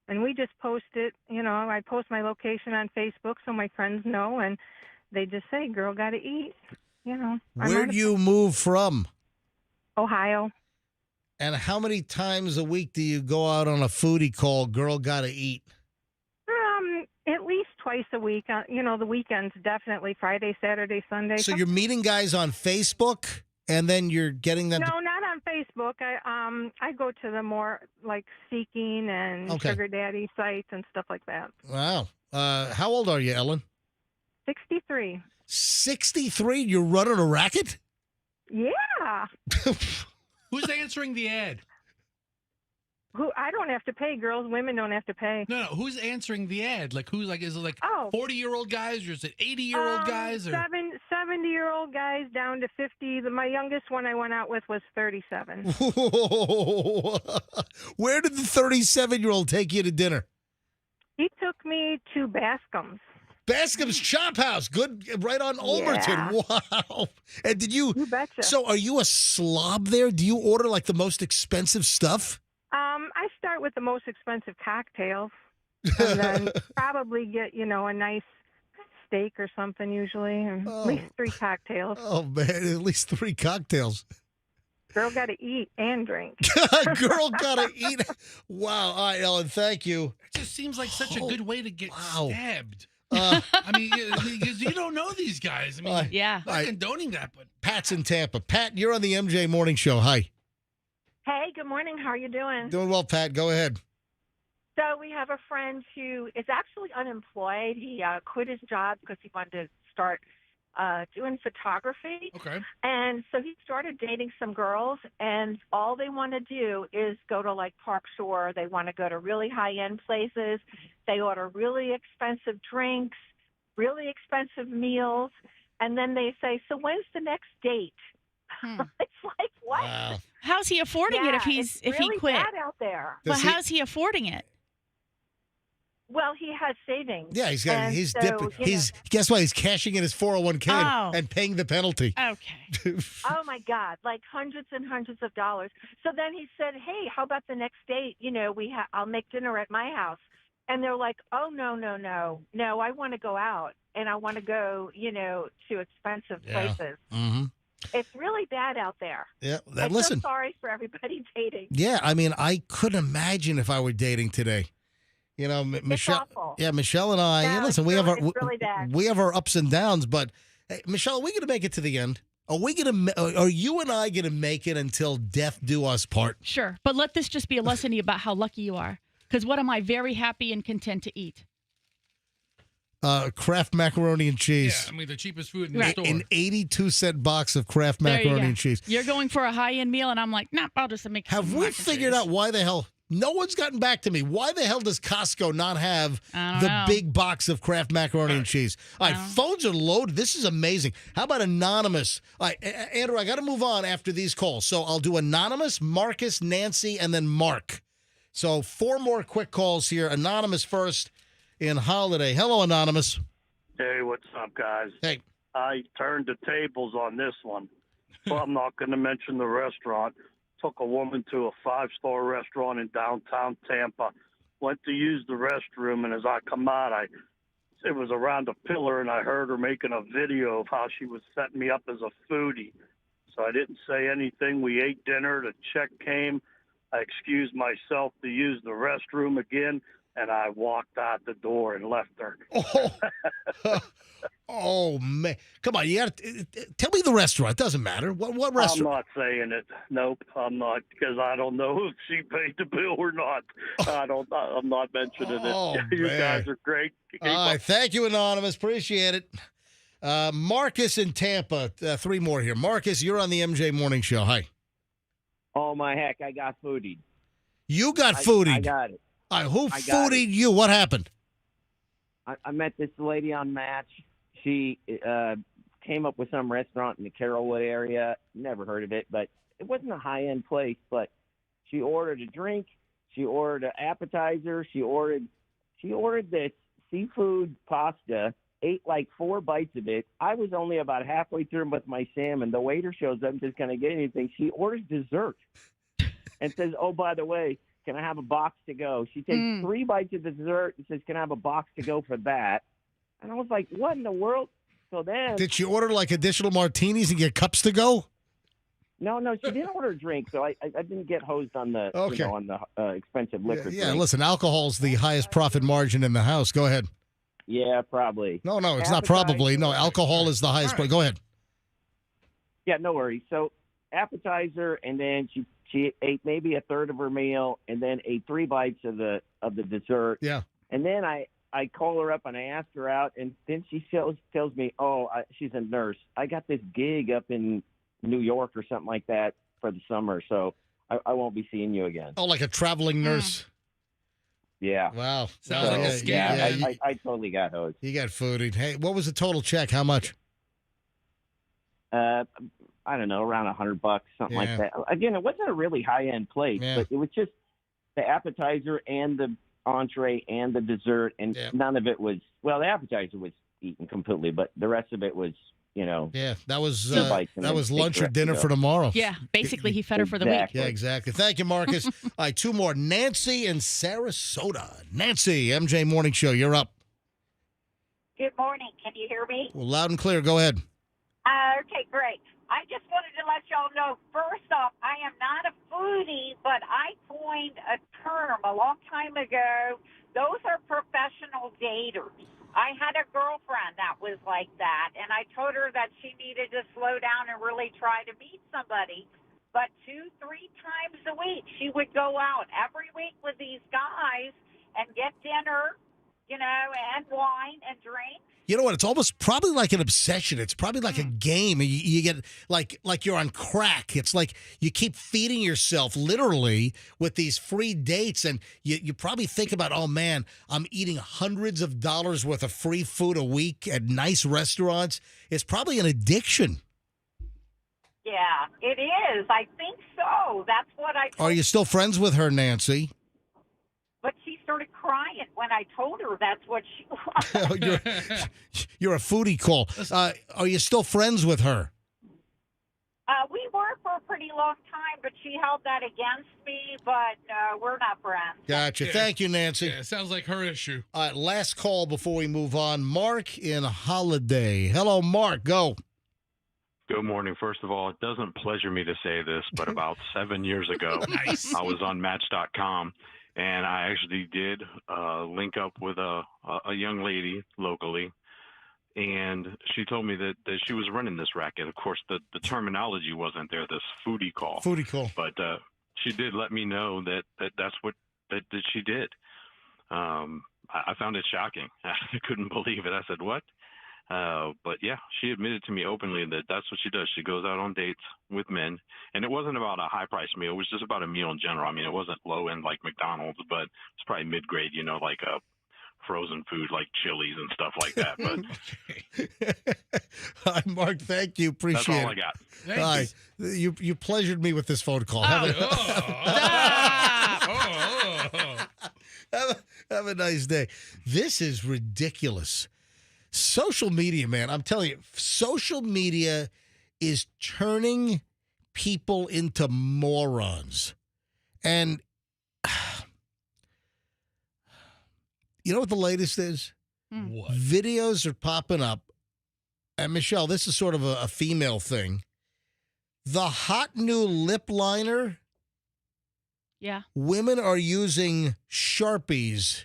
And we just post it, I post my location on Facebook so my friends know, and they just say, Girl Gotta Eat, Where'd you move from? Ohio. And how many times a week do you go out on a foodie call, Girl Gotta Eat? At least twice a week. The weekends, definitely, Friday, Saturday, Sunday. So you're meeting guys on Facebook, and then you're getting them. No, not on Facebook. I go to the more like Seeking and Sugar Daddy sites and stuff like that. Wow. How old are you, Ellen? 63. 63? You're running a racket? Yeah. Who's answering the ad? I don't have to pay. Girls, women don't have to pay. No. Who's answering the ad? Like, who's like? Is it like 40-year-old guys, or is it 80-year-old guys? Or 70-year-old guys down to 50. My youngest one I went out with was 37. Where did the 37-year-old take you to dinner? He took me to Bascom's. Bascom's Chop House. Good. Right on Overton. Yeah. Wow. And did you? You betcha. So are you a slob there? Do you order like the most expensive stuff? I start with the most expensive cocktails, and then probably get a nice steak or something usually, and at least 3 cocktails. Oh man, at least 3 cocktails. Girl got to eat and drink. Girl gotta eat. Wow. All right, Ellen. Thank you. It just seems like such a good way to get stabbed. Uh, I mean, you don't know these guys. I mean, yeah, not condoning that, but Pat's in Tampa. Pat, you're on the MJ Morning Show. Hi. Hey, good morning. How are you doing? Doing well, Pat. Go ahead. So we have a friend who is actually unemployed. He quit his job because he wanted to start doing photography. Okay. And so he started dating some girls, and all they want to do is go to like Park Shore. They want to go to really high-end places. They order really expensive drinks, really expensive meals, and then they say, so when's the next date? It's like, what? Wow. How's he affording it if it's he really quit? bad out there. Well, how's he affording it? Well, he has savings. Yeah, he's got. And He's so, dipping. He's guess what? He's cashing in his 401k and paying the penalty. Okay. Oh my God, like hundreds and hundreds of dollars. So then he said, "Hey, how about the next date? I'll make dinner at my house." And they're like, "Oh no! I want to go out and I want to go, to expensive places." Mm-hmm. It's really bad out there. Yeah. I'm Listen. so sorry for everybody dating. Yeah, I mean, I couldn't imagine if I were dating today. Michelle. awful. Yeah, Michelle and I. No, listen, it's really bad. we have our ups and downs, but hey, Michelle, are we going to make it to the end? Are you and I going to make it until death do us part? Sure, but let this just be a lesson to you about how lucky you are. Because what am I very happy and content to eat? Kraft macaroni and cheese. Yeah, I mean the cheapest food in the store. An 82-cent box of Kraft There you macaroni go. and cheese. You're going for a high-end meal, and I'm like, nah, I'll just make. Have we figured out why the hell? No one's gotten back to me. Why the hell does Costco not have I don't the know. big box of Kraft macaroni and cheese? All right, phones are loaded. This is amazing. How about Anonymous? All right, Andrew, I got to move on after these calls. So I'll do Anonymous, Marcus, Nancy, and then Mark. So 4 more quick calls here. Anonymous first in Holiday. Hello, Anonymous. Hey, what's up, guys? Hey. I turned the tables on this one. Well, I'm not going to mention the restaurant. Took a woman to a 5-star restaurant in downtown Tampa. Went to use the restroom, and as I come out, it was around a pillar, and I heard her making a video of how she was setting me up as a foodie. So I didn't say anything. We ate dinner. The check came. I excused myself to use the restroom again, and I walked out the door and left her. Oh man. Come on, you got to tell me the restaurant. It doesn't matter. What restaurant? I'm not saying it. Nope, I'm not, because I don't know if she paid the bill or not. I'm not mentioning Oh, it. You man. guys are great. Keep All right, up. thank you, Anonymous. Appreciate it. Marcus in Tampa. 3 more here. Marcus, you're on the MJ Morning Show. Hi. Oh, my heck, I got foodied. You got foodied. I got it. All right, who I got foodied you? What happened? I met this lady on Match. She came up with some restaurant in the Carrollwood area. Never heard of it, but it wasn't a high-end place. But she ordered a drink. She ordered an appetizer. She ordered this seafood pasta, ate like 4 bites of it. I was only about halfway through with my salmon. The waiter shows up and says, "Can I get anything?" She orders dessert and says, "Oh, by the way, can I have a box to go?" She takes 3 bites of the dessert and says, "Can I have a box to go for that?" And I was like, what in the world? So then... Did she order like additional martinis and get cups to go? No, she didn't order a drink, so I didn't get hosed on the expensive liquor. Yeah, drink. listen, alcohol's the highest profit margin in the house. Go ahead. Yeah, probably. No, it's not probably. No, alcohol is the highest. Right. Go ahead. Yeah, no worries. So appetizer, and then she ate maybe a third of her meal, and then ate 3 bites of the dessert. Yeah. And then I call her up and I ask her out, and then she tells me, she's a nurse. I got this gig up in New York or something like that for the summer, so I won't be seeing you again. Oh, like a traveling nurse. Yeah. Wow. Sounds like a scam. Yeah, I totally got hosed. You got foodied. Hey, what was the total check? How much? I don't know, around $100, something like that. Again, it wasn't a really high-end place, but it was just the appetizer and the entree and the dessert, and none of it was, the appetizer was eaten completely, but the rest of it was, Yeah, that was lunch or dinner for tomorrow. Yeah, basically he fed her for the week. Yeah, exactly. Thank you, Marcus. All right, 2 more. Nancy in Sarasota. Nancy, MJ Morning Show, you're up. Good morning. Can you hear me? Well, loud and clear. Go ahead. Okay, great. I just wanted to let y'all know, first off, I am not a foodie, but I coined a term a long time ago. Those are professional daters. I had a girlfriend that was like that, and I told her that she needed to slow down and really try to meet somebody. But 2-3 times a week, she would go out every week with these guys and get dinner, and wine and drinks. You know what? It's almost probably like an obsession. It's probably like a game. You get like you're on crack. It's like you keep feeding yourself literally with these free dates, and you probably think about, oh man, I'm eating hundreds of dollars worth of free food a week at nice restaurants. It's probably an addiction. Yeah, it is. I think so. That's what I told Are you still friends with her, Nancy? But she started crying when I told her that's what she was. You're a foodie call. Are you still friends with her? We were for a pretty long time, but she held that against me, but we're not friends. Gotcha. Yeah. Thank you, Nancy. Yeah, sounds like her issue. All right, last call before we move on. Mark in Holiday. Hello, Mark. Go. Good morning. First of all, it doesn't pleasure me to say this, but about 7 years ago, I was on Match.com. And I actually did link up with a young lady locally, and she told me that she was running this racket. Of course, the terminology wasn't there, this foodie call. Foodie call. But she did let me know that's what she did. I found it shocking. I couldn't believe it. I said, what? But yeah, she admitted to me openly that that's what she does. She goes out on dates with men, and it wasn't about a high-priced meal. It was just about a meal in general. I mean, it wasn't low-end like McDonald's, but it's probably mid-grade, like a frozen food like chilies and stuff like that. But Hi, Mark. Thank you. Appreciate it. That's all I got. Thank you. You pleasured me with this phone call. Have a nice day. This is ridiculous. Social media, man, I'm telling you, social media is turning people into morons. And you know what the latest is? What? Videos are popping up. And Michelle, this is sort of a female thing. The hot new lip liner. Yeah. Women are using Sharpies,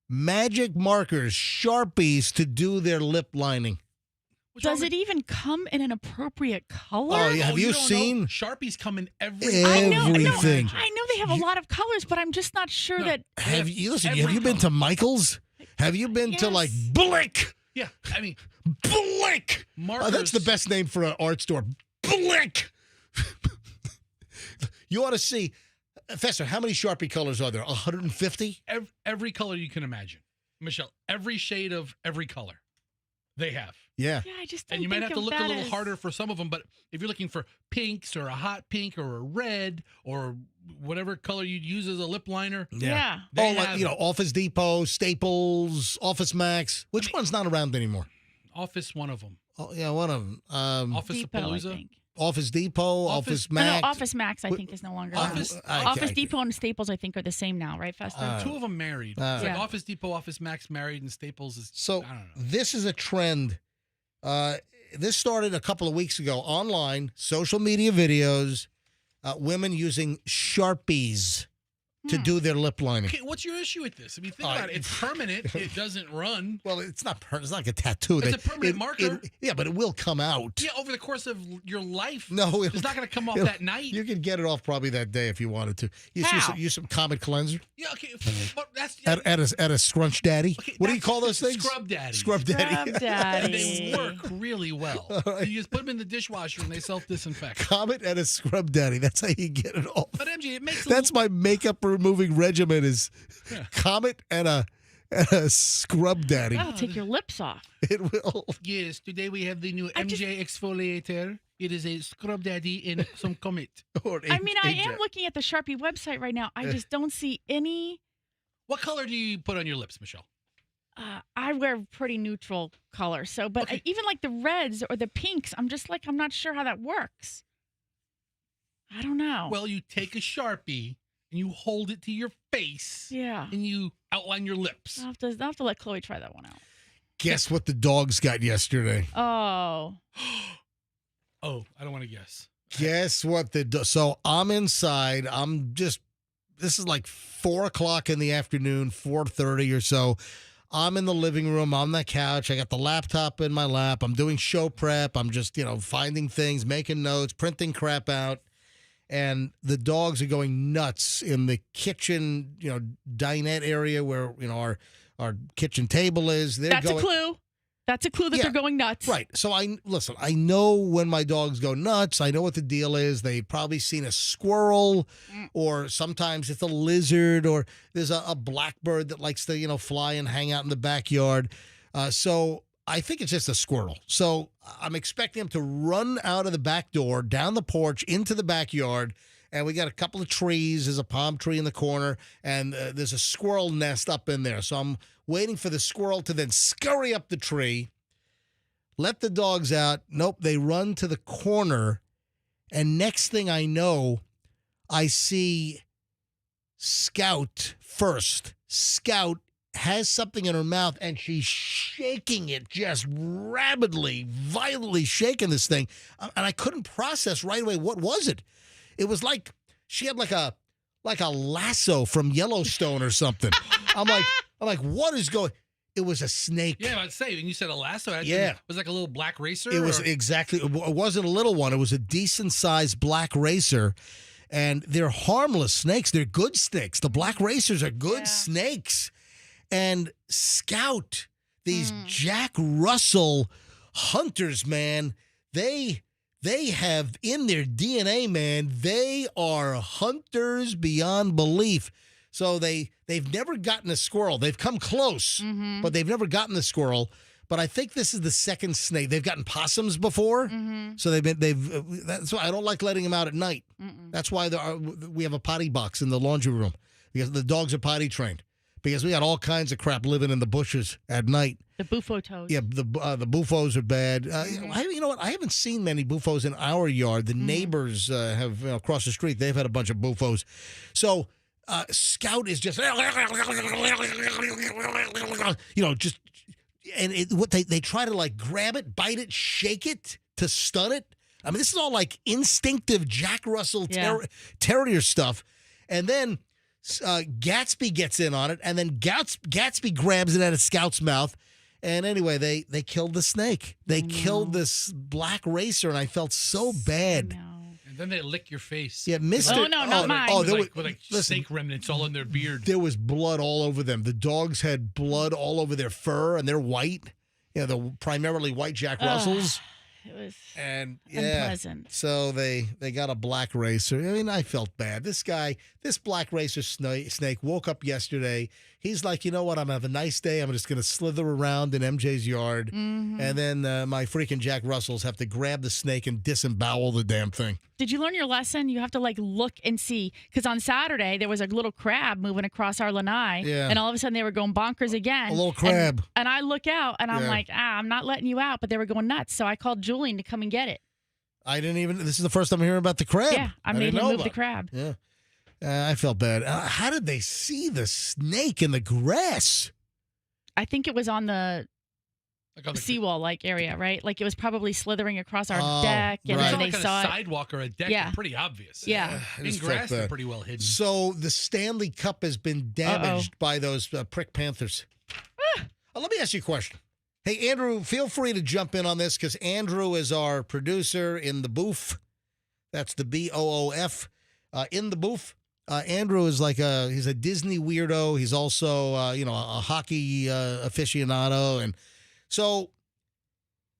magic markers, Sharpies to do their lip lining. Does it even come in an appropriate color? Oh, yeah. Have you don't seen? know? Sharpies come in every Everything. I know they have a lot of colors, but I'm just not sure that. Have you been to Michael's? Have you been to like Blick? Yeah, I mean Blick. Markers. That's the best name for an art store. Blick. You ought to see, Fester, how many Sharpie colors are there? 150? Every color you can imagine. Michelle, every shade of every color they have. Yeah. Yeah, I just don't And you might think have to of look a that little as- harder for some of them, but if you're looking for pinks or a hot pink or a red or whatever color you'd use as a lip liner. Yeah. they Oh, like, have you know, Office Depot, Staples, Office Max. Which one's not around anymore? Office, one of them. Oh, yeah, one of them. Office Depot, I Palooza. think. Office Depot, Office Oh, Max. no, Office Max, I think, is no longer around. Office- Office Depot and Staples, I think, are the same now, right, Fester? Two of them married. It's like Yeah. Office Depot, Office Max married, and Staples is. So I don't know. this is a trend. This started a couple of weeks ago online, social media videos, women using Sharpies to do their lip lining. Okay, what's your issue with this? I mean, think about it. It's permanent. It doesn't run. Well, it's not permanent. It's not like a tattoo. It's a permanent marker. Yeah, but it will come out. Yeah, over the course of your life. No, it's not going to come off that night. You could get it off probably that day if you wanted to. Use some Comet cleanser Yeah, okay. But that's at a Scrunch Daddy. what do you call those things? Scrub Daddy. Scrub Daddy. Scrub Daddy. They work really well. You just put them in the dishwasher and they self-disinfect. Comet and a Scrub Daddy. That's how you get it off. But MJ, it makes That's my makeup removing regimen is Comet and a Scrub Daddy. That'll take your lips off. It will. Yes, today we have the new MJ exfoliator. It is a Scrub Daddy and some Comet. I mean, I am looking at the Sharpie website right now. I just don't see any. What color do you put on your lips, Michelle? I wear pretty neutral colors. So, but even like the reds or the pinks, I'm just like, I'm not sure how that works. I don't know. Well, you take a Sharpie and you hold it to your face. Yeah. And you outline your lips. I'll have to let Chloe try that one out. Guess what the dogs got yesterday? Oh. Oh, I don't want to guess. Guess what so I'm inside. This is like 4:00 in the afternoon, 4:30 or so. I'm in the living room on the couch. I got the laptop in my lap. I'm doing show prep. I'm just, finding things, making notes, printing crap out. And the dogs are going nuts in the kitchen, dinette area where, our kitchen table is. That's a clue. That's a clue that they're going nuts. Right. So I know when my dogs go nuts. I know what the deal is. They've probably seen a squirrel, or sometimes it's a lizard, or there's a blackbird that likes to, fly and hang out in the backyard. So I think it's just a squirrel. So I'm expecting them to run out of the back door, down the porch, into the backyard. And we got a couple of trees. There's a palm tree in the corner, and there's a squirrel nest up in there. So I'm waiting for the squirrel to then scurry up the tree, let the dogs out. Nope, they run to the corner, and next thing I know, I see Scout first. Scout has something in her mouth, and she's shaking it just rapidly, violently shaking this thing. And I couldn't process right away, what was it? It was like she had like a lasso from Yellowstone or something. I'm like, what is going? It was a snake. Yeah, I'd say when you said a lasso, Yeah. it was like a little black racer. It was exactly. It wasn't a little one. It was a decent sized black racer, and they're harmless snakes. They're good snakes. The black racers are good snakes. And Scout, these Jack Russell hunters, man, they have in their DNA, man, they are hunters beyond belief. So they've never gotten a squirrel. They've come close, but they've never gotten the squirrel. But I think this is the second snake. They've gotten possums before, so that's why I don't like letting them out at night. That's why we have a potty box in the laundry room, because the dogs are potty trained. Because we got all kinds of crap living in the bushes at night. The bufo toes. Yeah, the bufos are bad. You know what? I haven't seen many bufos in our yard. The neighbors have across the street. They've had a bunch of bufos. So Scout is just, just, and what they try to like grab it, bite it, shake it to stun it. I mean, this is all like instinctive Jack Russell Terrier stuff. And then Gatsby gets in on it, and then Gatsby grabs it out of Scout's mouth. And anyway, they killed the snake. They killed this black racer, and I felt so bad. And then they lick your face. Yeah, Mr. Oh, no, not mine. Oh, with like snake remnants all in their beard. There was blood all over them. The dogs had blood all over their fur, and they're white. They're primarily white Jack Russells. It was and unpleasant. So they got a black racer. I mean, I felt bad. This black racer snake woke up yesterday. He's like, you know what? I'm gonna have a nice day. I'm just gonna slither around in MJ's yard, and then my freaking Jack Russells have to grab the snake and disembowel the damn thing. Did you learn your lesson? You have to look and see, because on Saturday there was a little crab moving across our lanai, and all of a sudden they were going bonkers again. A little crab. And I look out and I'm like, I'm not letting you out, but they were going nuts. So I called Julian to come and get it. I didn't even. This is the first time I'm hearing about the crab. Yeah, I made him move the crab. Yeah. I felt bad. How did they see the snake in the grass? I think it was on the seawall area, right? Like it was probably slithering across our deck, and then they saw a it. sidewalk or a deck. Yeah. Pretty obvious. Yeah. In grass, they're pretty well hidden. So the Stanley Cup has been damaged by those prick Panthers. Let me ask you a question. Hey, Andrew, feel free to jump in on this because Andrew is our producer in the booth. That's the BOOF. In the booth. Andrew is he's a Disney weirdo. He's also, a hockey aficionado. And so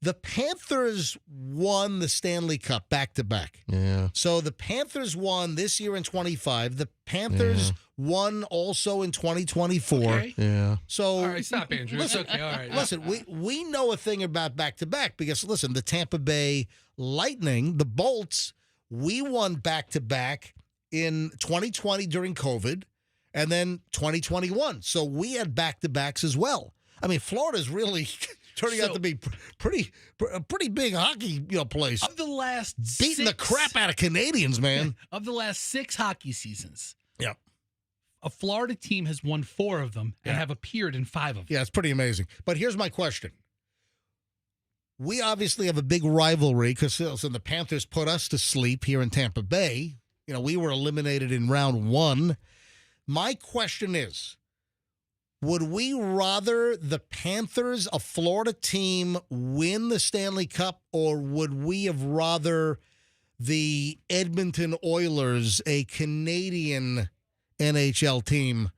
the Panthers won the Stanley Cup back-to-back. Yeah. So the Panthers won this year in 25. The Panthers won also in 2024. Okay. Yeah. So all right, stop, Andrew. It's okay. All right. Listen, we know a thing about back-to-back because, listen, the Tampa Bay Lightning, the Bolts, we won back-to-back in 2020 during COVID, and then 2021. So we had back-to-backs as well. I mean, Florida's really turning out to be a pretty big hockey place. Of the last beating the crap out of Canadians, man. Of the last 6 hockey seasons, a Florida team has won 4 of them and have appeared in 5 of them. Yeah, it's pretty amazing. But here's my question. We obviously have a big rivalry because the Panthers put us to sleep here in Tampa Bay. We were eliminated in round 1. My question is, would we rather the Panthers, a Florida team, win the Stanley Cup, or would we have rather the Edmonton Oilers, a Canadian NHL team,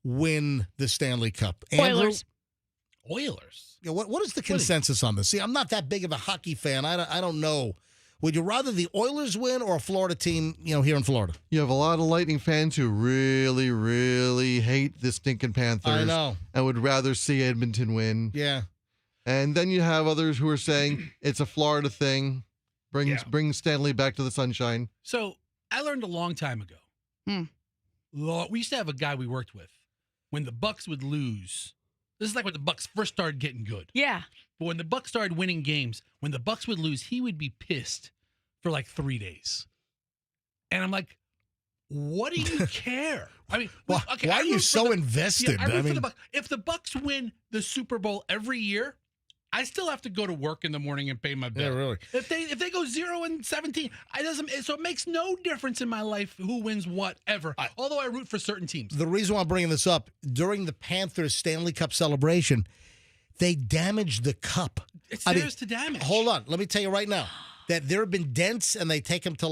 win the Stanley Cup? Oilers. Oilers? Yeah, what is the consensus on this? See, I'm not that big of a hockey fan. I don't know. Would you rather the Oilers win or a Florida team, here in Florida? You have a lot of Lightning fans who really, really hate the stinking Panthers. I know. And would rather see Edmonton win. Yeah. And then you have others who are saying it's a Florida thing. Bring Stanley back to the sunshine. So I learned a long time ago. We used to have a guy we worked with. When the Bucks would lose, this is like when the Bucks first started getting good. Yeah. But when the Bucks started winning games, when the Bucks would lose, he would be pissed for 3 days. And I'm like, what do you care? I mean, why are you so invested? I root for the Bucks. If the Bucks win the Super Bowl every year, I still have to go to work in the morning and pay my bill. Yeah, really. If they go 0-17, so it makes no difference in my life who wins whatever. Although I root for certain teams. The reason why I'm bringing this up, during the Panthers Stanley Cup celebration, they damaged the cup. It's theirs to damage. Hold on, let me tell you right now that there have been dents, and they take them to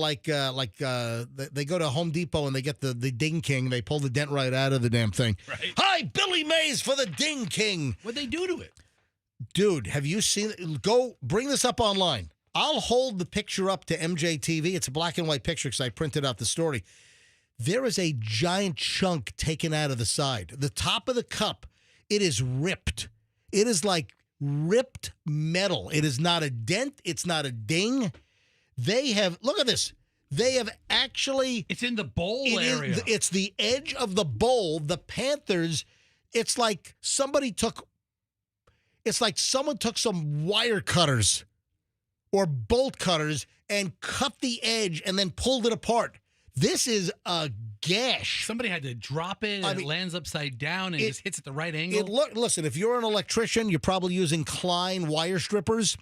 they go to Home Depot and they get the Ding King. They pull the dent right out of the damn thing. Right. Hi, Billy Mays for the Ding King. What'd they do to it? Dude, have you seen it? Go bring this up online. I'll hold the picture up to MJTV. It's a black and white picture because I printed out the story. There is a giant chunk taken out of the side. The top of the cup, it is ripped. It is like ripped metal. It is not a dent. It's not a ding. They have, look at this. They have actually. It's in the bowl area. It's the edge of the bowl. The Panthers, it's like someone took some wire cutters or bolt cutters and cut the edge and then pulled it apart. This is a gash. Somebody had to drop it and it lands upside down and it just hits at the right angle. Listen, if you're an electrician, you're probably using Klein wire strippers.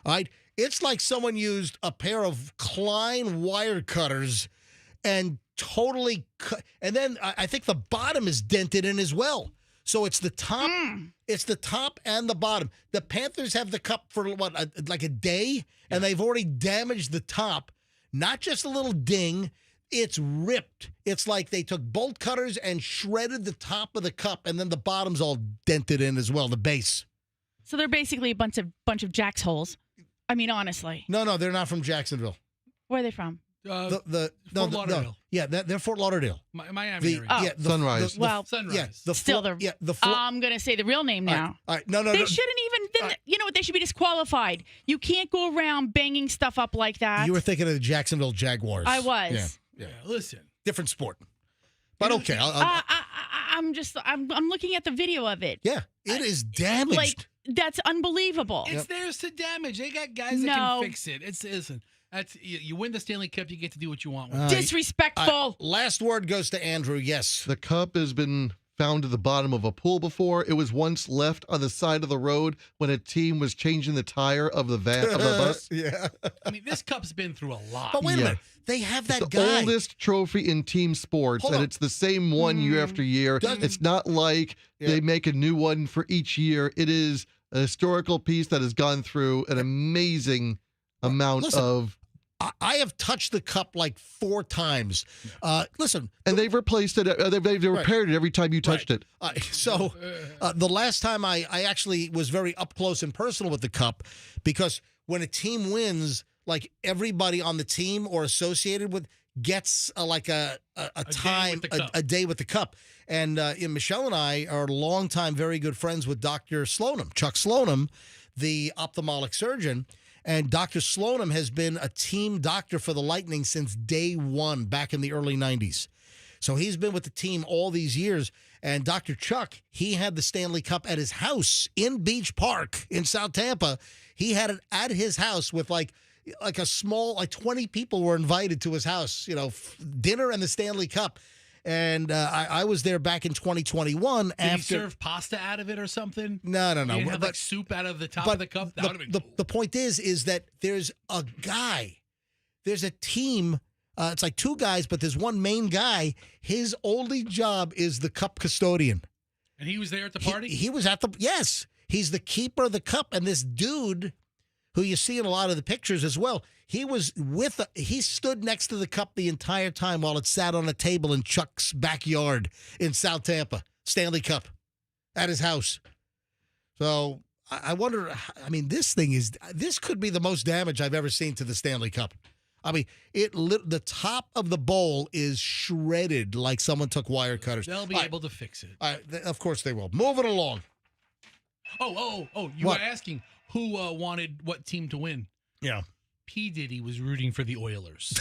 All right. It's like someone used a pair of Klein wire cutters and totally cut. And then I think the bottom is dented in as well. So it's the top. It's the top and the bottom. The Panthers have the cup for like a day, and they've already damaged the top. Not just a little ding. It's ripped. It's like they took bolt cutters and shredded the top of the cup, and then the bottom's all dented in as well, the base. So they're basically a bunch of Jack's holes. I mean, honestly. No, they're not from Jacksonville. Where are they from? Fort Lauderdale. They're Fort Lauderdale. Miami area. Oh. Sunrise. Sunrise. I'm going to say the real name now. All right. No. They shouldn't even, you know what, they should be disqualified. You can't go around banging stuff up like that. You were thinking of the Jacksonville Jaguars. I was. Yeah. Listen. Different sport. But okay. I'm looking at the video of it. Yeah, it is damaged. Like, that's unbelievable. It's theirs to damage. They got guys that can fix it. Listen. That's you win the Stanley Cup, you get to do what you want with it. Disrespectful. Last word goes to Andrew. Yes. The cup has been found at the bottom of a pool before. It was once left on the side of the road when a team was changing the tire of the bus. Yeah. I mean, this cup's been through a lot. But wait a minute. They have that it's the guy. oldest trophy in team sports, Hold and on. it's the same one year after year. It's not like they make a new one for each year. It is a historical piece that has gone through an amazing amount of... I have touched the cup like 4 times. Listen. And they've replaced it. They've repaired it every time you touched it. So the last time I actually was very up close and personal with the cup, because when a team wins, like everybody on the team or associated with gets like a day with the cup. And Michelle and I are longtime very good friends with Dr. Slonim, Chuck Slonim, the ophthalmic surgeon. And Dr. Slonim has been a team doctor for the Lightning since day one back in the early 90s. So he's been with the team all these years. And Dr. Chuck, he had the Stanley Cup at his house in Beach Park in South Tampa. He had it at his house with like a small, 20 people were invited to his house, dinner and the Stanley Cup. And I was there back in 2021. Did he serve pasta out of it or something? No. Did he have like soup out of the top of the cup? That would have been cool. The point is that there's a guy, there's a team. It's like 2 guys, but there's one main guy. His only job is the cup custodian. And he was there at the party? He was at yes. He's the keeper of the cup. And this dude, who you see in a lot of the pictures as well, he stood next to the cup the entire time while it sat on a table in Chuck's backyard in South Tampa. Stanley Cup at his house. So I wonder, this could be the most damage I've ever seen to the Stanley Cup. I mean, the top of the bowl is shredded like someone took wire cutters. They'll be able to fix it. Of course they will. Moving along. Oh, you were asking who wanted what team to win. Yeah. P. Diddy was rooting for the Oilers.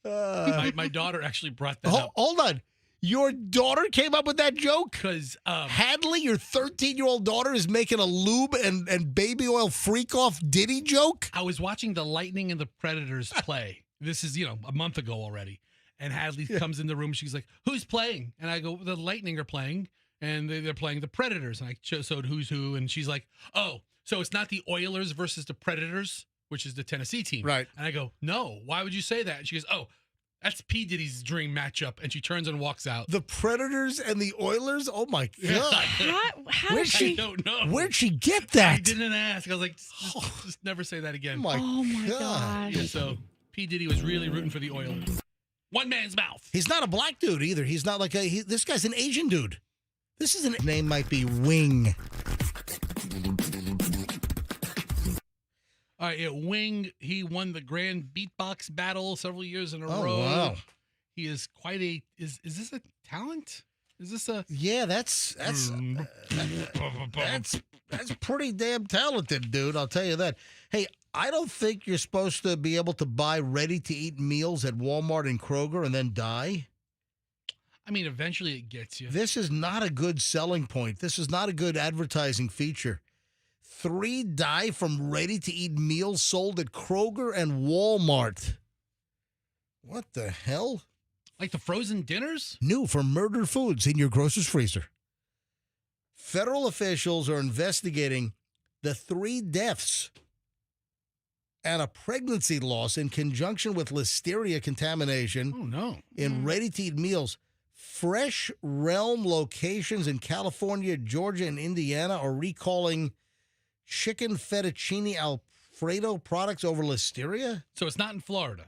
My daughter actually brought that up. Hold on. Your daughter came up with that joke? Because Hadley, your 13-year-old daughter, is making a lube and baby oil freak-off Diddy joke? I was watching the Lightning and the Predators play. This is, a month ago already. And Hadley comes in the room. She's like, who's playing? And I go, the Lightning are playing. And they're playing the Predators. And I showed who's who. And she's like, oh, so it's not the Oilers versus the Predators, which is the Tennessee team. Right. And I go, no, why would you say that? And she goes, oh, that's P. Diddy's dream matchup. And she turns and walks out. The Predators and the Oilers? Oh, my God. How I don't know. Where'd she get that? I didn't ask. I was like, just never say that again. Oh, my gosh. Yeah, so P. Diddy was really rooting for the Oilers. One man's mouth. He's not a black dude either. He's not like this guy's an Asian dude. This is name might be Wing. All right, Wing, he won the Grand Beatbox Battle several years in a row. Wow. He is quite is this a talent? Is this a that's pretty damn talented, dude. I'll tell you that. Hey, I don't think you're supposed to be able to buy ready-to-eat meals at Walmart and Kroger and then die. I mean, eventually it gets you. This is not a good selling point. This is not a good advertising feature. 3 die from ready-to-eat meals sold at Kroger and Walmart. What the hell? Like the frozen dinners? New from Murder Foods in your grocer's freezer. Federal officials are investigating the 3 deaths and a pregnancy loss in conjunction with listeria contamination in ready-to-eat meals. Fresh Realm locations in California, Georgia, and Indiana are recalling chicken fettuccine Alfredo products over listeria. So it's not in Florida?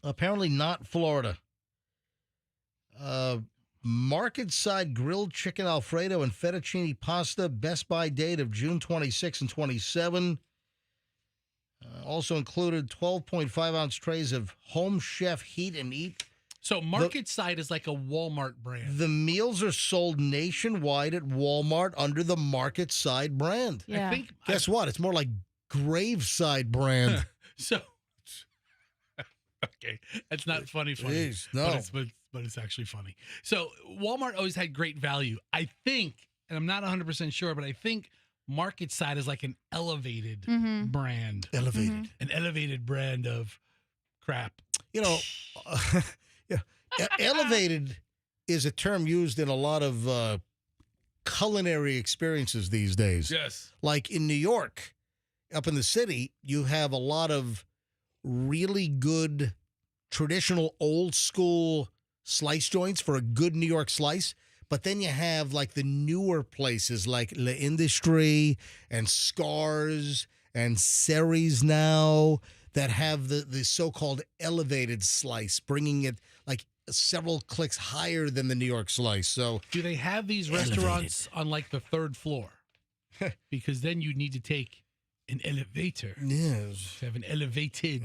Apparently not Florida. Market Side Grilled Chicken Alfredo and Fettuccine Pasta, Best By date of June 26 and 27. Also included 12.5-ounce trays of Home Chef Heat and Eat. So Market Side is like a Walmart brand. The meals are sold nationwide at Walmart under the Market Side brand. Yeah. I think. Guess what? It's more like Graveside brand. So. Okay, that's not funny. Jeez, no. But it's actually funny. So Walmart always had great value. I think, and I'm not 100% sure, but I think Market Side is like an elevated brand. Elevated. An elevated brand of crap. You know, elevated is a term used in a lot of culinary experiences these days. Yes. Like in New York, up in the city, you have a lot of really good traditional old school slice joints for a good New York slice. But then you have like the newer places like L'Industrie and Scars and Series now that have the so-called elevated slice, bringing it like several clicks higher than the New York slice. So do they have these restaurants on like the third floor? Because then you need to take an elevator. Yes. To have an elevated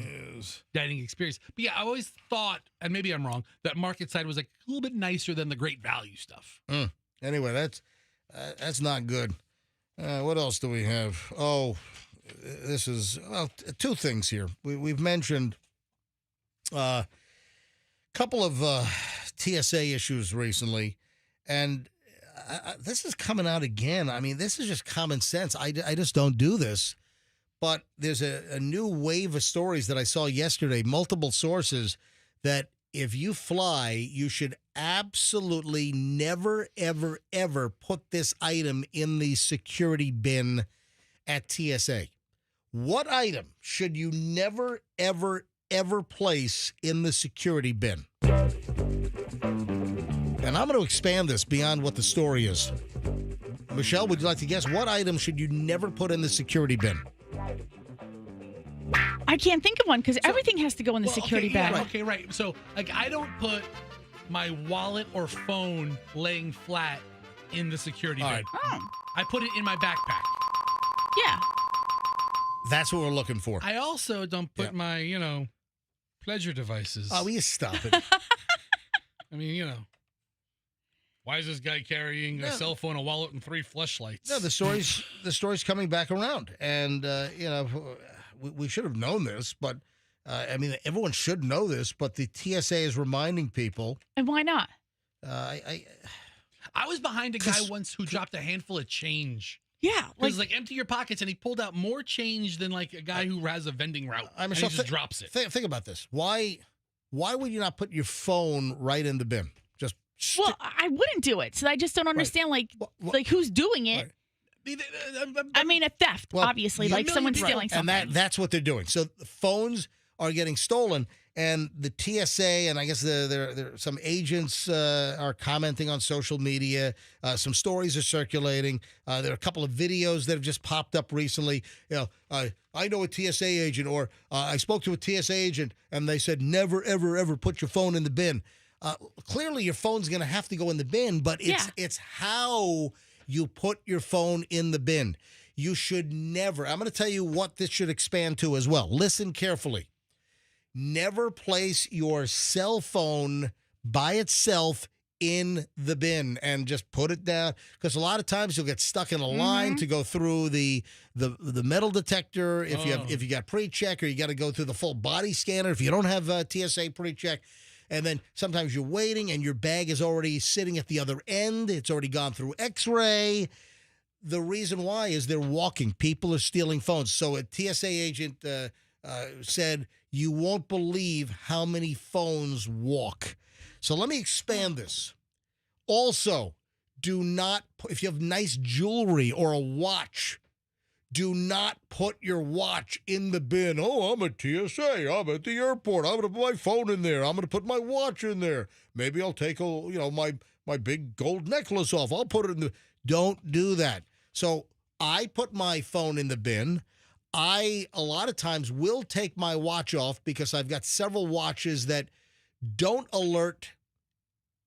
dining experience. But yeah, I always thought, and maybe I'm wrong, that Market Side was like a little bit nicer than the Great Value stuff. Anyway, that's not good. What else do we have? Oh, this is two things here. We've mentioned a couple of TSA issues recently, and this is coming out again. I mean, this is just common sense. I just don't do this. But there's a new wave of stories that I saw yesterday, multiple sources, that if you fly, you should absolutely never, ever, ever put this item in the security bin at TSA. What item should you never, ever, ever place in the security bin? And I'm going to expand this beyond what the story is. Michelle, would you like to guess what item should you never put in the security bin? I can't think of one because everything has to go in the security bag. Yeah, okay, right. So, like, I don't put my wallet or phone laying flat in the security bin. Oh. I put it in my backpack. Yeah. That's what we're looking for. I also don't put my, pleasure devices. Oh, will you stop it? I mean, why is this guy carrying a cell phone, a wallet, and 3 fleshlights? No, the story's coming back around, and we should have known this, but I mean, everyone should know this. But the TSA is reminding people. And why not? I was behind a guy once who dropped a handful of change. Yeah, like empty your pockets, and he pulled out more change than like a guy who has a vending route. And he just drops it. Think about this. Why would you not put your phone right in the bin? Well, I wouldn't do it, so I just don't understand, like who's doing it. I mean, a theft, obviously, like someone stealing something. And that's what they're doing. So the phones are getting stolen, and the TSA, and I guess there some agents are commenting on social media. Some stories are circulating. There are a couple of videos that have just popped up recently. I know a TSA agent, or I spoke to a TSA agent, and they said, never, ever, ever put your phone in the bin. Clearly, your phone's going to have to go in the bin, but it's how you put your phone in the bin. You should never. I'm going to tell you what this should expand to as well. Listen carefully. Never place your cell phone by itself in the bin and just put it down, because a lot of times you'll get stuck in a line to go through the metal detector if you got pre-check, or you got to go through the full body scanner if you don't have TSA pre-check. And then sometimes you're waiting and your bag is already sitting at the other end. It's already gone through X-ray. The reason why is they're walking. People are stealing phones. So a TSA agent said, you won't believe how many phones walk. So let me expand this. Also, do not, if you have nice jewelry or a watch, do not put your watch in the bin. Oh, I'm at TSA. I'm at the airport. I'm going to put my phone in there. I'm going to put my watch in there. Maybe I'll take my big gold necklace off. I'll put it in the. Don't do that. So I put my phone in the bin. I a lot of times will take my watch off because I've got several watches that don't alert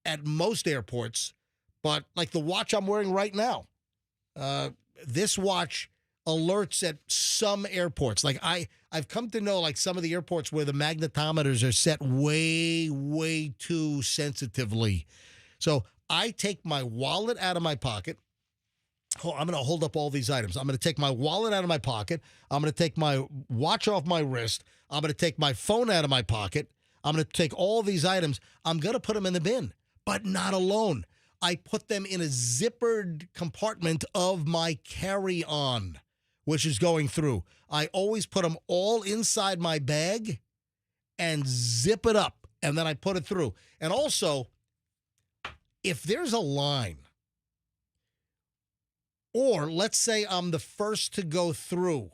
at most airports, but like the watch I'm wearing right now, this watch alerts at some airports. Like I've come to know like some of the airports where the magnetometers are set way, way too sensitively. So I take my wallet out of my pocket. Oh, I'm going to hold up all these items. I'm going to take my wallet out of my pocket. I'm going to take my watch off my wrist. I'm going to take my phone out of my pocket. I'm going to take all these items. I'm going to put them in the bin, but not alone. I put them in a zippered compartment of my carry-on, which is going through. I always put them all inside my bag and zip it up, and then I put it through. And also, if there's a line, or let's say I'm the first to go through,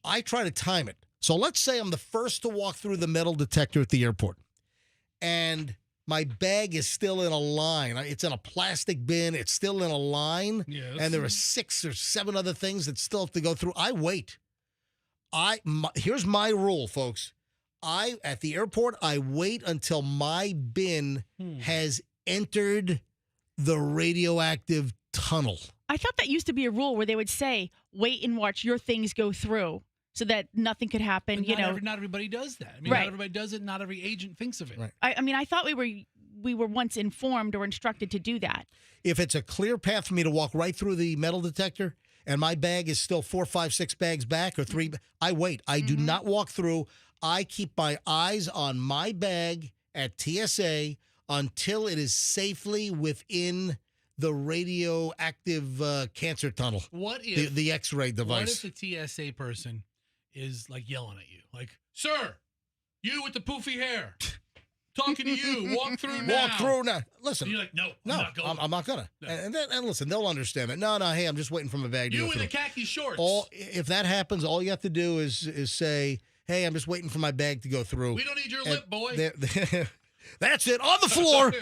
I try to time it. So let's say I'm the first to walk through the metal detector at the airport, and my bag is still in a line. It's in a plastic bin. It's still in a line, and there are 6 or 7 other things that still have to go through. I wait. Here's my rule, folks. At the airport, I wait until my bin has entered the radioactive tunnel. I thought that used to be a rule where they would say, wait and watch your things go through so that nothing could happen. But not everybody does that. I mean, Right. not everybody does it. Not every agent thinks of it. Right. I mean, I thought we were once informed or instructed to do that. If it's a clear path for me to walk right through the metal detector and my bag is still 4, 5, 6 bags back or 3, I wait. I do not walk through. I keep my eyes on my bag at TSA until it is safely within the radioactive cancer tunnel. What if the X-ray device? What if the TSA person is like yelling at you, like, "Sir, you with the poofy hair, talking to you. Walk through now. Walk through now." Listen, And you're like, "No, I'm no, not going." I'm not gonna. No. And listen, they'll understand it. No, hey, I'm just waiting for my bag to You go in the through. khaki shorts. If that happens, all you have to do is say, "Hey, I'm just waiting for my bag to go through." We don't need your And lip, boy. That's it. On the floor.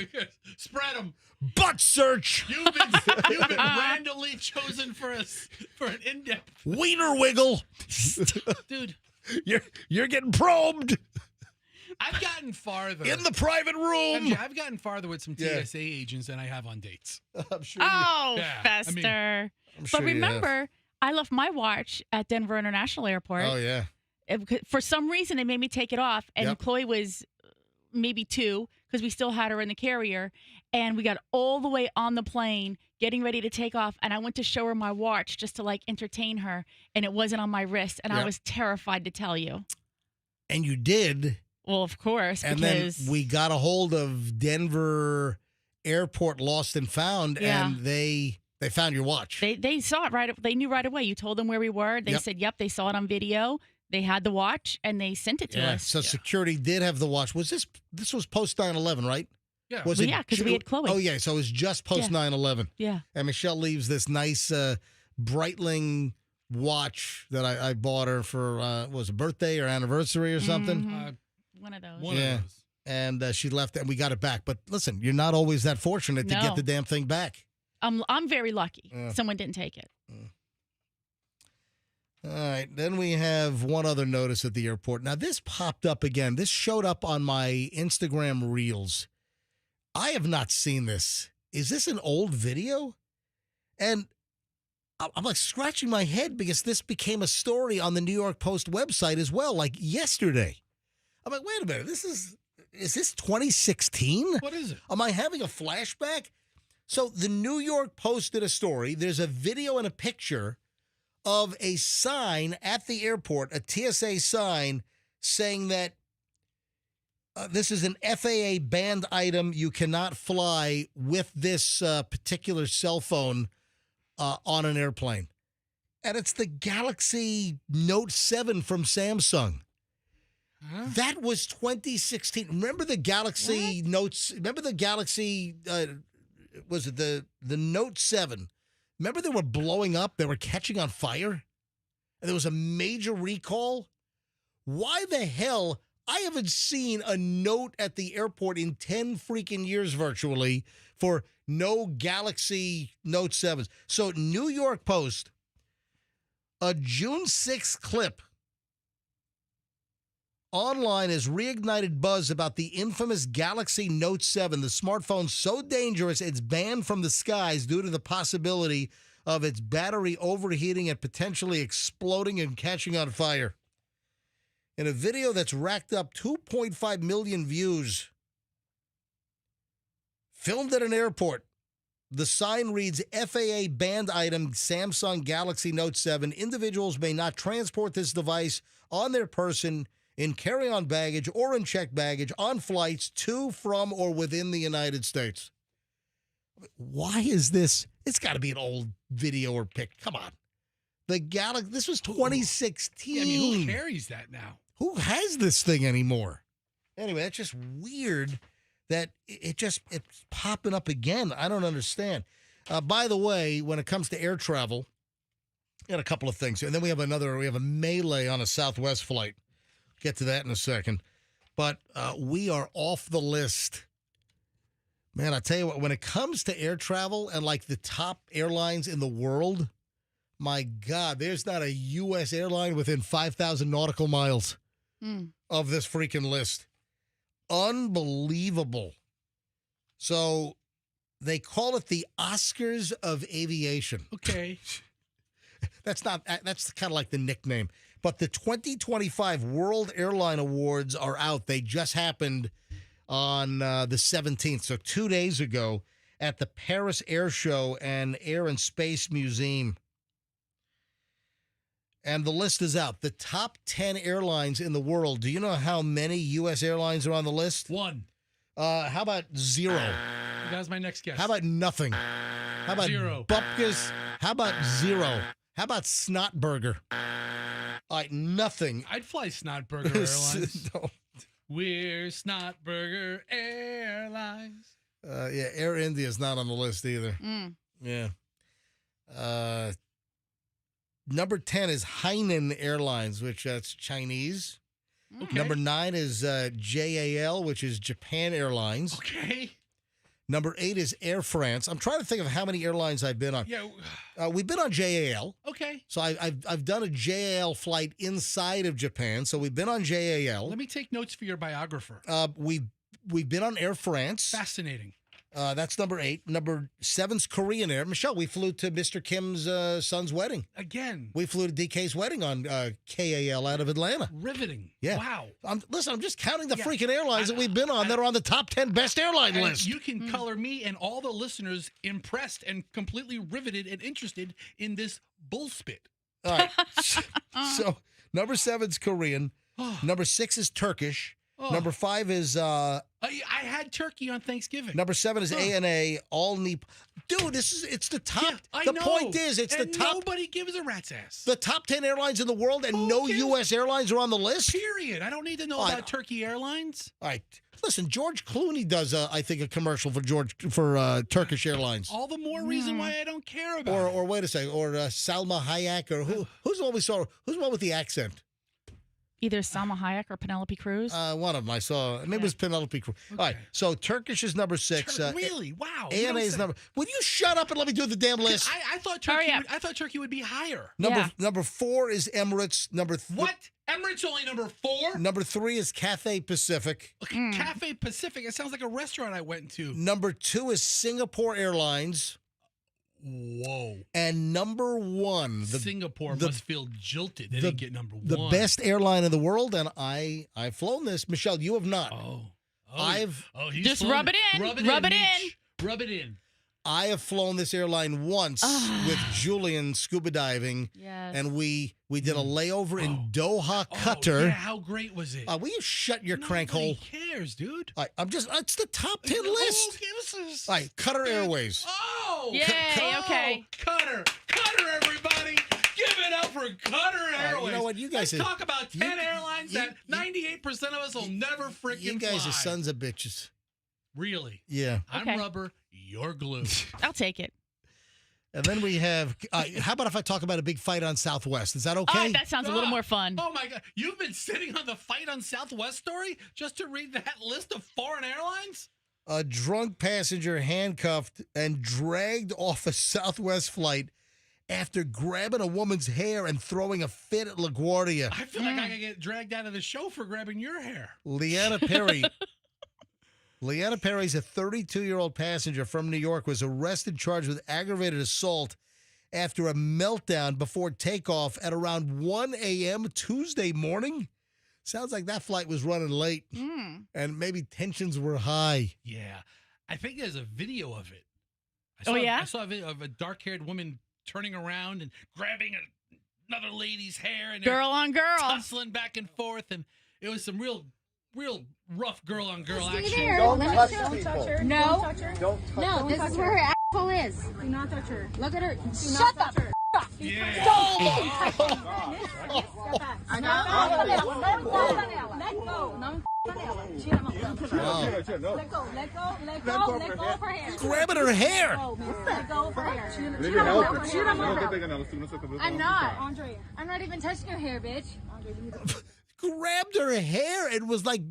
Spread them. Butt search. You've been randomly chosen for an in-depth Wiener wiggle. dude. You're getting probed I've gotten farther in the private room. MJ, I've gotten farther with some TSA agents than I have on dates. I'm sure. Oh, Yeah, Fester. I'm sure But you have. remember, I left my watch at Denver International Airport. Oh yeah. For some reason, they made me take it off, and Yep. Chloe was maybe 2 because we still had her in the carrier, and we got all the way on the plane getting ready to take off, and I went to show her my watch just to like entertain her, and it wasn't on my wrist, and I Yep. was terrified to tell you. And you did. Well, of course, And because then we got a hold of Denver Airport Lost and Found, Yeah. and they found your watch. they saw it right. They knew right away. You told them where we were. They Yep. said, "Yep." They saw it on video. They had the watch, and they sent it to us. So security did have the watch. Was this was post 9/11, right? Yeah. Was Well, it? yeah, 'cause we had Chloe. Oh yeah, so it was just post Yeah. 9/11. Yeah. And Michelle leaves this nice Breitling watch that I bought her for was a birthday or anniversary or something. Mhm. One of those. One Yeah. of those. And she left it, and we got it back. But listen, you're not always that fortunate to No. get the damn thing back. I'm very lucky. Yeah. Someone didn't take it. All right. Then we have one other notice at the airport. Now, this popped up again. This showed up on my Instagram Reels. I have not seen this. Is this an old video? And I'm like scratching my head because this became a story on the New York Post website as well, like yesterday. I'm like, wait a minute. Is this 2016? What is it? Am I having a flashback? So the New York Post did a story. There's a video and a picture of a sign at the airport, a TSA sign saying that this is an FAA banned item. You cannot fly with this particular cell phone on an airplane. And it's the Galaxy Note 7 from Samsung. Huh? That was 2016. Remember the Galaxy Notes? Remember the Galaxy, was it the Note 7? Remember they were blowing up? They were catching on fire? And there was a major recall? Why the hell? I haven't seen a note at the airport in 10 freaking years virtually for no Galaxy Note 7s. So New York Post, a June 6th clip online has reignited buzz about the infamous Galaxy Note 7, the smartphone so dangerous it's banned from the skies due to the possibility of its battery overheating and potentially exploding and catching on fire. In a video that's racked up 2.5 million views, filmed at an airport, the sign reads, FAA banned item Samsung Galaxy Note 7. Individuals may not transport this device on their person, in carry-on baggage, or in checked baggage on flights to, from, or within the United States. Why is this? It's got to be an old video or pic. Come on. The Galaxy, this was 2016. Yeah, I mean, who carries that now? Who has this thing anymore? Anyway, that's just weird that it's popping up again. I don't understand. By the way, when it comes to air travel, got a couple of things. And then we have a melee on a Southwest flight. Get to that in a second. But we are off the list. Man, I tell you what, when it comes to air travel and like the top airlines in the world, my God, there's not a U.S. airline within 5,000 nautical miles of this freaking list. Unbelievable. So they call it the Oscars of aviation. Okay. That's kind of like the nickname. But the 2025 World Airline Awards are out. They just happened on the 17th, so 2 days ago, at the Paris Air Show and Air and Space Museum. And the list is out. The top 10 airlines in the world. Do you know how many U.S. airlines are on the list? 1. How about 0? That was my next guess. How about nothing? How about 0? Bupkis? How about 0? How about Snotburger? All right, nothing. I'd fly Snotburger Airlines. No. We're Snotburger Airlines. Yeah, Air India is not on the list either. Yeah. Number 10 is Hainan Airlines, which that's Chinese. Okay. Number 9 is JAL, which is Japan Airlines. Okay. Number 8 is Air France. I'm trying to think of how many airlines I've been on. Yeah. We've been on JAL. Okay. So I've done a JAL flight inside of Japan. So we've been on JAL. Let me take notes for your biographer. We've been on Air France. Fascinating. That's number 8. Number 7's Korean Air. Michelle, we flew to Mr. Kim's son's wedding. Again. We flew to DK's wedding on KAL out of Atlanta. Riveting. Yeah. Wow. I'm just counting the freaking airlines that we've been on that are on the top 10 best airline And list. you can color me and all the listeners impressed and completely riveted and interested in this bullspit. All right. So number 7's Korean. Number 6 is Turkish. Number 5 is I had turkey on Thanksgiving. Number 7 is ANA, all Nippon. Dude, it's the top. Yeah, the point is, it's the top. Nobody gives a rat's ass. The top 10 airlines in the world, and no U.S. airlines are on the list. Period. I don't need to know about Turkey Airlines. All right. Listen, George Clooney does, I think, a commercial for Turkish Airlines. All the more reason why I don't care about it. Or wait a second, or Salma Hayek, or who's the one we saw? Who's the one with the accent? Either Salma Hayek or Penelope Cruz. One of them I saw. Maybe it was Penelope Cruz. Okay. All right. So Turkish is number 6. Really? Wow. ANA is number. Would you shut up and let me do the damn list? I thought Turkey. I thought Turkey would be higher. Number 4 is Emirates. What? Emirates only number 4? Number 3 is Cathay Pacific. Cathay Pacific. It sounds like a restaurant I went to. Number 2 is Singapore Airlines. Whoa. And number 1, Singapore must feel jilted. They didn't get number 1. The best airline in the world, and I've flown this. Michelle, you have not. He's just rub it in. Rub it in. Rub it in. I have flown this airline once with Julian scuba diving. Yes. And we did a layover in Doha, Qatar. Yeah, how great was it? Will you shut your crank hole? Who cares, dude? It's the top 10 list. All right, Qatar Airways. Yay, okay. Qatar, everybody. Give it up for Qatar Airways. You know what? You guys Let's talk about 10 airlines that 98% of us will never freaking fly. You guys are sons of bitches. Really? Yeah. I'm rubber, you're glue. I'll take it. And then we have, how about if I talk about a big fight on Southwest? Is that okay? All right, that sounds a little more fun. Oh, my God. You've been sitting on the fight on Southwest story just to read that list of foreign airlines? A drunk passenger handcuffed and dragged off a Southwest flight after grabbing a woman's hair and throwing a fit at LaGuardia. I feel like I could get dragged out of the show for grabbing your hair. Leanna Perry. Leanna Perry's a 32-year-old passenger from New York was arrested, charged with aggravated assault after a meltdown before takeoff at around 1 a.m. Tuesday morning. Sounds like that flight was running late, and maybe tensions were high. Yeah. I think there's a video of it. Yeah? I saw a video of a dark-haired woman turning around and grabbing another lady's hair. And Girl on girl. tussling back and forth. And it was some real rough girl-on-girl action. Don't touch her. No. No, this is where her asshole is. Do not touch her. Look at her. Shut the f*** up. Yeah. Let go of her hair. Grabbing her hair. Let go of her hair. I'm not even touching your hair, bitch. Grabbed her hair and was like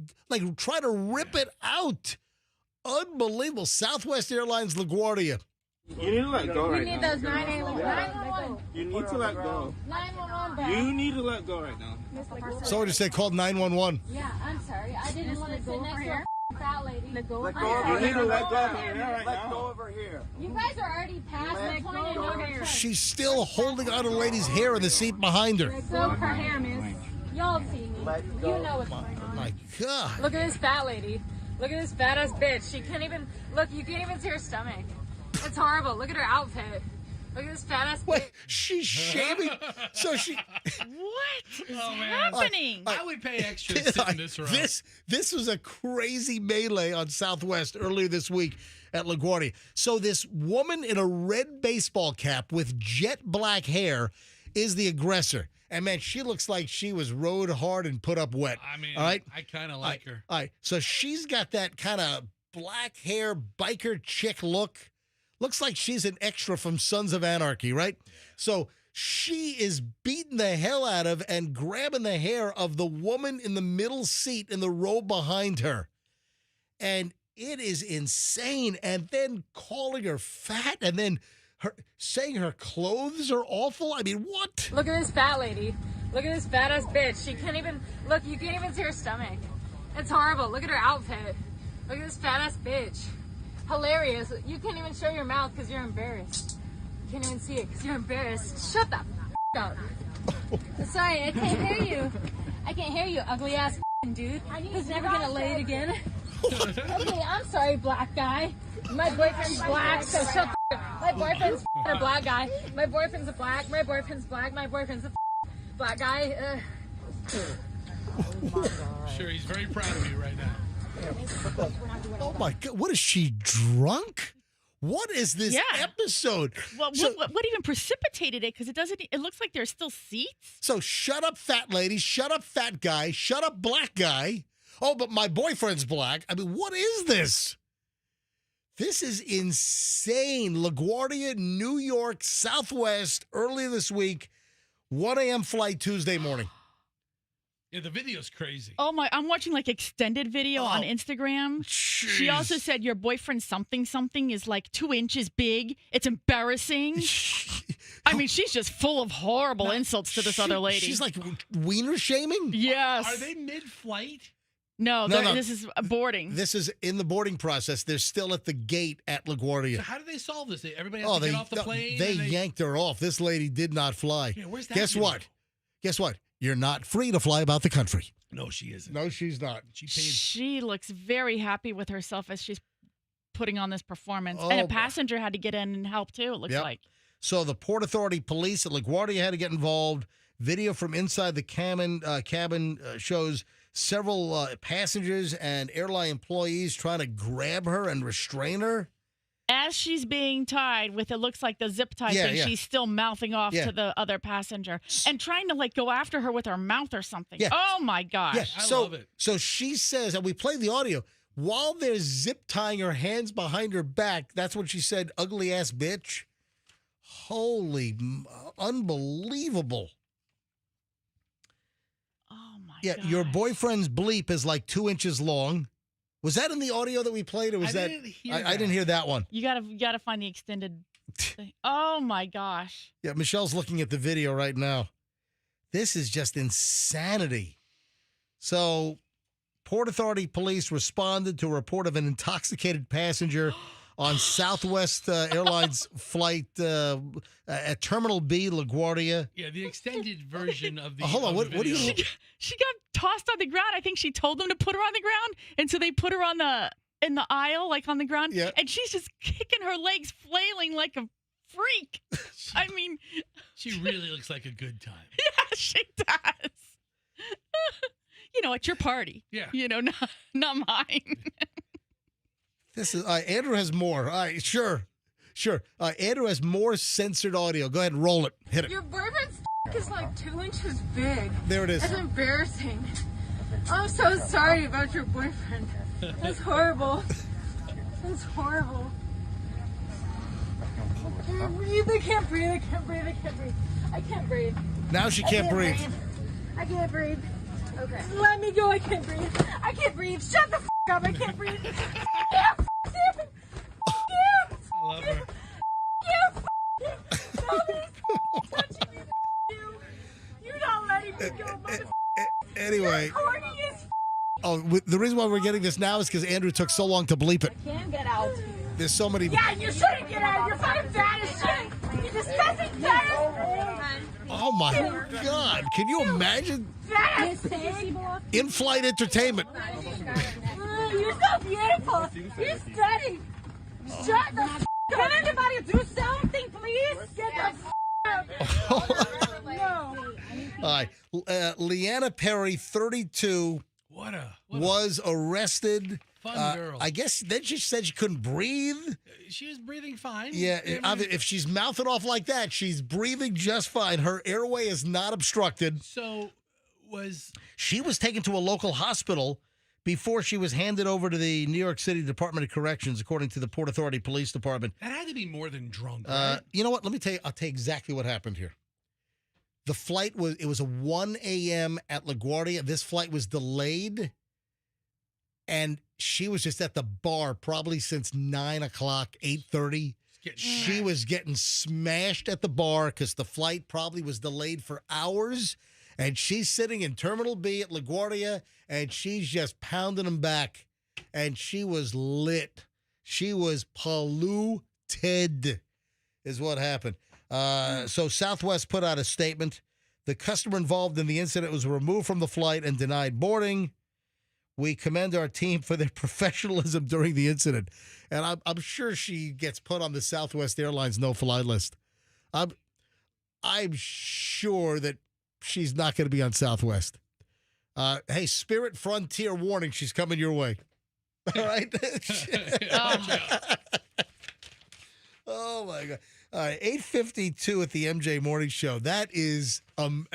trying to rip it out. Unbelievable. Southwest Airlines LaGuardia. You need to let go right now. We need those 911. You need to let go. 911, bro. You need to let go right now. Someone just said called 911. Yeah, I'm sorry. I didn't want to sit next to a fat lady. Let go of her You hair. need to let go of her hair right now. Let go of her hair. You guys are already past the point of no return. She's still holding on to a lady's hair in the seat behind her. Let go of her hair, miss. Y'all see me. You know what's going on. My God. Look at this fat lady. Look at this fat ass bitch. She can't even look. You can't even see her stomach. It's horrible. Look at her outfit. Look at this fat ass bitch. Wait, she's shaming. So she. What is Oh, man. happening? I would pay extra to sit in this row. This was a crazy melee on Southwest earlier this week at LaGuardia. So this woman in a red baseball cap with jet black hair is the aggressor. And, man, she looks like she was rode hard and put up wet. I mean, all right? I kind of like her. All right, so she's got that kind of black hair biker chick look. Looks like she's an extra from Sons of Anarchy, right? So she is beating the hell out of and grabbing the hair of the woman in the middle seat in the row behind her. And it is insane. And then calling her fat and then saying her clothes are awful. I mean, what? Look at this fat lady. Look at this fat ass bitch. She can't even look. You can't even see her stomach. It's horrible. Look at her outfit. Look at this fat ass bitch. Hilarious. You can't even show your mouth because you're embarrassed. You can't even see it because you're embarrassed. Shut the f*** up. Sorry, I can't hear you. I can't hear you, ugly ass dude. Who's never gonna lay it again. Okay, I'm sorry, black guy. My boyfriend's black, so shut the f*** up. My boyfriend's a black guy. My boyfriend's a black. My boyfriend's black. My boyfriend's a black guy. Sure, he's very proud of you right now. Oh, my God. What is she, drunk? What is this episode? Well, what even precipitated it? Because it looks like there's still seats. So shut up, fat lady. Shut up, fat guy. Shut up, black guy. Oh, but my boyfriend's black. I mean, what is this? This is insane. LaGuardia, New York, Southwest, earlier this week, 1 a.m. flight Tuesday morning. Yeah, the video's crazy. Oh my! I'm watching like extended video on Instagram. She also said your boyfriend something is like 2 inches big. It's embarrassing. I mean, she's just full of horrible insults to this other lady. She's like wiener shaming? Yes. Are they mid-flight? No, this is boarding. This is in the boarding process. They're still at the gate at LaGuardia. So how do they solve this? Everybody has to get off the plane? They yanked her off. This lady did not fly. Yeah, where's that Guess video? what? Guess what? You're not free to fly about the country. No, she isn't. No, she's not. She looks very happy with herself as she's putting on this performance. And a passenger had to get in and help too, it looks like. So the Port Authority police at LaGuardia had to get involved. Video from inside the cabin shows several passengers and airline employees trying to grab her and restrain her. As she's being tied with, it looks like the zip tie thing, she's still mouthing off to the other passenger and trying to like go after her with her mouth or something. Oh my gosh. Yeah. I love it. So she says, and we played the audio, while they're zip tying her hands behind her back, that's when she said, ugly ass bitch. Holy, unbelievable. Oh my God. Your boyfriend's bleep is like 2 inches long. Was that in the audio that we played, or was I didn't hear I didn't hear that one. You gotta find the extended Oh my gosh. Yeah, Michelle's looking at the video right now. This is just insanity. So, Port Authority police responded to a report of an intoxicated passenger on Southwest Airlines flight at Terminal B, LaGuardia. Yeah, the extended version of the. Hold on, what do you? She got tossed on the ground. I think she told them to put her on the ground, and so they put her on in the aisle, like on the ground. Yeah. And she's just kicking her legs, flailing like a freak. I mean, she really looks like a good time. Yeah, she does. You know, at your party. Yeah. You know, not mine. This is Andrew has more. All right, sure. Andrew has more censored audio. Go ahead and roll it. Hit it. Your boyfriend's is like 2 inches big. There it is. That's embarrassing. I'm so sorry about your boyfriend. That's horrible. That's horrible. I can't breathe. I can't breathe. Now she can't breathe. I can't breathe. Okay. Let me go. I can't breathe. Shut the up. I can't breathe. Yeah, you. I love her. You. Nobody's touching me. You're not letting me go, motherfucker. Anyway. You're corny as The reason why we're getting this now is because Andrew took so long to bleep it. Can't get out. There's so many. Yeah, you shouldn't get out. You're fucking fat as shit. You're disgusting fat as. Oh my God! Can you imagine? Fat as pig. In-flight entertainment. You're so beautiful. You're stunning. Shut the f*** up. Can anybody do something, please? Get the f*** up. No. All right. Leanna Perry, 32, was arrested. Fun girl. I guess then she said she couldn't breathe. She was breathing fine. Yeah, if she's mouthing off like that, she's breathing just fine. Her airway is not obstructed. So she was taken to a local hospital before she was handed over to the New York City Department of Corrections, according to the Port Authority Police Department. That had to be more than drunk, right? You know what? Let me tell you. I'll tell you exactly what happened here. The flight was a 1 a.m. at LaGuardia. This flight was delayed, and she was just at the bar probably since 9 o'clock, 8:30. She was getting smashed at the bar because the flight probably was delayed for hours, and she's sitting in Terminal B at LaGuardia, and she's just pounding them back, and she was lit. She was polluted, is what happened. So Southwest put out a statement. The customer involved in the incident was removed from the flight and denied boarding. We commend our team for their professionalism during the incident. And I'm sure she gets put on the Southwest Airlines no-fly list. I'm sure that she's not going to be on Southwest. Hey, Spirit Frontier warning, she's coming your way. All right? Oh, my God. All right, 8:52 at the MJ Morning Show. That is,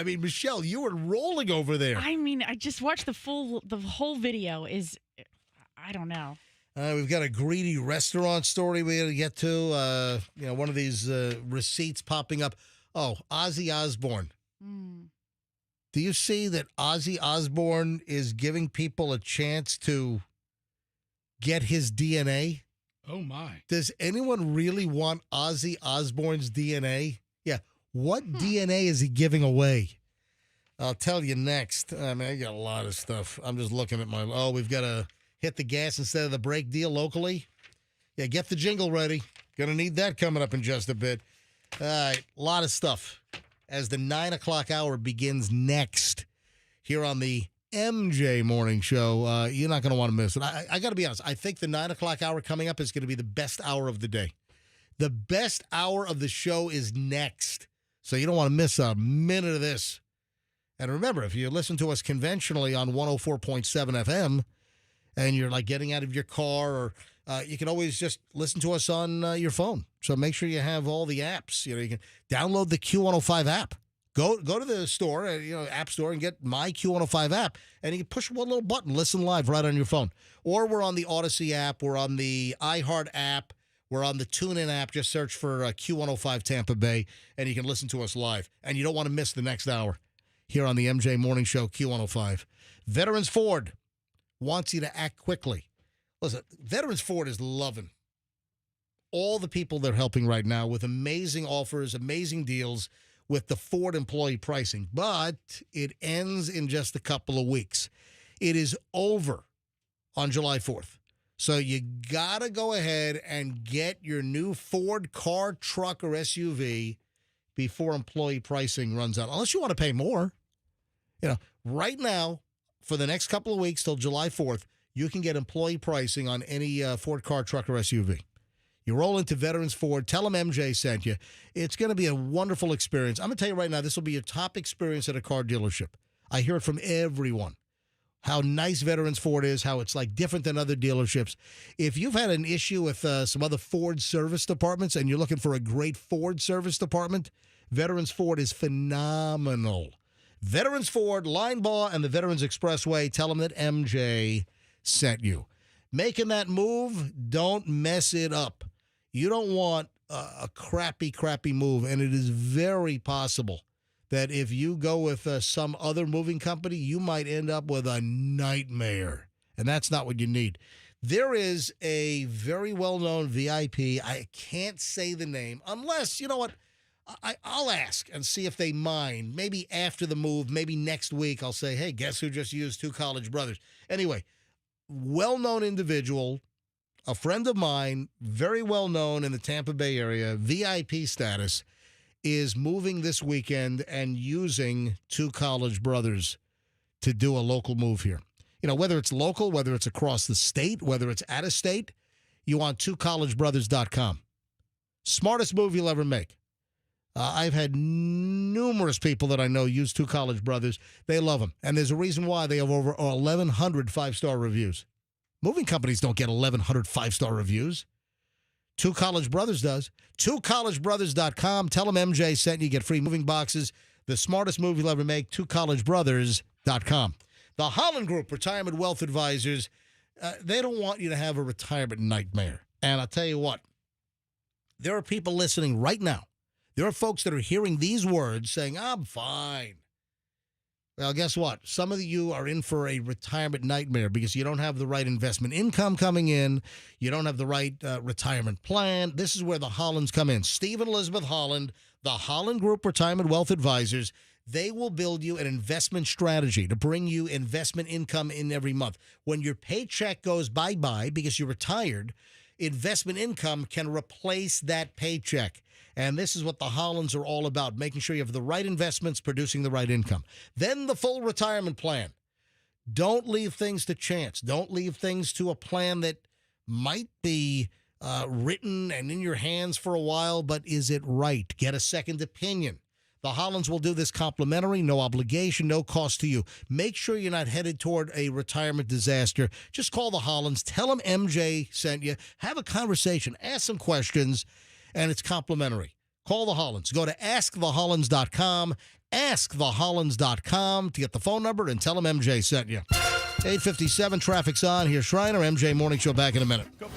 Michelle, you were rolling over there. I mean, I just watched the whole video. I don't know. We've got a greedy restaurant story we got to get to. One of these receipts popping up. Oh, Ozzy Osbourne. Do you see that Ozzy Osbourne is giving people a chance to get his DNA? Oh, my. Does anyone really want Ozzy Osbourne's DNA? Yeah. What DNA is he giving away? I'll tell you next. I got a lot of stuff. I'm just looking at we've got to hit the gas instead of the brake deal locally. Yeah, get the jingle ready. Going to need that coming up in just a bit. All right, a lot of stuff as the 9 o'clock hour begins next here on the MJ Morning Show. You're not going to want to miss it. I got to be honest. I think the 9 o'clock hour coming up is going to be the best hour of the day. The best hour of the show is next. So you don't want to miss a minute of this. And remember, if you listen to us conventionally on 104.7 FM and you're like getting out of your car, or you can always just listen to us on your phone. So make sure you have all the apps. You can download the Q105 app. Go to the store, App Store, and get my Q105 app, and you can push one little button, listen live right on your phone. Or we're on the Odyssey app, we're on the iHeart app, we're on the TuneIn app. Just search for Q105 Tampa Bay, and you can listen to us live. And you don't want to miss the next hour here on the MJ Morning Show, Q105. Veterans Ford wants you to act quickly. Listen, Veterans Ford is loving all the people they're helping right now with amazing offers, amazing deals with the Ford employee pricing. But it ends in just a couple of weeks. It is over on July 4th. So you got to go ahead and get your new Ford car, truck, or SUV before employee pricing runs out, unless you want to pay more. You know, right now, for the next couple of weeks till July 4th, you can get employee pricing on any Ford car, truck, or SUV. You roll into Veterans Ford, tell them MJ sent you. It's going to be a wonderful experience. I'm going to tell you right now, this will be your top experience at a car dealership. I hear it from everyone, how nice Veterans Ford is, how it's like different than other dealerships. If you've had an issue with some other Ford service departments and you're looking for a great Ford service department, Veterans Ford is phenomenal. Veterans Ford, Line Bar, and the Veterans Expressway, tell them that MJ sent you. Making that move, don't mess it up. You don't want a crappy move, and it is very possible that if you go with some other moving company, you might end up with a nightmare, and that's not what you need. There is a very well-known VIP. I can't say the name unless, you know what, I'll ask and see if they mind. Maybe after the move, maybe next week, I'll say, hey, guess who just used Two College Brothers? Anyway, well-known individual, a friend of mine, very well-known in the Tampa Bay area, VIP status, is moving this weekend and using Two College Brothers to do a local move here. You know, whether it's local, whether it's across the state, whether it's out of state, you want twocollegebrothers.com. Smartest move you'll ever make. I've had numerous people that I know use Two College Brothers. They love them. And there's a reason why they have over 1,100 five-star reviews. Moving companies don't get 1,100 five-star reviews. Two College Brothers does. twocollegebrothers.com. Tell them MJ sent you. Get free moving boxes. The smartest move you'll ever make, twocollegebrothers.com. The Holland Group, Retirement Wealth Advisors, they don't want you to have a retirement nightmare. And I'll tell you what, there are people listening right now. There are folks that are hearing these words saying, I'm fine. Well, guess what? Some of you are in for a retirement nightmare because you don't have the right investment income coming in. You don't have the right retirement plan. This is where the Hollands come in. Steve and Elizabeth Holland, the Holland Group Retirement Wealth Advisors, they will build you an investment strategy to bring you investment income in every month. When your paycheck goes bye-bye because you're retired, investment income can replace that paycheck. And this is what the Hollands are all about, making sure you have the right investments, producing the right income. Then the full retirement plan. Don't leave things to chance. Don't leave things to a plan that might be written and in your hands for a while, but is it right? Get a second opinion. The Hollands will do this complimentary, no obligation, no cost to you. Make sure you're not headed toward a retirement disaster. Just call the Hollands. Tell them MJ sent you. Have a conversation. Ask some questions. And it's complimentary. Call the Hollands. Go to askthehollands.com, askthehollands.com to get the phone number and tell them MJ sent you. 8:57, traffic's on. Here's Shriner, MJ Morning Show, back in a minute. Go.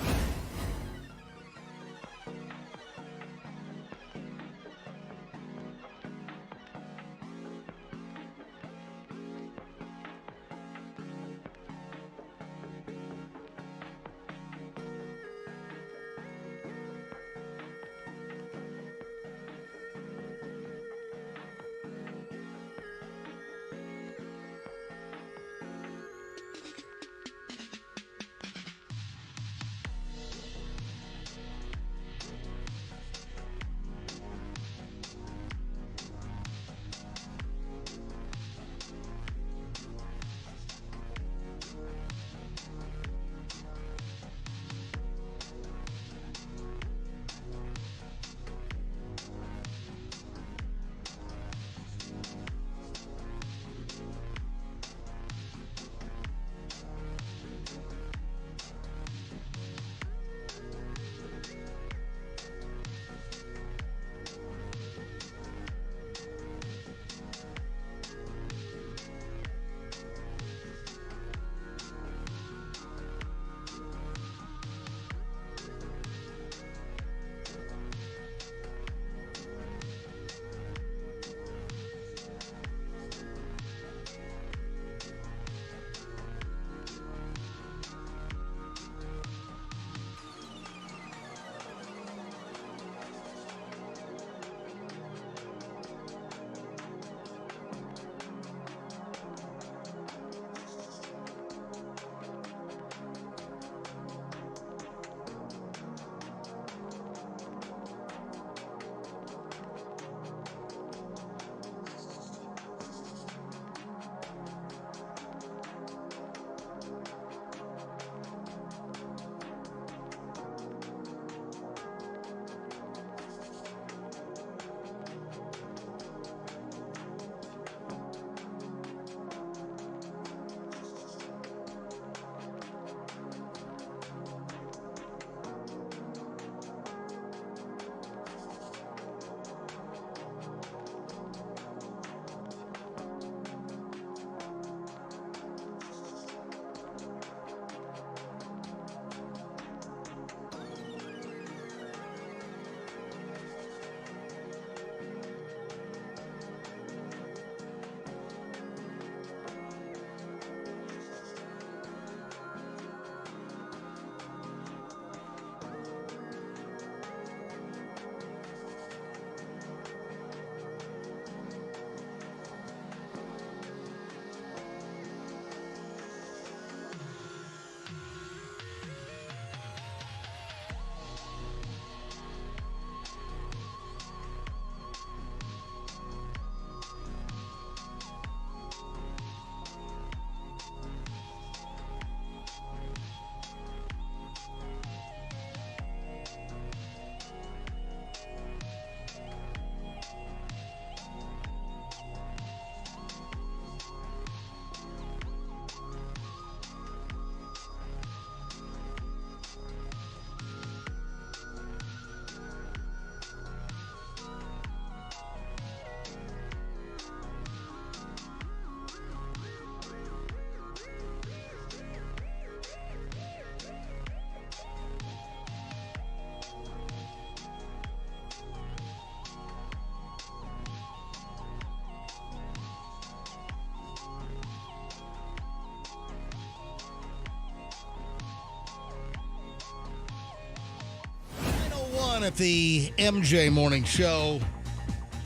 John at the MJ Morning Show.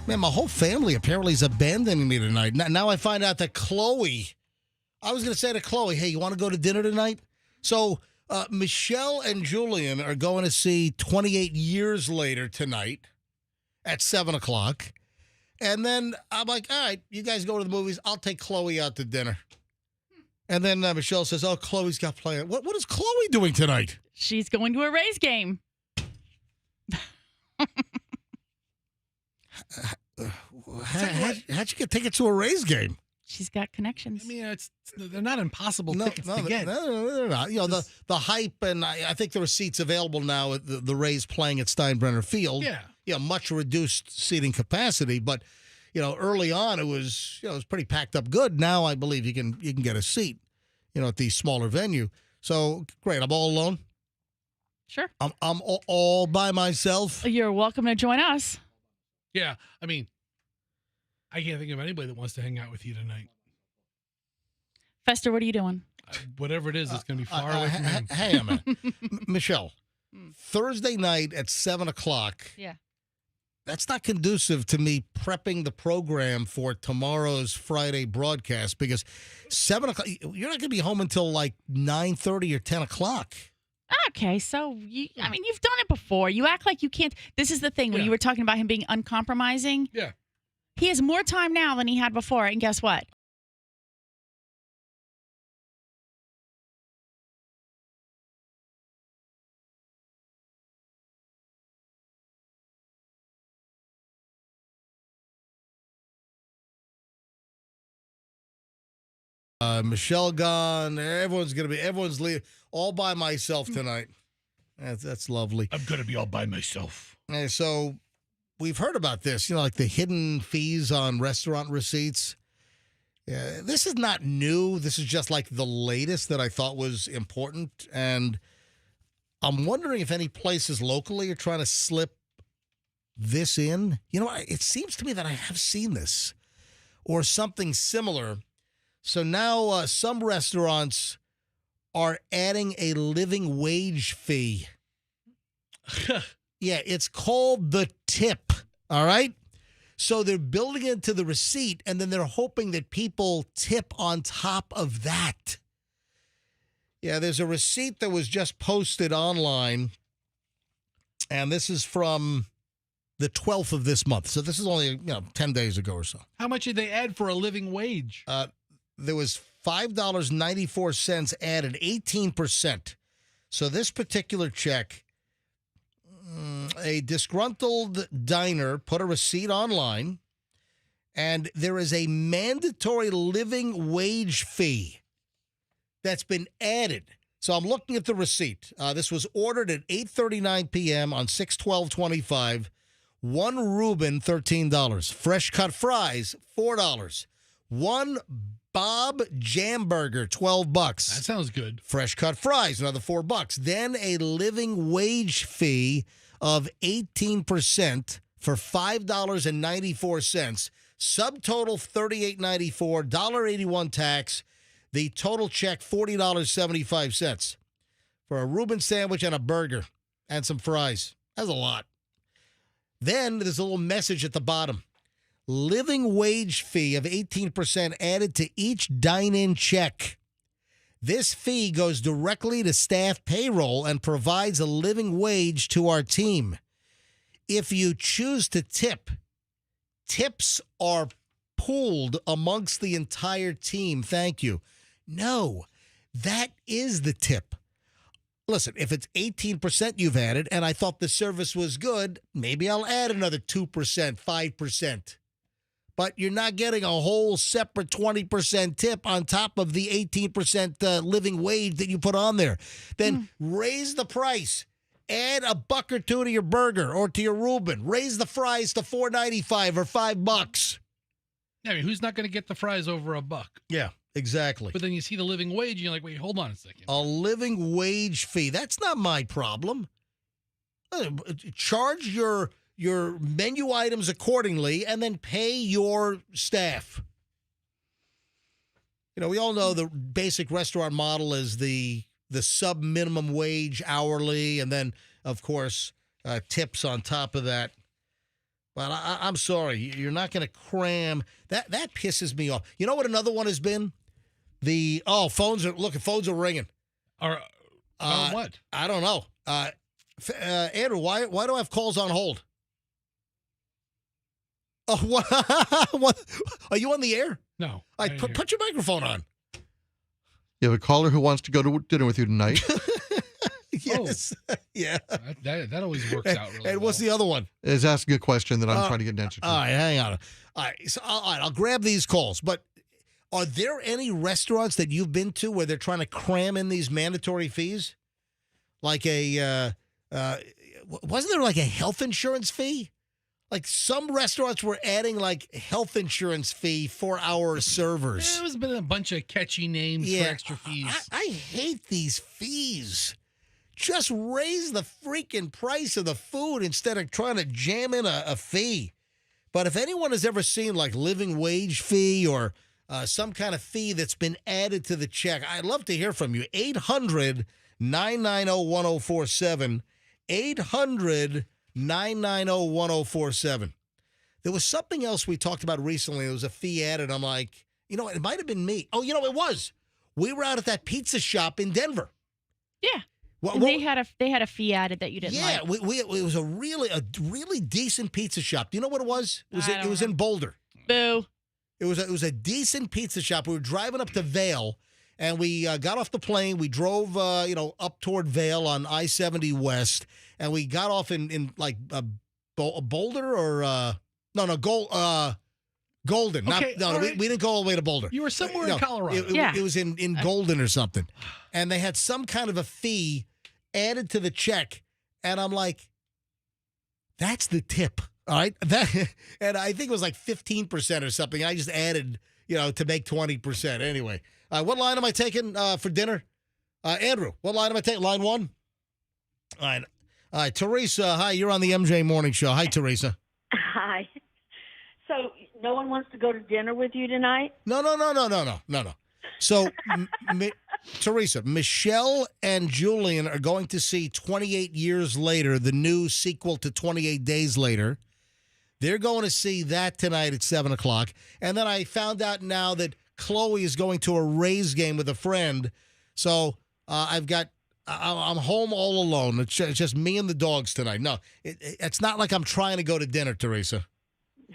Man, my whole family apparently is abandoning me tonight. Now I find out that Chloe, I was going to say to Chloe, hey, you want to go to dinner tonight? So Michelle and Julian are going to see 28 Years Later tonight at 7 o'clock. And then I'm like, all right, you guys go to the movies. I'll take Chloe out to dinner. And then Michelle says, oh, Chloe's got plans. What is Chloe doing tonight? She's going to a Rays game. How'd you get tickets to a Rays game? She's got connections. I mean, they're not impossible tickets to get. No, they're not. You know, the hype, and I think there are seats available now at the Rays playing at Steinbrenner Field. Yeah. You know, much reduced seating capacity, but you know, early on it was it was pretty packed up good. Now I believe you can get a seat, you know, at the smaller venue. So great. I'm all alone. Sure. I'm all by myself. You're welcome to join us. Yeah, I mean, I can't think of anybody that wants to hang out with you tonight. Fester, what are you doing? Whatever it is, it's going to be far away from him. Hang on a minute. Michelle, Thursday night at 7 o'clock. Yeah. That's not conducive to me prepping the program for tomorrow's Friday broadcast because 7 o'clock, you're not going to be home until like 9:30 or 10 o'clock. Okay, so you've done it before. You act like you can't. This is the thing when you were talking about him being uncompromising. Yeah. He has more time now than he had before, and guess what? Michelle gone. Everyone's leaving. All by myself tonight. That's lovely. I'm going to be all by myself. And so we've heard about this, you know, like the hidden fees on restaurant receipts. Yeah, this is not new. This is just like the latest that I thought was important. And I'm wondering if any places locally are trying to slip this in. You know, it seems to me that I have seen this or something similar. So now some restaurants are adding a living wage fee. Yeah, it's called the tip, all right? So they're building it into the receipt, and then they're hoping that people tip on top of that. Yeah, there's a receipt that was just posted online, and this is from the 12th of this month. So this is only 10 days ago or so. How much did they add for a living wage? There was $5.94 added, 18%. So this particular check, a disgruntled diner put a receipt online, and there is a mandatory living wage fee that's been added. So I'm looking at the receipt. This was ordered at 8:39 p.m. on 6/12/25. One Reuben, $13. Fresh cut fries, $4. One Bob Jamburger, $12. That sounds good. Fresh cut fries, another $4. Then a living wage fee of 18% for $5.94. Subtotal $38.94, $1.81 tax. The total check $40.75 for a Reuben sandwich and a burger and some fries. That's a lot. Then there's a little message at the bottom. Living wage fee of 18% added to each dine-in check. This fee goes directly to staff payroll and provides a living wage to our team. If you choose to tip, tips are pooled amongst the entire team. Thank you. No, that is the tip. Listen, if it's 18% you've added, and I thought the service was good, maybe I'll add another 2%, 5%. But you're not getting a whole separate 20% tip on top of the 18% living wage that you put on there. Then raise the price. Add a buck or two to your burger or to your Reuben. Raise the fries to $4.95 or $5. I mean, who's not going to get the fries over $1? Yeah, exactly. But then you see the living wage, and you're like, wait, hold on a second. A living wage fee. That's not my problem. Charge your menu items accordingly and then pay your staff. You know, we all know the basic restaurant model is the sub-minimum wage hourly, and then, of course, tips on top of that. But I'm sorry, you're not going to cram. That pisses me off. You know what another one has been? Phones are ringing. Or what? I don't know. Andrew, why do I have calls on hold? Oh, what? Are you on the air? No. Put your microphone on. You have a caller who wants to go to dinner with you tonight. Yes. Yeah. That always works out really And what's the other one? Is asking a question that I'm trying to get an answer to. All right, hang on. All right, I'll grab these calls. But are there any restaurants that you've been to where they're trying to cram in these mandatory fees? Like wasn't there like a health insurance fee? Like some restaurants were adding like health insurance fee for our servers. There's been a bunch of catchy names for extra fees. I hate these fees. Just raise the freaking price of the food instead of trying to jam in a fee. But if anyone has ever seen like living wage fee or some kind of fee that's been added to the check, I'd love to hear from you. 800-990-1047. 800-990-1047. There was something else we talked about recently. There was a fee added. I'm like, it might have been me. Oh, it was. We were out at that pizza shop in Denver. Yeah. They had a fee added that you didn't like. Yeah, it was a really decent pizza shop. Do you know what it was? It was in Boulder. Boo. It was a decent pizza shop. We were driving up to Vail, and we got off the plane. We drove up toward Vail on I-70 West, and we got off in like Boulder or Golden. Okay, We didn't go all the way to Boulder. You were somewhere in Colorado. It was in Golden or something. And they had some kind of a fee added to the check. And I'm like, that's the tip. All right. And I think it was like 15% or something. I just added, to make 20%. Anyway, what line am I taking for dinner? Andrew, what line am I taking? Line 1? All right. Teresa, hi. You're on the MJ Morning Show. Hi, Teresa. Hi. So no one wants to go to dinner with you tonight? No. So, Teresa, Michelle and Julian are going to see 28 Years Later, the new sequel to 28 Days Later. They're going to see that tonight at 7 o'clock. And then I found out now that Chloe is going to a Rays game with a friend. So I'm home all alone. It's just me and the dogs tonight. No, it's not like I'm trying to go to dinner, Teresa.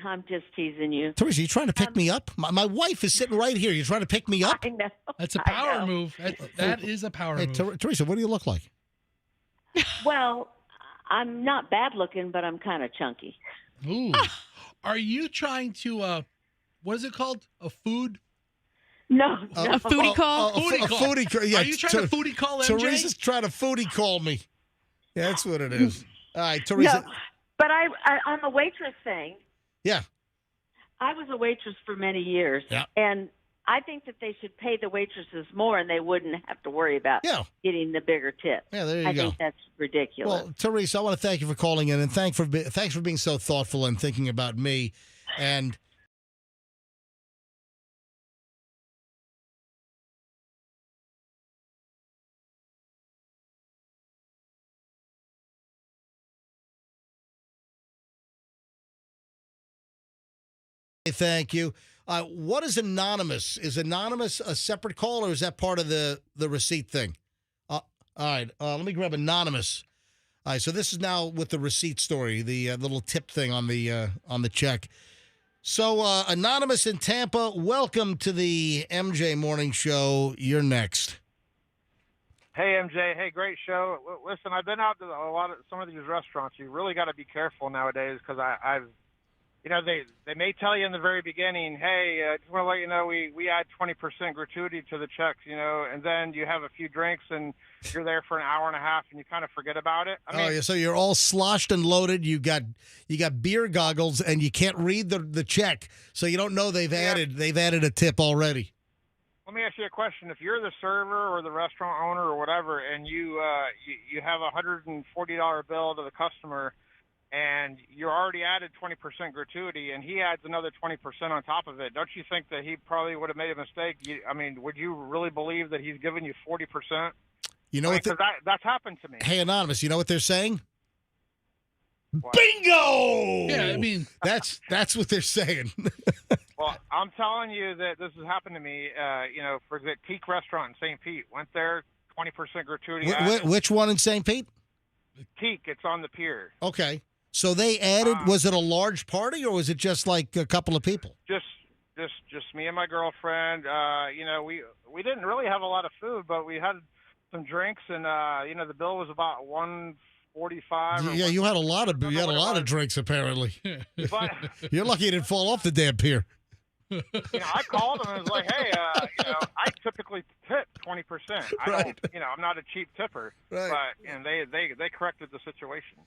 I'm just teasing you. Teresa, you trying to pick me up? My wife is sitting right here. You're trying to pick me up? I know. That's a power move. That is a power move. Teresa, what do you look like? Well, I'm not bad looking, but I'm kind of chunky. Ooh. Are you trying to, what is it called? A food? No. A foodie call? A foodie call. Yeah, Are you trying to foodie call MJ? Teresa's trying to foodie call me. Yeah, that's what it is. All right, Teresa. No, but on the waitress thing. Yeah. I was a waitress for many years. Yeah. And I think that they should pay the waitresses more and they wouldn't have to worry about getting the bigger tip. Yeah, there you I go. think that's ridiculous. Well, Teresa, I want to thank you for calling in and thanks for being so thoughtful and thinking about me. And thank you. What is anonymous? Is anonymous a separate call, or is that part of the receipt thing? All right. Let me grab anonymous. All right. So this is now with the receipt story, the little tip thing on the check. So anonymous in Tampa, welcome to the MJ Morning Show. You're next. Hey, MJ. Hey, great show. Listen, I've been out to some of these restaurants. You really got to be careful nowadays because I've they may tell you in the very beginning, hey, I just want to let you know we add 20% gratuity to the checks, and then you have a few drinks and you're there for an hour and a half and you kind of forget about it. Yeah. So you're all sloshed and loaded. You got beer goggles and you can't read the check, so you don't know they've added a tip already. Let me ask you a question. If you're the server or the restaurant owner or whatever, and you have a $140 bill to the customer, and you're already added 20% gratuity, and he adds another 20% on top of it, don't you think that he probably would have made a mistake? Would you really believe that he's giving you 40%? You know what? Because that's happened to me. Hey, anonymous. You know what they're saying? Bingo! Yeah, I mean that's what they're saying. Well, I'm telling you that this has happened to me. For the Peak Restaurant in St. Pete, went there, 20% gratuity. Which one in St. Pete? Peak, it's on the pier. Okay. So they added, was it a large party or was it just like a couple of people? Just me and my girlfriend. We didn't really have a lot of food, but we had some drinks, and the bill was about $145. Yeah, you had a lot of drinks apparently. But You're lucky you didn't fall off the damn pier. I called them and was like, hey, I typically tip 20%. I'm not a cheap tipper. Right. But they corrected the situation.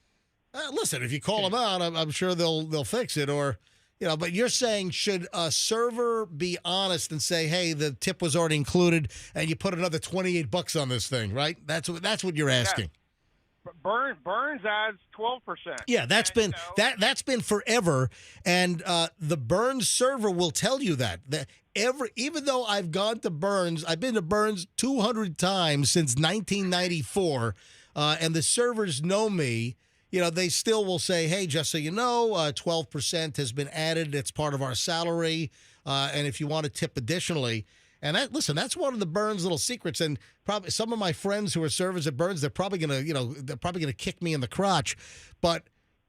Listen, if you call them out, I'm sure they'll fix it. Or, but you're saying, should a server be honest and say, hey, the tip was already included, and you put another $28 on this thing, right? That's what you're asking. Yeah. Burns adds 12%. Yeah, that's been forever, and the Burns server will tell you that even though I've gone to Burns, I've been to Burns 200 times since 1994, and the servers know me. They still will say, hey, just so you know, 12% has been added. It's part of our salary, and if you want to tip additionally. And that's one of the Burns little secrets. And probably some of my friends who are servers at Burns, they're probably gonna kick me in the crotch. But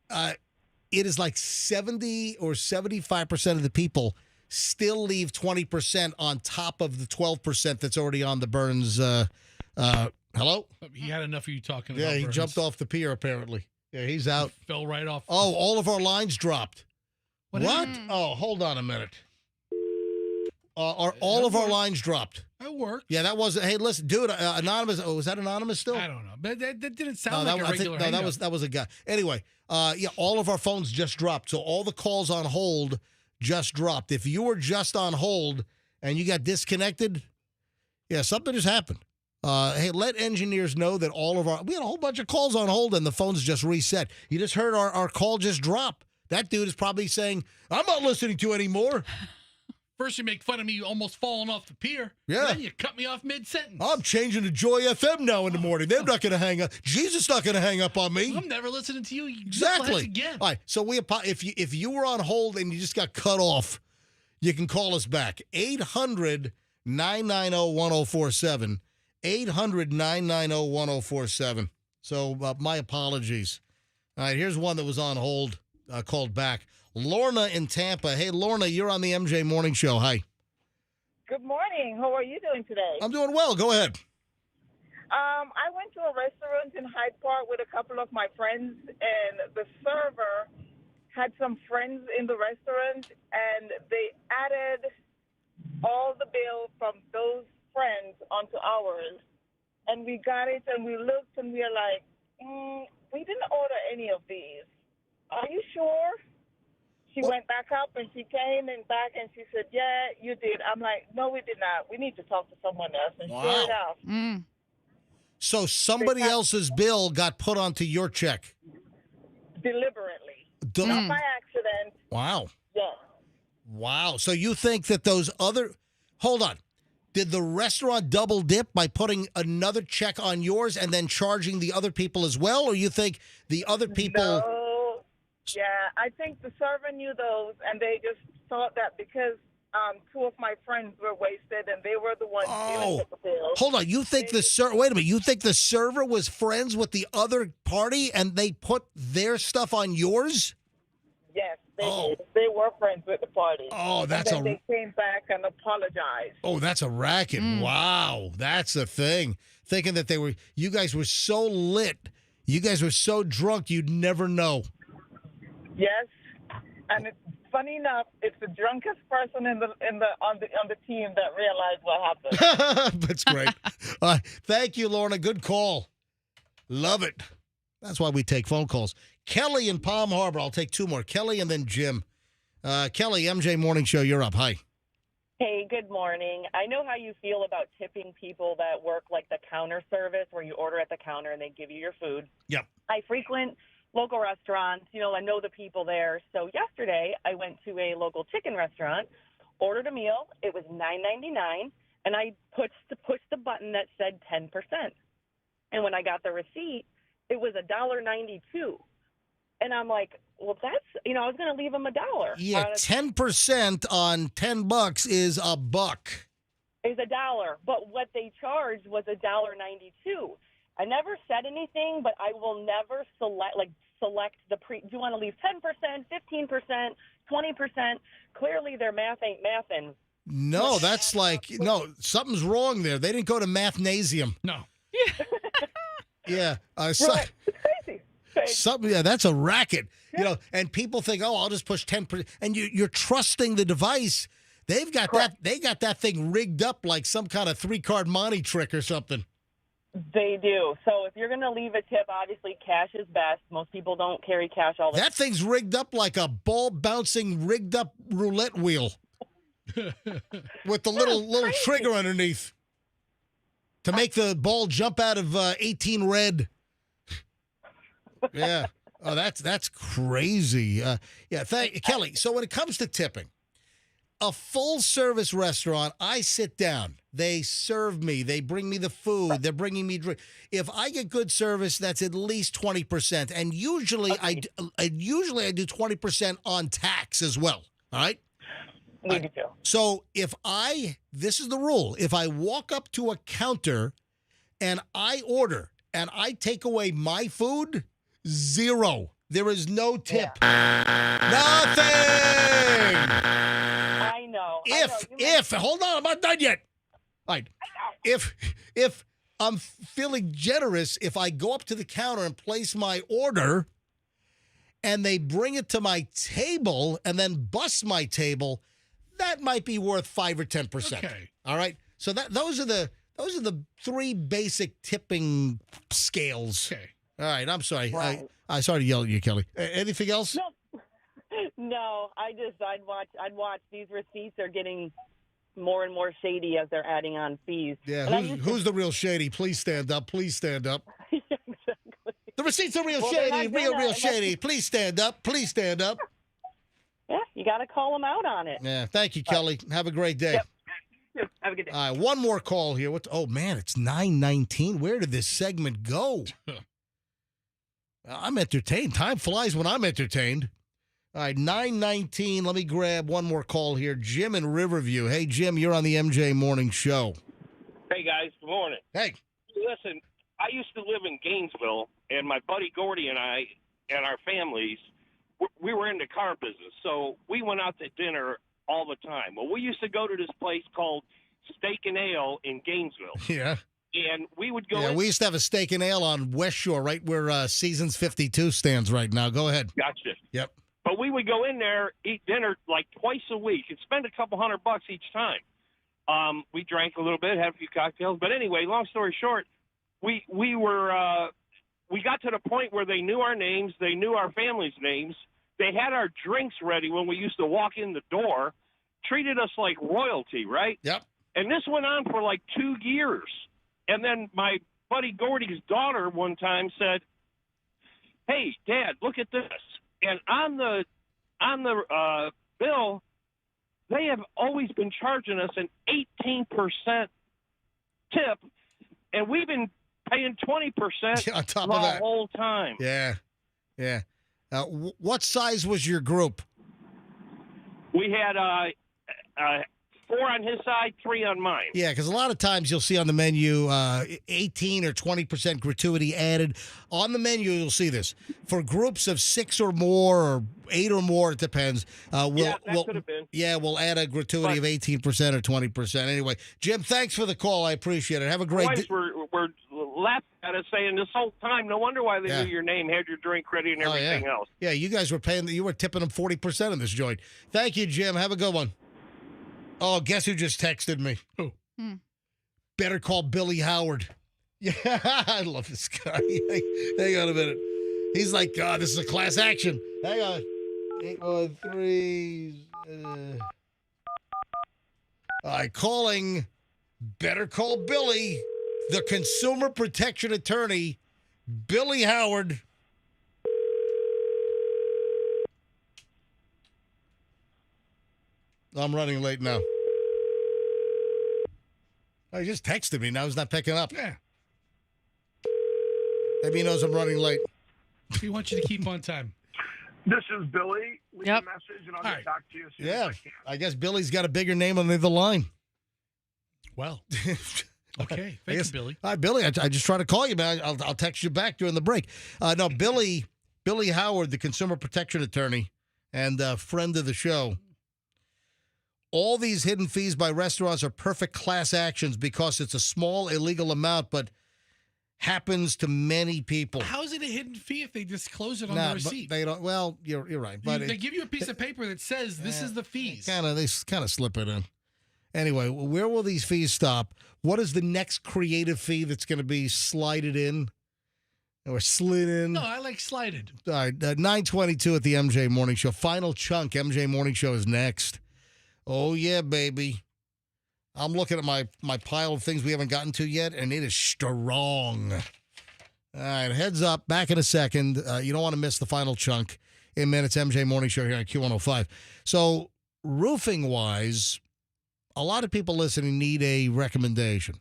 it is like 70 or 75% of the people still leave 20% on top of the 12% that's already on the Burns. Hello? He had enough of you talking about Yeah, he Burns. jumped off the pier apparently. Yeah, he's out. Fell right off. Oh, all of our lines dropped. What? happened? Oh, hold on a minute. Are all of our lines dropped? That worked. Yeah, that wasn't. Hey, listen, dude, anonymous. Oh, was that anonymous still? I don't know, but that didn't sound like a regular. That was a guy. Anyway, all of our phones just dropped. So all the calls on hold just dropped. If you were just on hold and you got disconnected, yeah, something just happened. Hey, let engineers know that we had a whole bunch of calls on hold and the phones just reset. You just heard our call just drop. That dude is probably saying, I'm not listening to anymore. First you make fun of me almost falling off the pier. Yeah. Then you cut me off mid-sentence. I'm changing to Joy FM now in the morning. They're not going to hang up. Jesus not going to hang up on me. I'm never listening to you. Exactly. Again. All right. So if you were on hold and you just got cut off, you can call us back. 800-990-1047. 800-990-1047. So my apologies. All right. Here's one that was on hold, called back. Lorna in Tampa. Hey, Lorna, you're on the MJ Morning Show. Hi. Good morning. How are you doing today? I'm doing well. Go ahead. I went to a restaurant in Hyde Park with a couple of my friends, and the server had some friends in the restaurant, and they added all the bill from those friends onto ours. And we got it, and we looked, and we are like, we didn't order any of these. Are you sure? She went back up and she came and back and she said, yeah, you did. I'm like, no, we did not. We need to talk to someone else. And sure enough. So somebody else's bill got put onto your check. Deliberately. Not by accident. Wow. Yes. Wow. So you think that hold on. Did the restaurant double dip by putting another check on yours and then charging the other people as well? Or you think the other people... No. Yeah, I think the server knew those, and they just thought that because two of my friends were wasted and they were the ones dealing with the bill. Hold on. You think wait a minute. You think the server was friends with the other party and they put their stuff on yours? Yes, they did. They were friends with the party. Oh, that's and then they came back and apologized. Oh, that's a racket. Wow. That's a thing. Thinking that you guys were so lit. You guys were so drunk you'd never know. Yes, and it's funny enough. It's the drunkest person on the team that realized what happened. That's great. Thank you, Lorna. Good call. Love it. That's why we take phone calls. Kelly in Palm Harbor. I'll take two more. Kelly and then Jim. Kelly, MJ Morning Show. You're up. Hi. Hey, good morning. I know how you feel about tipping people that work like the counter service where you order at the counter and they give you your food. Yep. I frequent local restaurants, I know the people there. So yesterday I went to a local chicken restaurant, ordered a meal. It was $9.99, and I pushed the button that said 10%. And when I got the receipt, it was $1.92. And I'm like, well, that's, I was going to leave him $1. Yeah, 10% on $10 is $1. Is $1, but what they charged was $1.92. I never said anything, but I will never select the do you want to leave 10%, 15%, 20%? Clearly their math ain't mathin'. No, that's no, something's wrong there. They didn't go to Mathnasium. No. Yeah. Right. It's crazy. Yeah, that's a racket. And people think, oh, I'll just push 10%. And you're trusting the device. They've got they got that thing rigged up like some kind of 3-card Monte trick or something. They do. So if you're going to leave a tip, obviously cash is best. Most people don't carry cash all the time. That thing's rigged up like a ball-bouncing, rigged-up roulette wheel with the little trigger underneath to make the ball jump out of 18 red. Yeah. Oh, that's crazy. Kelly. So when it comes to tipping, a full-service restaurant, I sit down. They serve me. They bring me the food. They're bringing me drink. If I get good service, that's at least 20%. And usually, I do 20% on tax as well. All right? We do too. So this is the rule. If I walk up to a counter and I order and I take away my food, 0. There is no tip. Nothing. I know. Hold on, I'm not done yet. All right. If I'm feeling generous, if I go up to the counter and place my order and they bring it to my table and then bus my table, that might be worth 5 or 10%. Okay. All right. So those are the 3 basic tipping scales. Okay. All right. I'm sorry. Right. I sorry to yell at you, Kelly. Anything else? No. I'd watch. These receipts are getting more and more shady as they're adding on fees. Yeah. And Who's the real shady? Please stand up. Please stand up. Exactly. The receipts are real Well, shady. they're not Real gonna- shady. Please stand up. Please stand up. Yeah, you got to call them out on it. Yeah. Thank you, Kelly. Have a great day. Yep. Have a good day. All right, one more call here. Oh, man, it's 9:19. Where did this segment go? I'm entertained. Time flies when I'm entertained. All right, 9:19. Let me grab one more call here. Jim in Riverview. Hey, Jim, you're on the MJ Morning Show. Hey, guys. Good morning. Hey. Listen, I used to live in Gainesville, and my buddy Gordy and I and our families, we were in the car business, so we went out to dinner all the time. Well, we used to go to this place called Steak and Ale in Gainesville. Yeah. And we would go Yeah, in. we used to have a steak and ale on West Shore, right where Seasons 52 stands right now. Go ahead. Gotcha. Yep. But we would go in there, eat dinner like twice a week, and spend a couple $100 each time. We drank a little bit, had a few cocktails. But anyway, long story short, we got to the point where they knew our names, they knew our families' names. They had our drinks ready when we used to walk in the door, treated us like royalty, right? Yep. And this went on for like 2 years. And then my buddy Gordy's daughter one time said, "Hey, Dad, look at this." And on the bill, they have always been charging us an 18% tip, and we've been paying 20% on top the of that whole time. Yeah. Yeah. What size was your group? We had 4 on his side, 3 on mine. Yeah, because a lot of times you'll see on the menu 18 or 20% gratuity added. On the menu, you'll see this. For groups of 6 or more or 8 or more, it depends. We'll add a gratuity of 18% or 20%. Anyway, Jim, thanks for the call. I appreciate it. Have a great day. We're laughing at us saying this whole time, no wonder why they knew your name, had your drink ready, and everything else. Yeah, you guys were you were tipping them 40% in this joint. Thank you, Jim. Have a good one. Oh, guess who just texted me? Who? Better call Billy Howard. Yeah, I love this guy. Hang on a minute. He's like, God, this is a class action. Hang on. 813. All right, calling. Better call Billy, the consumer protection attorney, Billy Howard. I'm running late now. Oh, he just texted me. Now he's not picking up. Yeah. Maybe he knows I'm running late. We want you to keep on time. This is Billy. Leave Yep. a message, and I'll get back to you as soon as Yeah, I can. I guess Billy's got a bigger name on the other line. Well, okay. Thank you, Billy. All right, Billy, I just try to call you, man. I'll text you back during the break. No, Billy Howard, the consumer protection attorney and friend of the show. All these hidden fees by restaurants are perfect class actions because it's a small illegal amount, but happens to many people. How is it a hidden fee if they disclose it on Nah, the but receipt? they don't. Well, you're right, but they give you a piece of paper that says this is the fees. They kind of slip it in. Anyway, where will these fees stop? What is the next creative fee that's going to be slided in or slid in? No, I like slided. All right, 9:22 at the MJ Morning Show. Final chunk. MJ Morning Show is next. Oh yeah, baby. I'm looking at my pile of things we haven't gotten to yet, and it is strong. All right, heads up. Back in a second. You don't want to miss the final chunk in minutes. MJ Morning Show here on Q105. So, roofing-wise, a lot of people listening need a recommendation.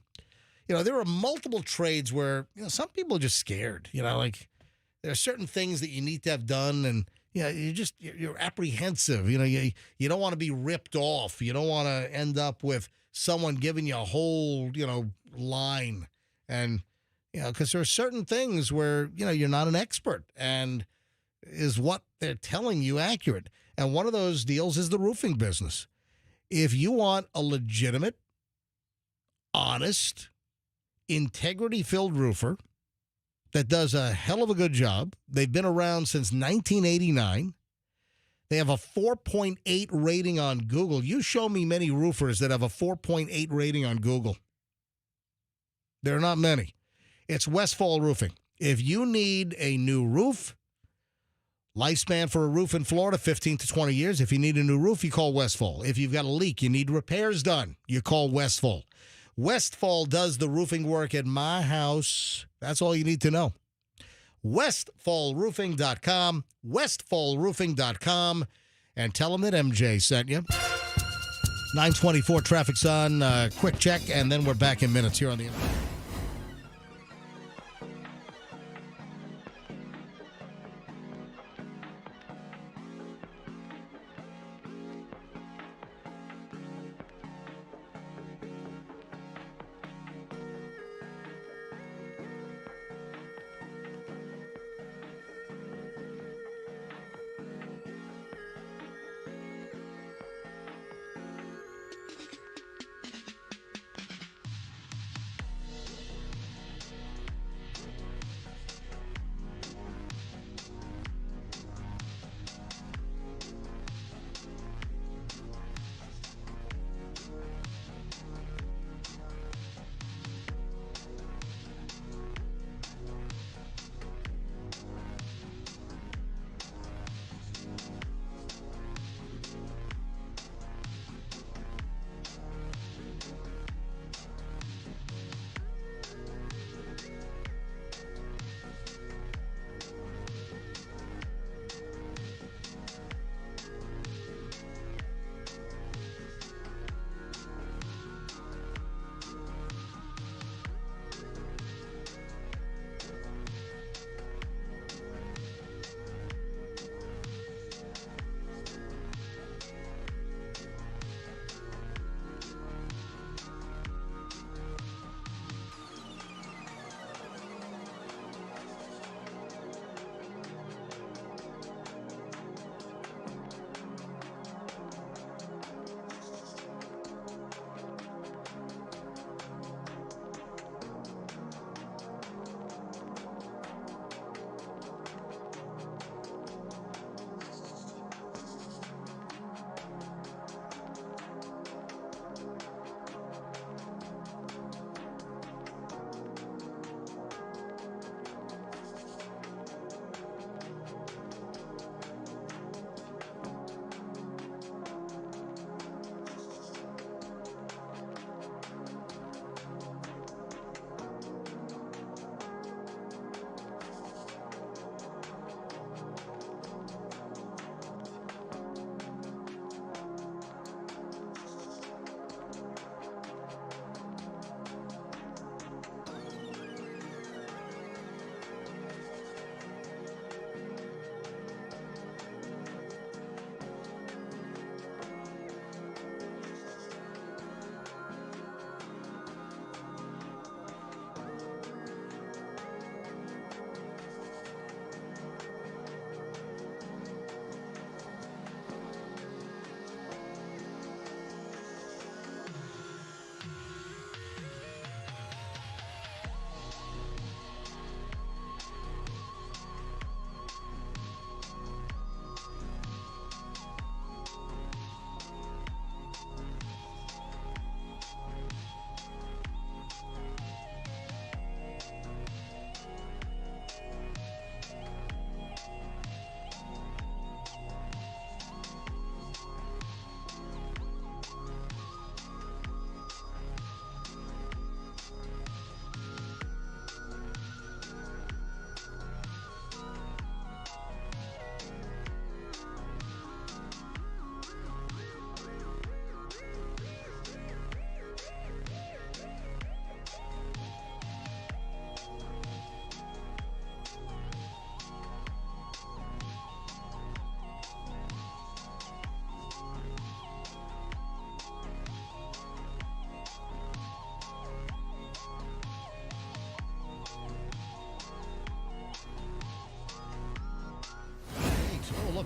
There are multiple trades where, some people are just scared. Like there are certain things that you need to have done, and you're apprehensive. You don't want to be ripped off. You don't want to end up with someone giving you a whole, line. And, because there are certain things where, you're not an expert, and is what they're telling you accurate? And one of those deals is the roofing business. If you want a legitimate, honest, integrity-filled roofer that does a hell of a good job, they've been around since 1989. They have a 4.8 rating on Google. You show me many roofers that have a 4.8 rating on Google. There are not many. It's Westfall Roofing. If you need a new roof, lifespan for a roof in Florida, 15 to 20 years. If you need a new roof, you call Westfall. If you've got a leak, you need repairs done, you call Westfall. Westfall does the roofing work at my house. That's all you need to know. WestfallRoofing.com, WestfallRoofing.com, and tell them that MJ sent you. 9:24, traffic's on. Quick check, and then we're back in minutes here on the internet.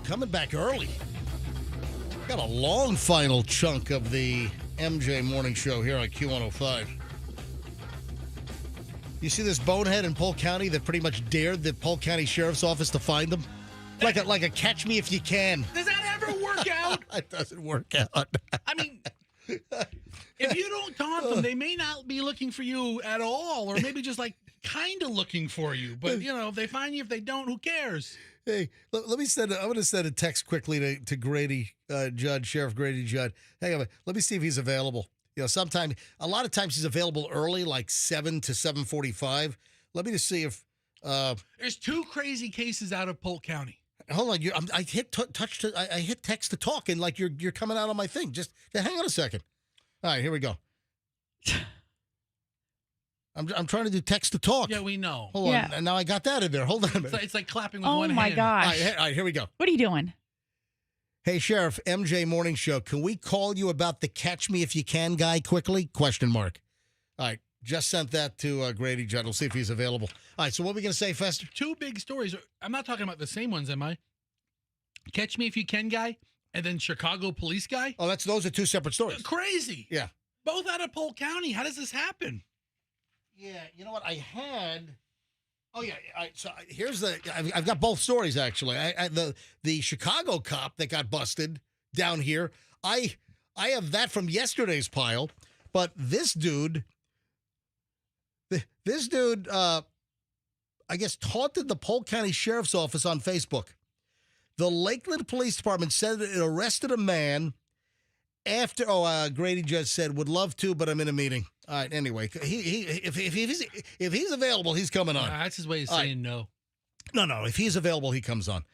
coming back early. Got a long final chunk of the MJ Morning Show here on Q105. You see this bonehead in Pulk County that pretty much dared the Pulk County Sheriff's Office to find him? Like a catch me if you can. Does that ever work out? It doesn't work out. I mean, if you don't taunt them, they may not be looking for you at all, or maybe just like kind of looking for you. But, if they find you, if they don't, who cares? Hey, let me I'm going to send a text quickly to Grady Judd, Sheriff Grady Judd. Hang on, let me see if he's available. A lot of times he's available early, like 7 to 7:45. Let me just see if there's 2 crazy cases out of Polk County. Hold on, I hit I hit text to talk, and like you're coming out on my thing. Just hang on a second. All right, here we go. I'm trying to do text to talk. Yeah, we know. Hold on. And now I got that in there. Hold on a minute. It's like clapping with one hand. Oh, my gosh. All right, here we go. What are you doing? Hey, Sheriff, MJ Morning Show. Can we call you about the catch me if you can guy quickly? ? All right. Just sent that to Grady Judd. We'll see if he's available. All right. So what are we going to say, Fester? 2 big stories. I'm not talking about the same ones, am I? Catch me if you can guy and then Chicago police guy. Oh, those are 2 separate stories. Crazy. Yeah. Both out of Polk County. How does this happen? Yeah, you know what? I had. Oh yeah. So here's I've got both stories actually. The Chicago cop that got busted down here. I have that from yesterday's pile, but this dude, I guess taunted the Polk County Sheriff's Office on Facebook. The Lakeland Police Department said it arrested a man after. Grady Judd said would love to, but I'm in a meeting. All right. Anyway, if he's available, he's coming on. That's his way of saying no. No. If he's available, he comes on.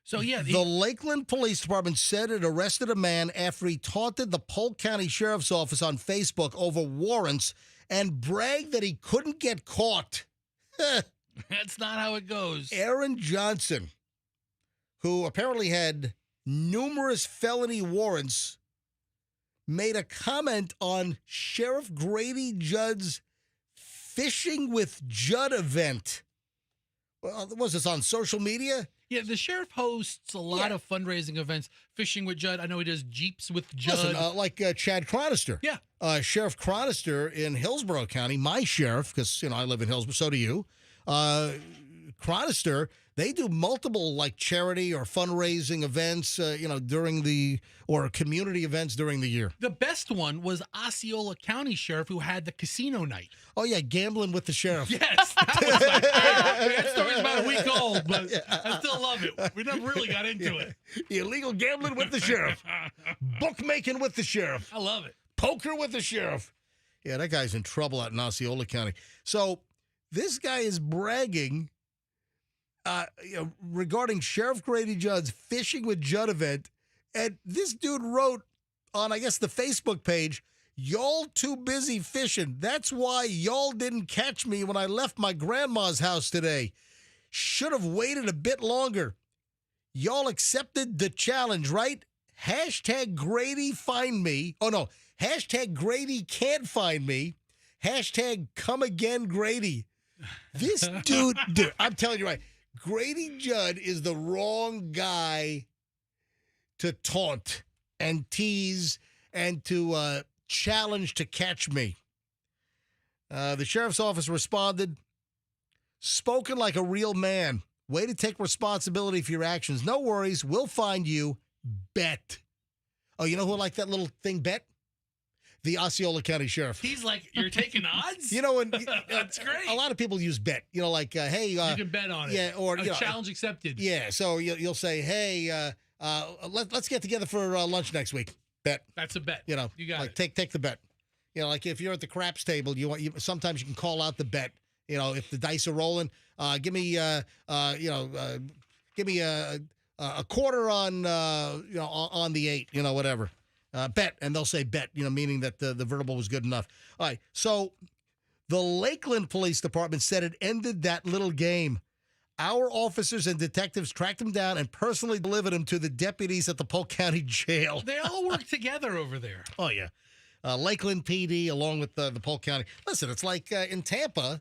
So yeah, the Lakeland Police Department said it arrested a man after he taunted the Polk County Sheriff's Office on Facebook over warrants and bragged that he couldn't get caught. That's not how it goes. Aaron Johnson, who apparently had numerous felony warrants, made a comment on Sheriff Grady Judd's Fishing with Judd event. Well, was this on social media? Yeah, the sheriff hosts a lot of fundraising events. Fishing with Judd. I know he does Jeeps with Judd. Listen, like Chad Chronister. Yeah. Sheriff Chronister in Hillsborough County, my sheriff, because, I live in Hillsborough, so do you. Chronister, they do multiple like charity or fundraising events, or community events during the year. The best one was Osceola County Sheriff, who had the casino night. Oh yeah, gambling with the sheriff. Yes, that was my favorite. That story's about a week old, but I still love it. We never really got into it. Illegal gambling with the sheriff, bookmaking with the sheriff. I love it. Poker with the sheriff. Yeah, that guy's in trouble out in Osceola County. So this guy is bragging. Regarding Sheriff Grady Judd's Fishing with Judd event, and this dude wrote on, I guess, the Facebook page, "Y'all too busy fishing. That's why y'all didn't catch me when I left my grandma's house today. Should have waited a bit longer. Y'all accepted the challenge, right? Hashtag Grady find me. Oh, no. Hashtag Grady can't find me. Hashtag come again Grady." This dude, I'm telling you right. Grady Judd is the wrong guy to taunt and tease and to challenge to catch me. The sheriff's office responded, "Spoken like a real man. Way to take responsibility for your actions. No worries. We'll find you. Bet." Oh, you know who liked that little thing, bet? The Osceola County Sheriff. He's like, you're taking odds? When That's great. A lot of people use bet. Hey, you can bet on it. Yeah, or challenge accepted. Yeah, so you'll say, hey, let's get together for lunch next week. Bet. That's a bet. You got like it. Take the bet. Like if you're at the craps table, sometimes you can call out the bet. If the dice are rolling, give me a quarter on on the 8. Whatever. Bet, and they'll say bet, meaning that the verbal was good enough. All right, so the Lakeland Police Department said it ended that little game. Our officers and detectives tracked him down and personally delivered him to the deputies at the Polk County Jail. They all work together over there. Oh, yeah. Lakeland PD along with the Polk County. Listen, it's like in Tampa,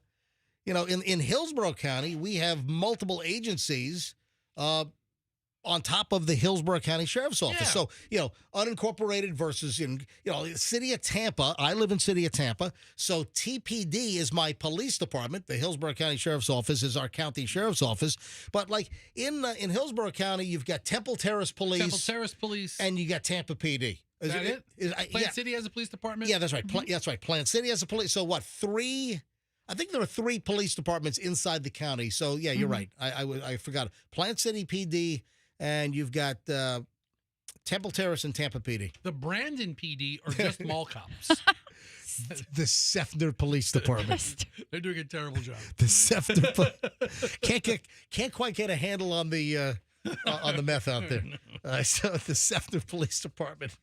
in Hillsborough County, we have multiple agencies on top of the Hillsborough County Sheriff's Office. So, unincorporated versus city of Tampa. I live in city of Tampa. So TPD is my police department. The Hillsborough County Sheriff's Office is our county sheriff's office. But like in Hillsborough County, you've got Temple Terrace Police. And you got Tampa PD. Is that it? Plant City has a police department? Yeah, that's right. That's right. Plant City has a police. So what, three? I think there are 3 police departments inside the county. So, yeah, you're right. I forgot. Plant City PD, and you've got Temple Terrace and Tampa PD. The Brandon PD are just mall cops. The Sefner Police Department. They're doing a terrible job. The Sefner can't quite get a handle on the meth out there. So the Sefner Police Department.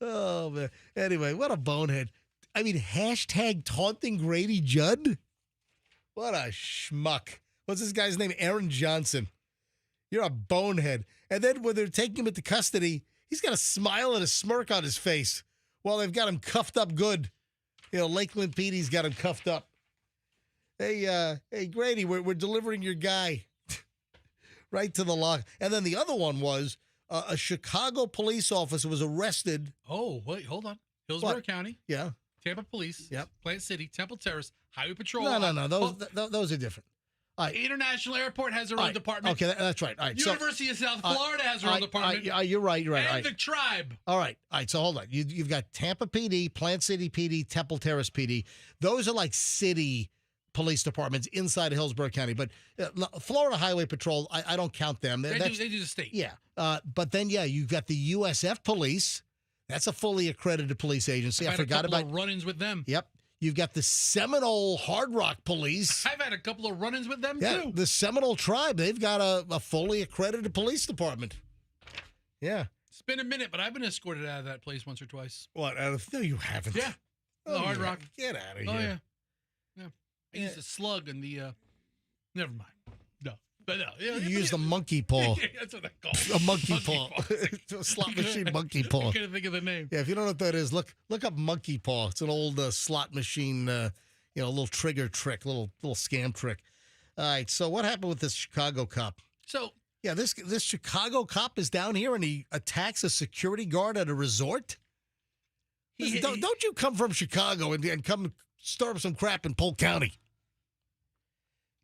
Oh, man. Anyway, what a bonehead. I mean, hashtag taunting Grady Judd? What a schmuck. What's this guy's name? Aaron Johnson. You're a bonehead. And then when they're taking him into custody, he's got a smile and a smirk on his face while they've got him cuffed up good. Lakeland PD's got him cuffed up. Hey, Grady, we're delivering your guy right to the lock. And then the other one was a Chicago police officer was arrested. Oh, wait, hold on. Hillsborough County. Yeah. Tampa Police. Yep. Plant City, Temple Terrace, Highway Patrol. No. Those are different. International Airport has their own department. Okay, that's right. All right. University of South Florida has their own department. You're right. And the Tribe. All right. So hold on. You've got Tampa PD, Plant City PD, Temple Terrace PD. Those are like city police departments inside of Hillsborough County. But Florida Highway Patrol, I don't count them. They do the state. Yeah. But then, you've got the USF Police. That's a fully accredited police agency. I forgot about run-ins with them. Yep. You've got the Seminole Hard Rock Police. I've had a couple of run-ins with them, too. The Seminole Tribe. They've got a fully accredited police department. Yeah. It's been a minute, but I've been escorted out of that place once or twice. What? No, you haven't. Yeah. The Hard Rock. Get out of here. Oh, yeah. I used a slug in the, never mind. No. But no. You use the monkey paw. That's what I call it. A monkey paw. A slot machine monkey paw. I can't think of the name. Yeah, if you don't know what that is, look up monkey paw. It's an old slot machine, little trigger trick, little scam trick. All right, so what happened with this Chicago cop? So yeah, this Chicago cop is down here and he attacks a security guard at a resort. Don't you come from Chicago and come stir up some crap in Pulk County?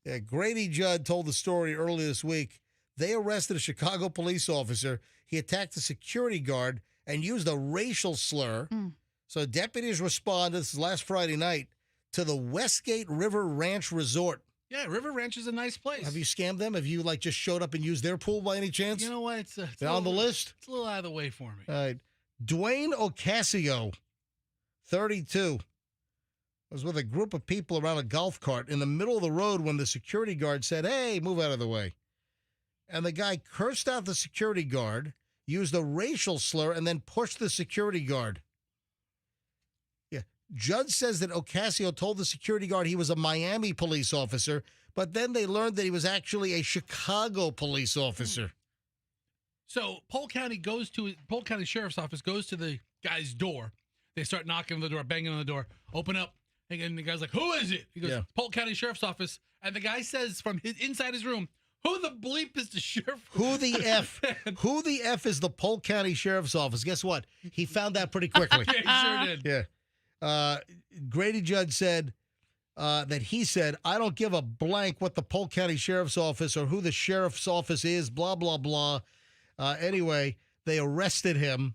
Yeah, Grady Judd told the story earlier this week. They arrested a Chicago police officer. He attacked a security guard and used a racial slur. So deputies responded, this is last Friday night, to the Westgate River Ranch Resort. Yeah, River Ranch is a nice place. Have you scammed them? Have you just showed up and used their pool by any chance? You know what? It's on the list? It's a little out of the way for me. All right. Dwayne Ocasio, 32. Was with a group of people around a golf cart in the middle of the road when the security guard said, "Hey, move out of the way." And the guy cursed out the security guard, used a racial slur, and then pushed the security guard. Yeah. Judd says that Ocasio told the security guard he was a Miami police officer, but then they learned that he was actually a Chicago police officer. So Polk County Sheriff's Office goes to the guy's door. They start knocking on the door, banging on the door. Open up. And the guy's like, "Who is it?" He goes, "Polk County Sheriff's Office." And the guy says from inside his room, "Who the bleep is the sheriff?" Who the F is the Polk County Sheriff's Office? Guess what? He found that pretty quickly. Yeah, he sure did. Yeah. Grady Judd said that he said, "I don't give a blank what the Polk County Sheriff's Office or who the Sheriff's Office is, blah, blah, blah." Anyway, they arrested him.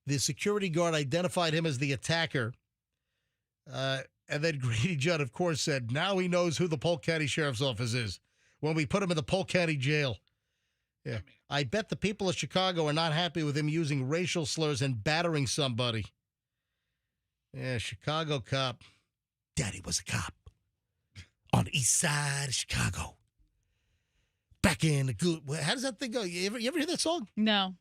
The security guard identified him as the attacker. And then Grady Judd, of course, said, now he knows who the Polk County Sheriff's Office is when we put him in the Polk County Jail. Yeah. I bet the people of Chicago are not happy with him using racial slurs and battering somebody. Yeah, Chicago cop. Daddy was a cop on the east side of Chicago. Back in the good. How does that thing go? You ever hear that song? No.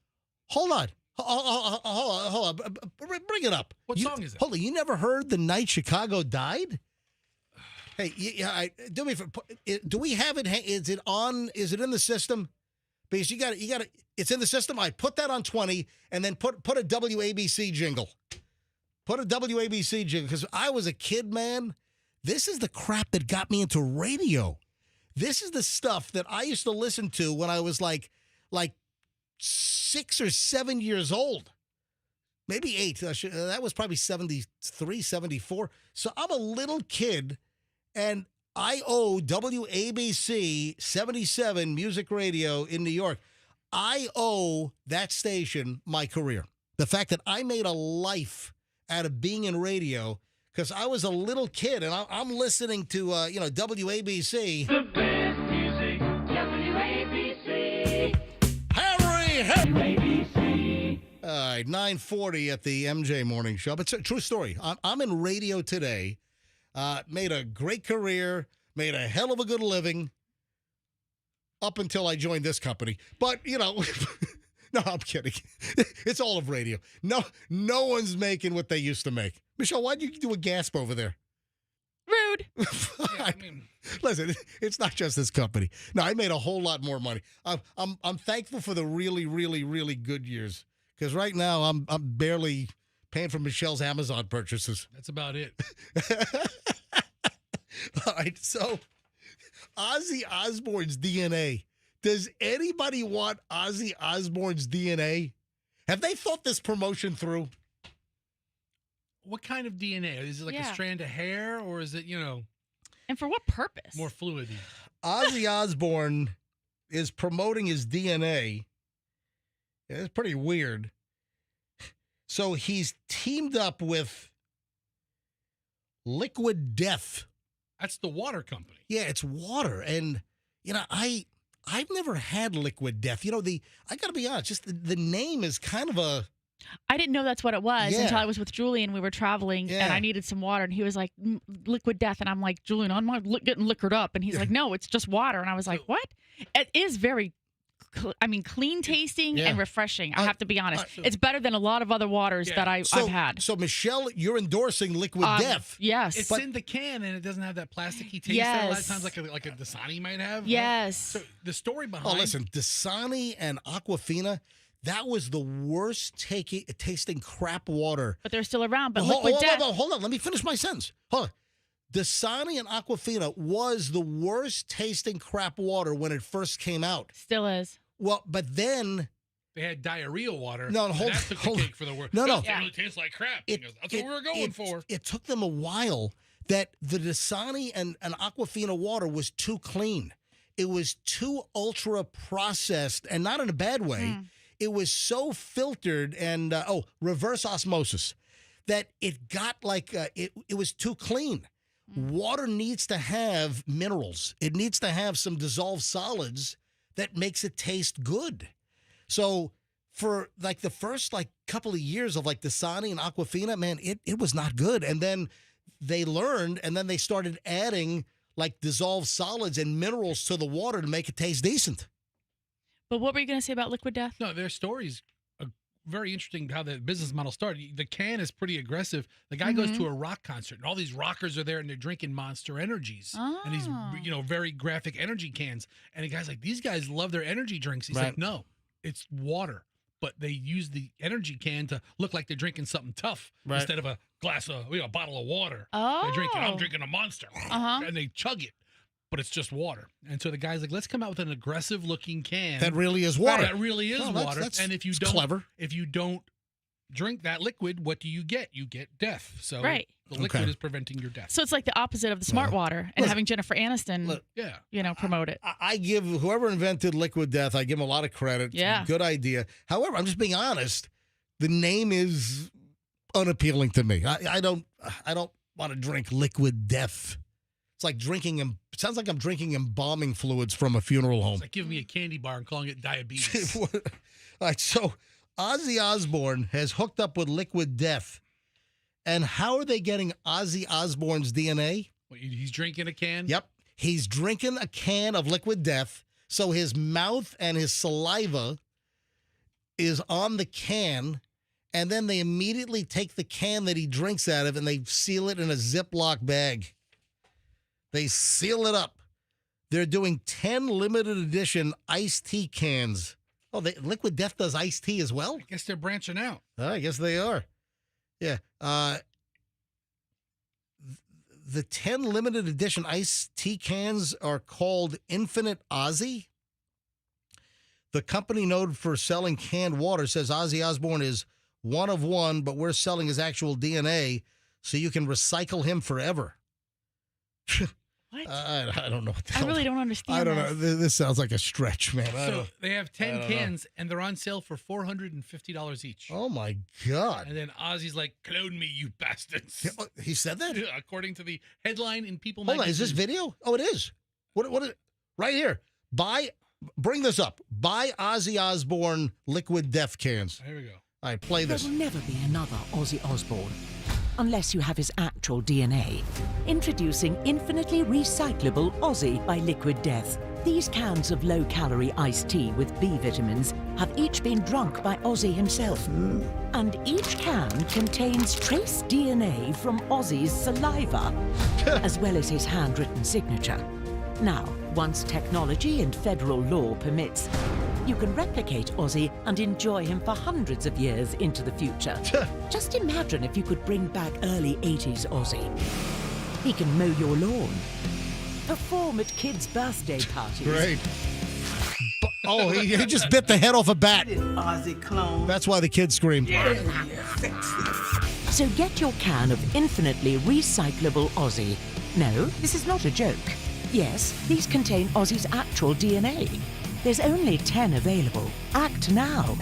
Hold on. Hold on. Bring it up. What song is it? Hold on. You never heard The Night Chicago Died? Hey, do me. Do we have it? Is it on? Is it in the system? Because you got to. It's in the system. I put that on 20, and then put a WABC jingle. Put a WABC jingle because I was a kid, man. This is the crap that got me into radio. This is the stuff that I used to listen to when I was like 6 or 7 years old. Maybe 8. That was probably 73, 74. So I'm a little kid, and I owe WABC 77 Music Radio in New York. I owe that station my career. The fact that I made a life out of being in radio because I was a little kid, and I'm listening to, WABC. The best music, WABC. Harry! WABC. All right, 9:40 at the MJ Morning Show. But it's a true story. I'm in radio today. Made a great career, made a hell of a good living up until I joined this company. But, no, I'm kidding. It's all of radio. No one's making what they used to make. Michelle, why'd you do a gasp over there? Rude. Listen, it's not just this company. No, I made a whole lot more money. I'm thankful for the really, really, really good years. Because right now I'm barely paying for Michelle's Amazon purchases. That's about it. All right, so Ozzy Osbourne's DNA. Does anybody want Ozzy Osbourne's DNA? Have they thought this promotion through? What kind of DNA? Is it like a strand of hair, or is it, And for what purpose? more fluid? Ozzy Osbourne is promoting his DNA. It's pretty weird. So he's teamed up with Liquid Death. That's the water company. Yeah, it's water. And, I've never had Liquid Death. I got to be honest, just the name is kind of a... I didn't know that's what it was Yeah. until I was with Julian. We were traveling, and I needed some water, and he was like, Liquid Death. And I'm like, Julian, I'm not getting liquored up. And he's like, no, it's just water. And I was like, what? It is very... clean tasting and refreshing. I have to be honest. It's better than a lot of other waters that I've had. So, Michelle, you're endorsing Liquid Death. Yes. It's in the can, and it doesn't have that plasticky taste that a lot of times like a Dasani might have. Yes. So the story behind... Oh, listen, Dasani and Aquafina, that was the worst tasting crap water. But they're still around. But Liquid Death... Hold on. Let me finish my sentence. Hold on. Dasani and Aquafina was the worst tasting crap water when it first came out. Still is. Well, but then... They had diarrhea water. No, and hold that took the cake for the word. No. It really tastes like crap. That's what we were going for. It took them a while that the Dasani and Aquafina water was too clean. It was too ultra processed, and not in a bad way. It was so filtered and, reverse osmosis, that it got it was too clean. Water needs to have minerals. It needs to have some dissolved solids that makes it taste good. So for the first couple of years of Dasani and Aquafina, man, it was not good. And then they learned, and then they started adding dissolved solids and minerals to the water to make it taste decent. But what were you going to say about Liquid Death? No, their stories are very interesting how the business model started. The can is pretty aggressive. The guy goes to a rock concert, and all these rockers are there, and they're drinking Monster Energies and these very graphic energy cans. And the guy's like, these guys love their energy drinks. He's like, no, it's water. But they use the energy can to look like they're drinking something tough instead of a glass of, a bottle of water. Oh. I'm drinking a Monster. And they chug it. But it's just water. And so the guy's like, let's come out with an aggressive looking can. That really is water. That really is water. And if you don't, clever. If you don't drink that liquid, what do you get? You get death. So the liquid is preventing your death. So it's like the opposite of the smart water and having Jennifer Aniston, promote it. I give whoever invented Liquid Death, I give them a lot of credit. Yeah. Good idea. However, I'm just being honest. The name is unappealing to me. I don't want to drink Liquid Death. It's like drinking it sounds like I'm drinking embalming fluids from a funeral home. It's like giving me a candy bar and calling it diabetes. All right, so Ozzy Osbourne has hooked up with Liquid Death. And how are they getting Ozzy Osbourne's DNA? He's drinking a can? Yep. He's drinking a can of Liquid Death. So his mouth and his saliva is on the can. And then they immediately take the can that he drinks out of and they seal it in a Ziploc bag. They seal it up. They're doing 10 limited edition iced tea cans. Oh, Liquid Death does iced tea as well? I guess they're branching out. I guess they are. Yeah. the 10 limited edition iced tea cans are called Infinite Ozzy. The company known for selling canned water says Ozzy Osbourne is one of one, but we're selling his actual DNA so you can recycle him forever. What? I don't know what the I hell. really don't understand. I don't know. This sounds like a stretch, man. So they have I 10 don't cans, and they're on sale for $450 each. Oh, my God. And then Ozzy's like, clone me, you bastards. He said that? According to the headline in People Hold on, magazine. is this video? Oh, it is. What is right here? Bring this up. Buy Ozzy Osbourne liquid death cans. Here we go. All right, play this. There will never be another Ozzy Osbourne unless you have his actual DNA. Introducing infinitely recyclable Ozzy by Liquid Death. These cans of low-calorie iced tea with B vitamins have each been drunk by Ozzy himself. And each can contains trace DNA from Ozzy's saliva, as well as his handwritten signature. Now, once technology and federal law permits, you can replicate Ozzy and enjoy him for hundreds of years into the future. Just imagine if you could bring back early 80s Ozzy. He can mow your lawn, perform at kids' birthday parties. Great. Oh, he just bit the head off a bat. Ozzy clone. That's why the kids screamed. So get your can of infinitely recyclable Ozzy. No, this is not a joke. Yes, these contain Ozzy's actual DNA. There's only 10 available. Act now.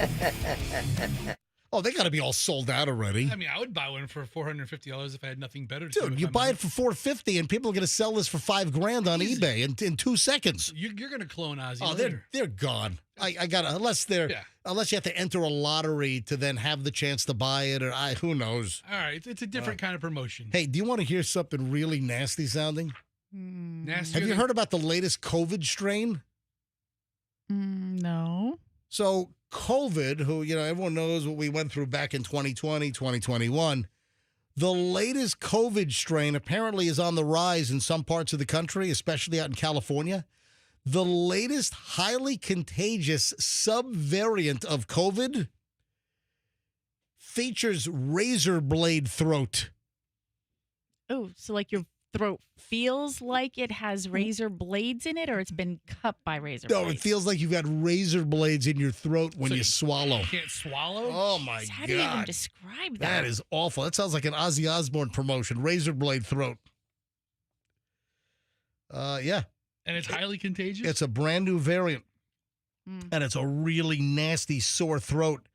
Oh, they got to be all sold out already. I mean, I would buy one for $450 if I had nothing better to do. Dude, you buy it for $450 and people are going to sell this for $5,000 on eBay in 2 seconds. You're going to clone Ozzy. Oh, later. they're gone. I got to unless you have to enter a lottery to then have the chance to buy it, or who knows. All right, it's a different kind of promotion. Hey, do you want to hear something really nasty sounding? Nastier Have you than- heard about the latest COVID strain? No. So COVID, who, everyone knows what we went through back in 2020, 2021. The latest COVID strain apparently is on the rise in some parts of the country, especially out in California. The latest highly contagious subvariant of COVID features razor blade throat. Oh, so like your throat feels like it has razor blades in it, or it's been cut by razor No, blades? it feels like you've got razor blades in your throat when So you swallow. You can't swallow? Oh, my How God. do you even describe that? That is awful. That sounds like an Ozzy Osbourne promotion. Razor blade throat. Yeah. And it's highly contagious? It's a brand new variant. And it's a really nasty sore throat.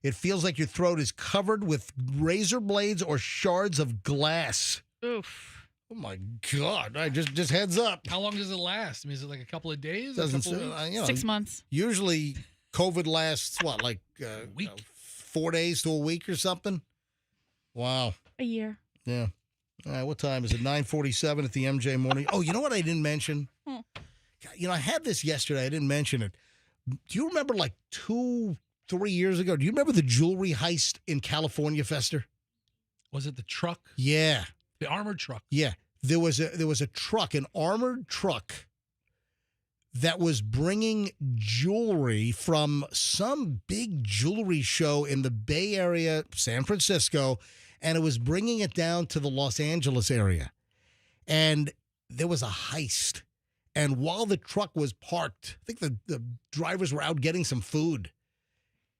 It feels like your throat is covered with razor blades or shards of glass. Oof. Oh, my God. All right, just heads up. How long does it last? I mean, is it like a couple of days? Doesn't a couple say- weeks? 6 months. Usually COVID lasts, what, like week? 4 days to a week or something? Wow. A year. Yeah. All right, what time is it? 9:47 at the MJ Morning. Oh, you know what I didn't mention? Hmm. God, I had this yesterday. I didn't mention it. Do you remember like 2-3 years ago? Do you remember the jewelry heist in California, Fester? Was it the truck? Yeah. The armored truck? Yeah. There was a truck, an armored truck that was bringing jewelry from some big jewelry show in the Bay Area, San Francisco, and it was bringing it down to the Los Angeles area. And there was a heist. And while the truck was parked, I think the drivers were out getting some food.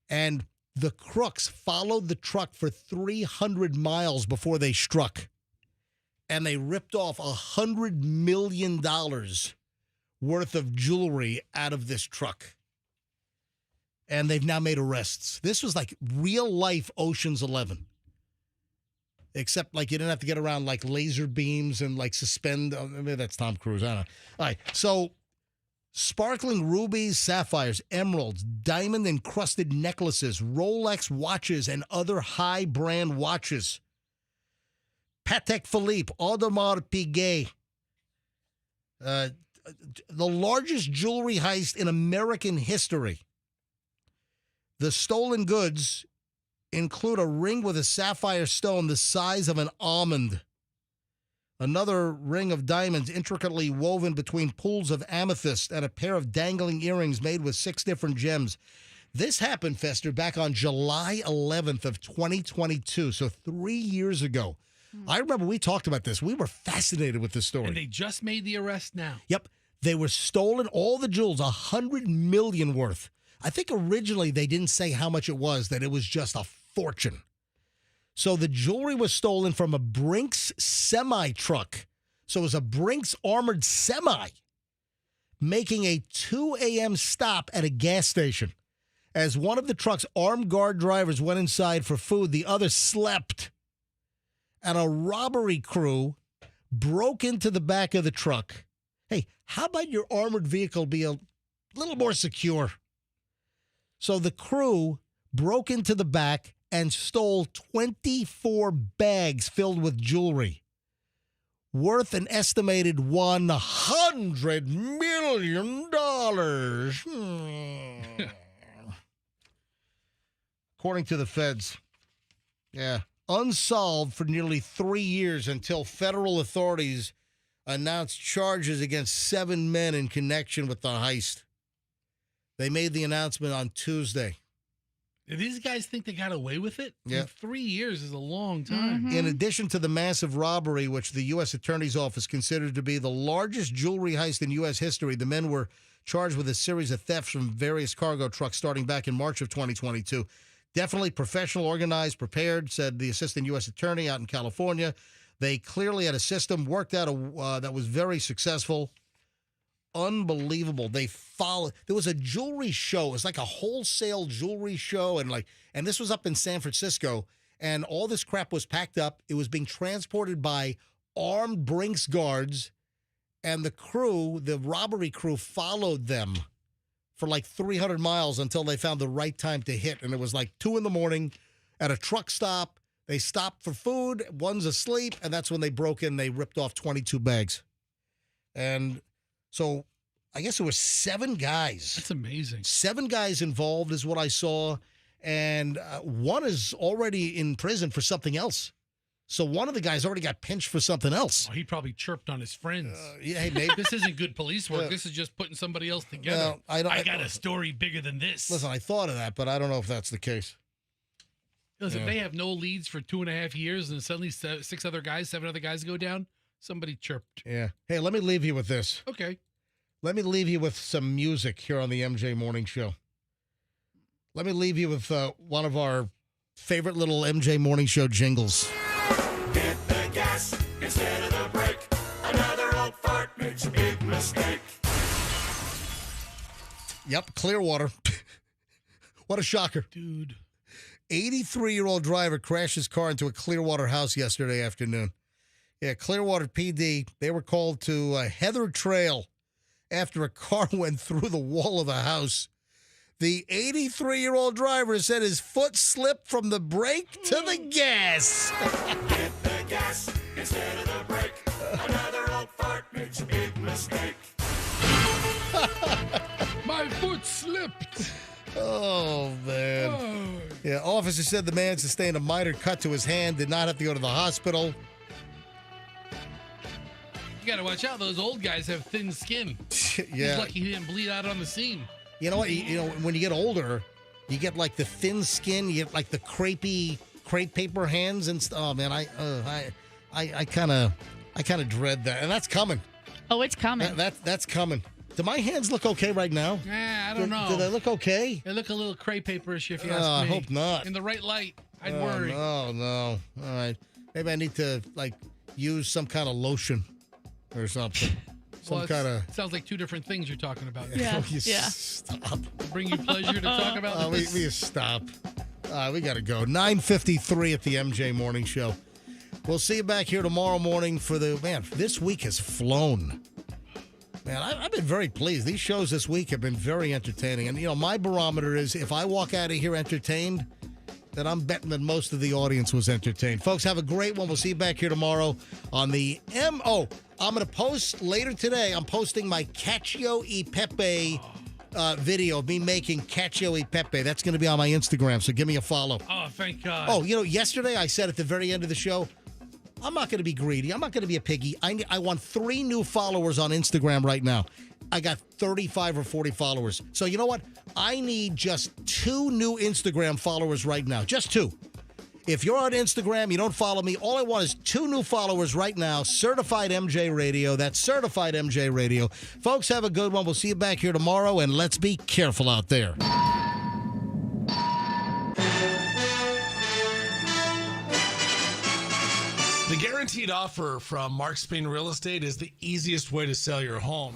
And the crooks followed the truck for 300 miles before they struck. And they ripped off $100 million worth of jewelry out of this truck. And they've now made arrests. This was like real life Ocean's 11. Except like you didn't have to get around like laser beams and like suspend. Maybe that's Tom Cruise. I don't know. All right. So sparkling rubies, sapphires, emeralds, diamond encrusted necklaces, Rolex watches, and other high brand watches. Patek Philippe, Audemars Piguet. The largest jewelry heist in American history. The stolen goods include a ring with a sapphire stone the size of an almond. Another ring of diamonds intricately woven between pools of amethyst and a pair of dangling earrings made with 6 different gems. This happened, Fester, back on July 11th of 2022, so 3 years ago. I remember we talked about this. We were fascinated with this story. And they just made the arrest now. Yep. They were stolen, all the jewels, $100 million worth. I think originally they didn't say how much it was, that it was just a fortune. So the jewelry was stolen from a Brinks semi-truck. So it was a Brinks armored semi making a 2 a.m. stop at a gas station. As one of the truck's armed guard drivers went inside for food, the other slept. And a robbery crew broke into the back of the truck. Hey, how about your armored vehicle be a little more secure? So the crew broke into the back and stole 24 bags filled with jewelry, worth an estimated $100 million. According to the feds. Yeah. Unsolved for nearly 3 years until federal authorities announced charges against 7 men in connection with the heist. They made the announcement on Tuesday. Do these guys think they got away with it? Yeah. 3 years is a long time. In addition to the massive robbery, which the U.S. Attorney's Office considered to be the largest jewelry heist in U.S. history, the men were charged with a series of thefts from various cargo trucks starting back in March of 2022. Definitely professional, organized, prepared, said the assistant U.S. attorney out in California. They clearly had a system worked out that was very successful. Unbelievable. They followed. There was a jewelry show. It was like a wholesale jewelry show, and this was up in San Francisco. And all this crap was packed up. It was being transported by armed Brinks guards, and the crew, the robbery crew, followed them for like 300 miles until they found the right time to hit. And it was like 2 a.m. at a truck stop. They stopped for food. One's asleep, and that's when they broke in. They ripped off 22 bags. And so I guess there were 7 guys. That's amazing. 7 guys involved is what I saw. And one is already in prison for something else. So one of the guys already got pinched for something else. Oh, he probably chirped on his friends. Yeah, hey, maybe. This isn't good police work. This is just putting somebody else together. I got a story bigger than this. Listen, I thought of that, but I don't know if that's the case. Listen, they have no leads for 2.5 years, and suddenly 7 other guys go down. Somebody chirped. Yeah. Hey, let me leave you with this. Okay. Let me leave you with some music here on the MJ Morning Show. Let me leave you with one of our favorite little MJ Morning Show jingles. Hit the gas instead of the brake. Another old fart makes a big mistake. Yep, Clearwater. What a shocker. Dude. 83-year-old driver crashed his car into a Clearwater house yesterday afternoon. Yeah, Clearwater PD, they were called to Heather Trail after a car went through the wall of a house. The 83-year-old driver said his foot slipped from the brake to the gas. Hit the gas instead of the brake. Another old fart makes a big mistake. My foot slipped. Oh, man. Oh. Yeah, officer said the man sustained a minor cut to his hand, did not have to go to the hospital. You got to watch out. Those old guys have thin skin. Yeah. He's lucky he didn't bleed out on the scene. You know what? You know, when you get older, you get like the thin skin, you get like the crepe paper hands and stuff. Oh, man, I kind of dread that. And that's coming. Oh, it's coming. That's coming. Do my hands look okay right now? I don't know. Do they look okay? They look a little crepe paperish if you ask me. I hope not. In the right light, I'd worry. No. All right. Maybe I need to use some kind of lotion or something. Sounds like 2 different things you're talking about. Yeah. Stop. Bring you pleasure to talk about this? We stop. We got to go. 9:53 at the MJ Morning Show. We'll see you back here tomorrow morning for this week has flown. Man, I've been very pleased. These shows this week have been very entertaining. And, my barometer is if I walk out of here entertained, then I'm betting that most of the audience was entertained. Folks, have a great one. We'll see you back here tomorrow on the MO. I'm going to post later today. I'm posting my Cacio e Pepe video of me making Cacio e Pepe. That's going to be on my Instagram, so give me a follow. Oh, thank God. Oh, yesterday I said at the very end of the show, I'm not going to be greedy. I'm not going to be a piggy. I want 3 new followers on Instagram right now. I got 35 or 40 followers. So you know what? I need just 2 new Instagram followers right now. Just 2. If you're on Instagram, you don't follow me, all I want is 2 new followers right now. Certified MJ Radio. That's Certified MJ Radio. Folks, have a good one. We'll see you back here tomorrow, and let's be careful out there. The guaranteed offer from Mark Spain Real Estate is the easiest way to sell your home.